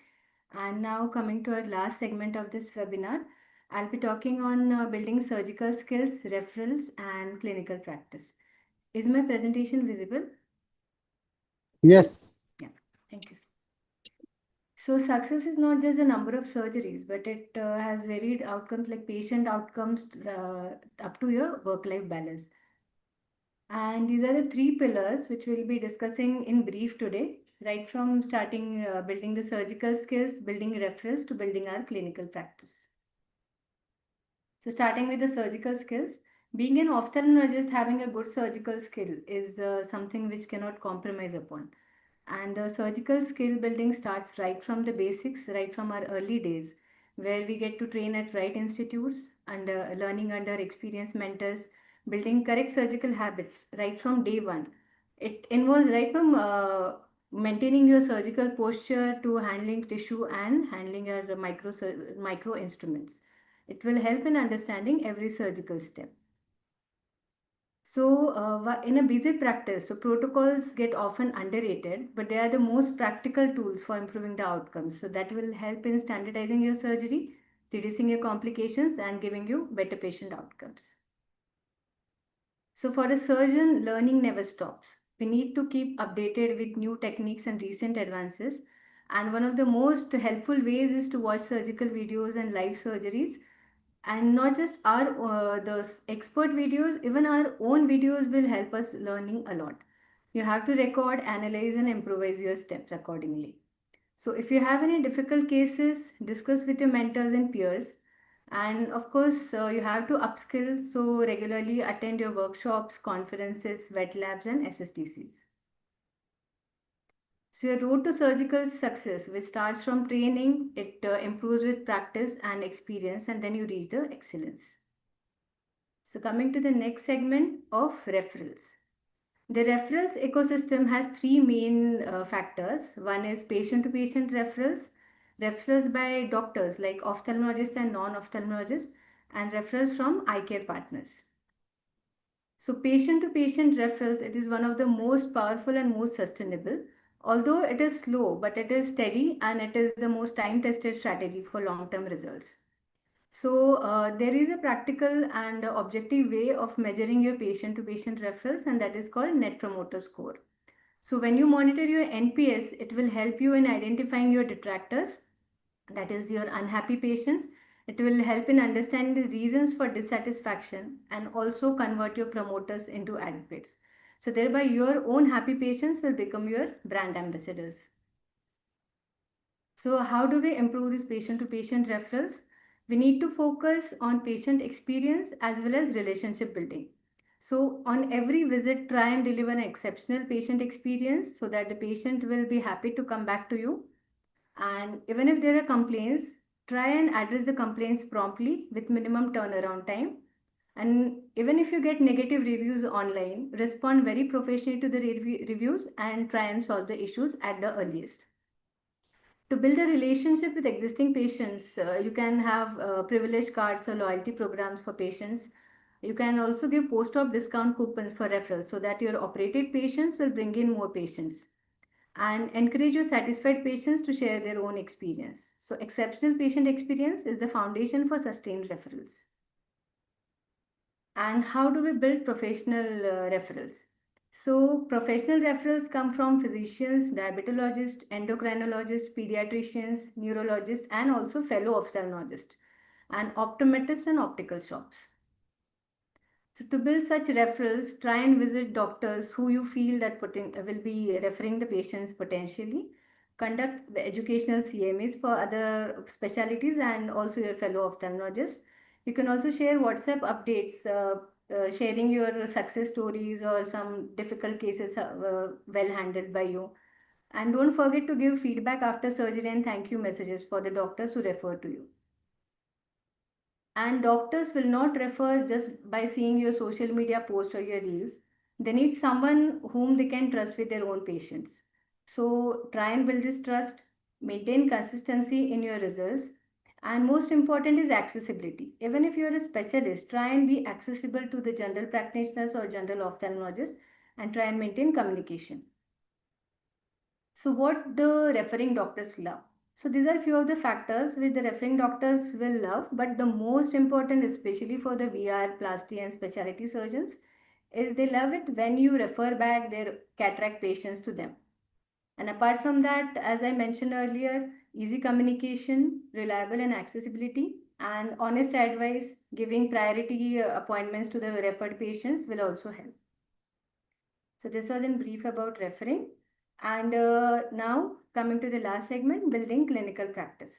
And now coming to our last segment of this webinar, I'll be talking on building surgical skills, referrals, and clinical practice. Is my presentation visible? Yes. Yeah, thank you. So success is not just a number of surgeries, but it has varied outcomes like patient outcomes up to your work-life balance. And these are the three pillars which we'll be discussing in brief today, right from starting building the surgical skills, building referrals to building our clinical practice. So starting with the surgical skills, being an ophthalmologist, having a good surgical skill is something which cannot compromise upon. And the surgical skill building starts right from the basics, right from our early days, where we get to train at right institutes and learning under experienced mentors, building correct surgical habits right from day one. It involves right from maintaining your surgical posture to handling tissue and handling your micro instruments. It will help in understanding every surgical step. So, in a busy practice, so protocols get often underrated, but they are the most practical tools for improving the outcomes. So, that will help in standardizing your surgery, reducing your complications and giving you better patient outcomes. So for a surgeon, learning never stops. We need to keep updated with new techniques and recent advances. And one of the most helpful ways is to watch surgical videos and live surgeries. And not just our the expert videos, even our own videos will help us learning a lot. You have to record, analyze, and improvise your steps accordingly. So if you have any difficult cases, discuss with your mentors and peers. And of course, you have to upskill. So regularly attend your workshops, conferences, wet labs, and SSTCs. So your road to surgical success, which starts from training, it improves with practice and experience, and then you reach the excellence. So coming to the next segment of referrals. The referrals ecosystem has three main factors. One is patient-to-patient referrals, referrals by doctors like ophthalmologists and non-ophthalmologists, and referrals from eye care partners. So patient-to-patient referrals, it is one of the most powerful and most sustainable. Although it is slow, but it is steady and it is the most time-tested strategy for long-term results. So there is a practical and objective way of measuring your patient-to-patient referrals, and that is called Net Promoter Score. So when you monitor your NPS, it will help you in identifying your detractors, that is your unhappy patients. It will help in understanding the reasons for dissatisfaction and also convert your promoters into advocates. So thereby your own happy patients will become your brand ambassadors. So how do we improve this patient-to-patient referrals? We need to focus on patient experience as well as relationship building. So on every visit, try and deliver an exceptional patient experience so that the patient will be happy to come back to you. And even if there are complaints, try and address the complaints promptly with minimum turnaround time. And even if you get negative reviews online, respond very professionally to the reviews and try and solve the issues at the earliest. To build a relationship with existing patients, you can have privilege cards or loyalty programs for patients. You can also give post-op discount coupons for referrals so that your operated patients will bring in more patients. And encourage your satisfied patients to share their own experience. So exceptional patient experience is the foundation for sustained referrals. And how do we build professional referrals? So professional referrals come from physicians, diabetologists, endocrinologists, pediatricians, neurologists, and also fellow ophthalmologists, and optometrists and optical shops. So to build such referrals, try and visit doctors who you feel that will be referring the patients potentially. Conduct the educational CMEs for other specialties and also your fellow ophthalmologists. You can also share WhatsApp updates, sharing your success stories or some difficult cases well handled by you. And don't forget to give feedback after surgery and thank you messages for the doctors who refer to you. And doctors will not refer just by seeing your social media post or your reels. They need someone whom they can trust with their own patients. So try and build this trust, maintain consistency in your results, and most important is accessibility. Even if you're a specialist, try and be accessible to the general practitioners or general ophthalmologists and try and maintain communication. So what the referring doctors love? So these are few of the factors which the referring doctors will love, but the most important, especially for the VR, plasty and specialty surgeons, is they love it when you refer back their cataract patients to them. And apart from that, as I mentioned earlier, easy communication, reliable and accessibility, and honest advice, giving priority appointments to the referred patients will also help. So this was in brief about referring. And now coming to the last segment, building clinical practice.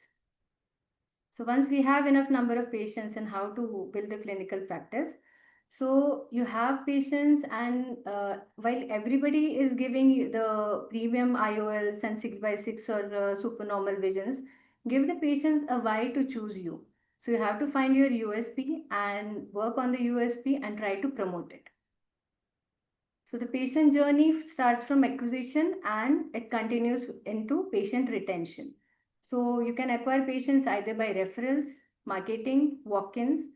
So once we have enough number of patients and how to build the clinical practice, so you have patients and while everybody is giving you the premium IOLs and 6x6 or supernormal visions, give the patients a why to choose you. So you have to find your USP and work on the USP and try to promote it. So the patient journey starts from acquisition and it continues into patient retention. So you can acquire patients either by referrals, marketing, walk-ins,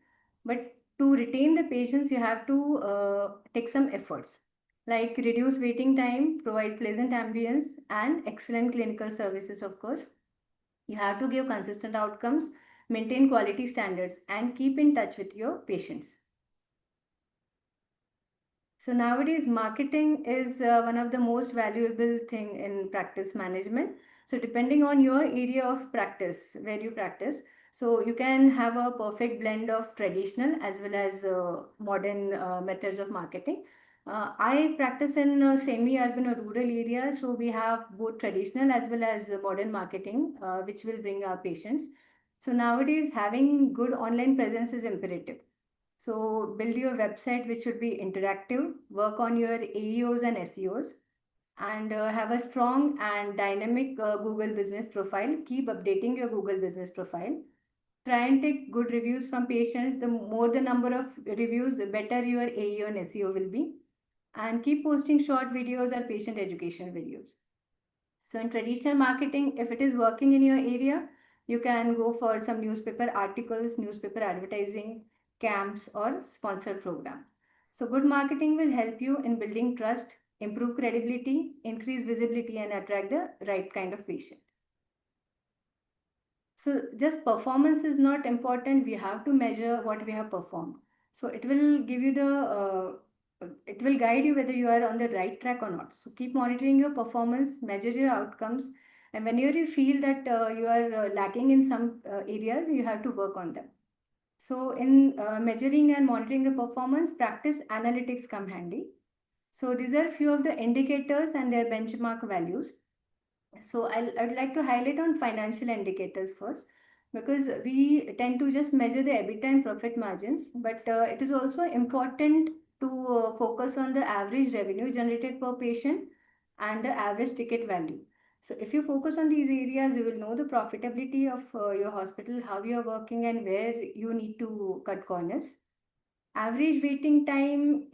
but to retain the patients, you have to take some efforts like reduce waiting time, provide pleasant ambience, and excellent clinical services, of course. You have to give consistent outcomes maintain quality standards, and keep in touch with your patients. So nowadays, marketing is one of the most valuable thing in practice management. So depending on your area of practice, where you practice, so you can have a perfect blend of traditional as well as modern methods of marketing. I practice in a semi-urban or rural area, so we have both traditional as well as modern marketing, which will bring our patients. So nowadays, having good online presence is imperative. So build your website, which should be interactive, work on your AEOs and SEOs, and have a strong and dynamic Google business profile. Keep updating your Google business profile. Try and take good reviews from patients. The more the number of reviews, the better your AEO and SEO will be. And keep posting short videos or patient education videos. So in traditional marketing, if it is working in your area, you can go for some newspaper articles, newspaper advertising, camps, or sponsored program. So good marketing will help you in building trust, improve credibility, increase visibility, and attract the right kind of patient. So just performance is not important. We have to measure what we have performed. So it will give you it will guide you whether you are on the right track or not. So keep monitoring your performance, measure your outcomes, and whenever you feel that you are lacking in some areas, you have to work on them. So in measuring and monitoring the performance, practice analytics come handy. So these are few of the indicators and their benchmark values. So I'd like to highlight on financial indicators first, because we tend to just measure the EBITDA and profit margins, but it is also important to focus on the average revenue generated per patient and the average ticket value. So if you focus on these areas, you will know the profitability of your hospital, how you are working, and where you need to cut corners. Average waiting time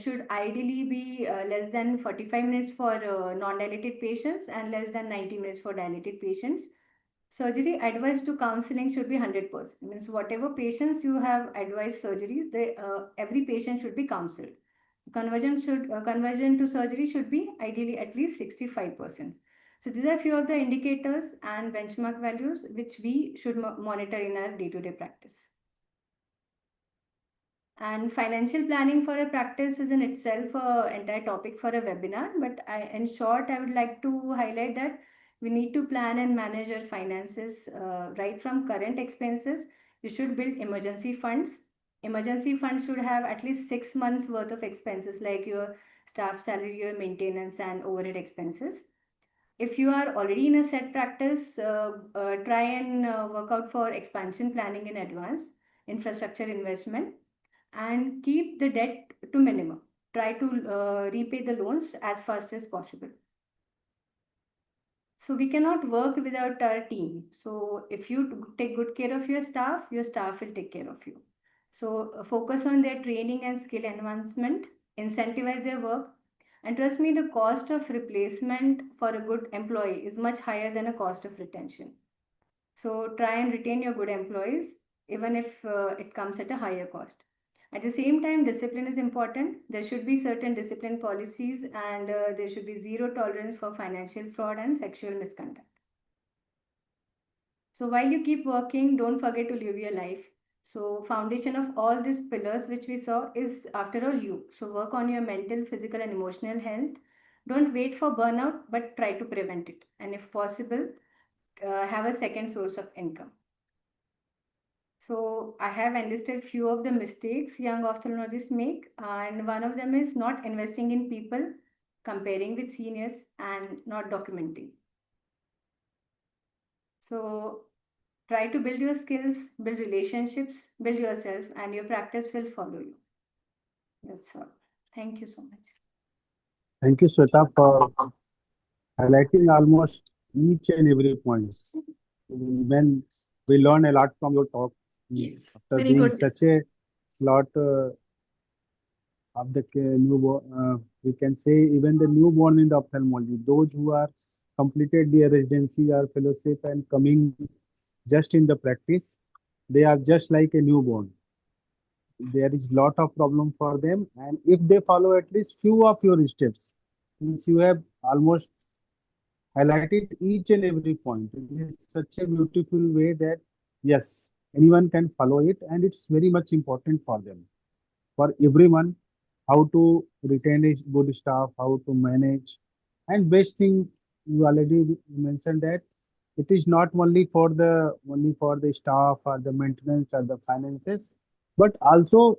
should ideally be less than 45 minutes for non-dilated patients and less than 90 minutes for dilated patients. Surgery advice to counseling should be 100%. Means whatever patients you have advised surgeries, every patient should be counseled. Conversion to surgery should be ideally at least 65%. So these are few of the indicators and benchmark values which we should monitor in our day-to-day practice. And financial planning for a practice is in itself an entire topic for a webinar. But in short, I would like to highlight that we need to plan and manage our finances right from current expenses. You should build emergency funds. Emergency funds should have at least 6 months worth of expenses like your staff salary, your maintenance, and overhead expenses. If you are already in a set practice, try and work out for expansion planning in advance, infrastructure investment, and keep the debt to minimum. Try to repay the loans as fast as possible. So we cannot work without our team. So if you take good care of your staff will take care of you. So focus on their training and skill advancement, incentivize their work, and trust me, the cost of replacement for a good employee is much higher than a cost of retention. So try and retain your good employees, even if it comes at a higher cost. At the same time, discipline is important. There should be certain discipline policies, and there should be zero tolerance for financial fraud and sexual misconduct. So while you keep working, don't forget to live your life. So foundation of all these pillars which we saw is, after all, you. So work on your mental, physical, and emotional health. Don't wait for burnout, but try to prevent it. And if possible, have a second source of income. So I have enlisted few of the mistakes young ophthalmologists make, and one of them is not investing in people, comparing with seniors, and not documenting. So try to build your skills, build relationships, build yourself, and your practice will follow you. That's all. Thank you so much. Thank you, Sweta, for highlighting almost each and every point. When we learn a lot from your talk, Yes, after very doing good. such a lot of the newborn, we can say even the newborn in the ophthalmology, those who are completed their residency or fellowship and coming just in the practice, they are just like a newborn. There is lot of problem for them, and if they follow at least few of your steps, means you have almost highlighted each and every point. It is such a beautiful way that yes, anyone can follow it, and it's very much important for them, for everyone, how to retain a good staff, how to manage. And best thing, you already mentioned that it is not only for the staff or the maintenance or the finances, but also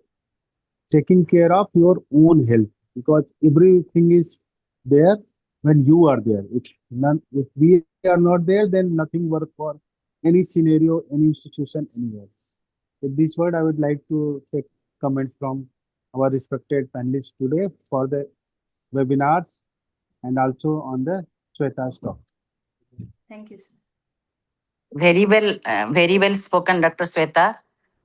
taking care of your own health, because everything is there when you are there. If we are not there, then nothing work for any scenario, any institution, anywhere. With this word, I would like to take comment from our respected panelists today for the webinars and also on the Shweta's talk. Thank you, sir. Very well spoken, Dr. Sweta.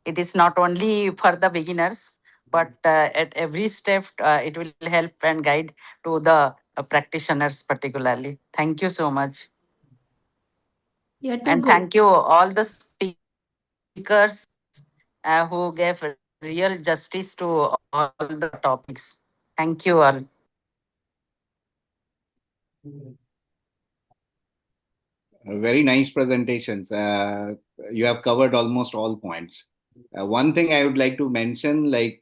It is not only for the beginners, but at every step, it will help and guide to the practitioners particularly. Thank you so much. Yeah, to And go. thank you all the speakers who gave real justice to all the topics. Thank you all. Very nice presentations. You have covered almost all points. One thing I would like to mention, it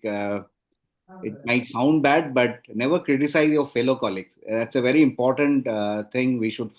might sound bad, but never criticize your fellow colleagues. That's a very important thing we should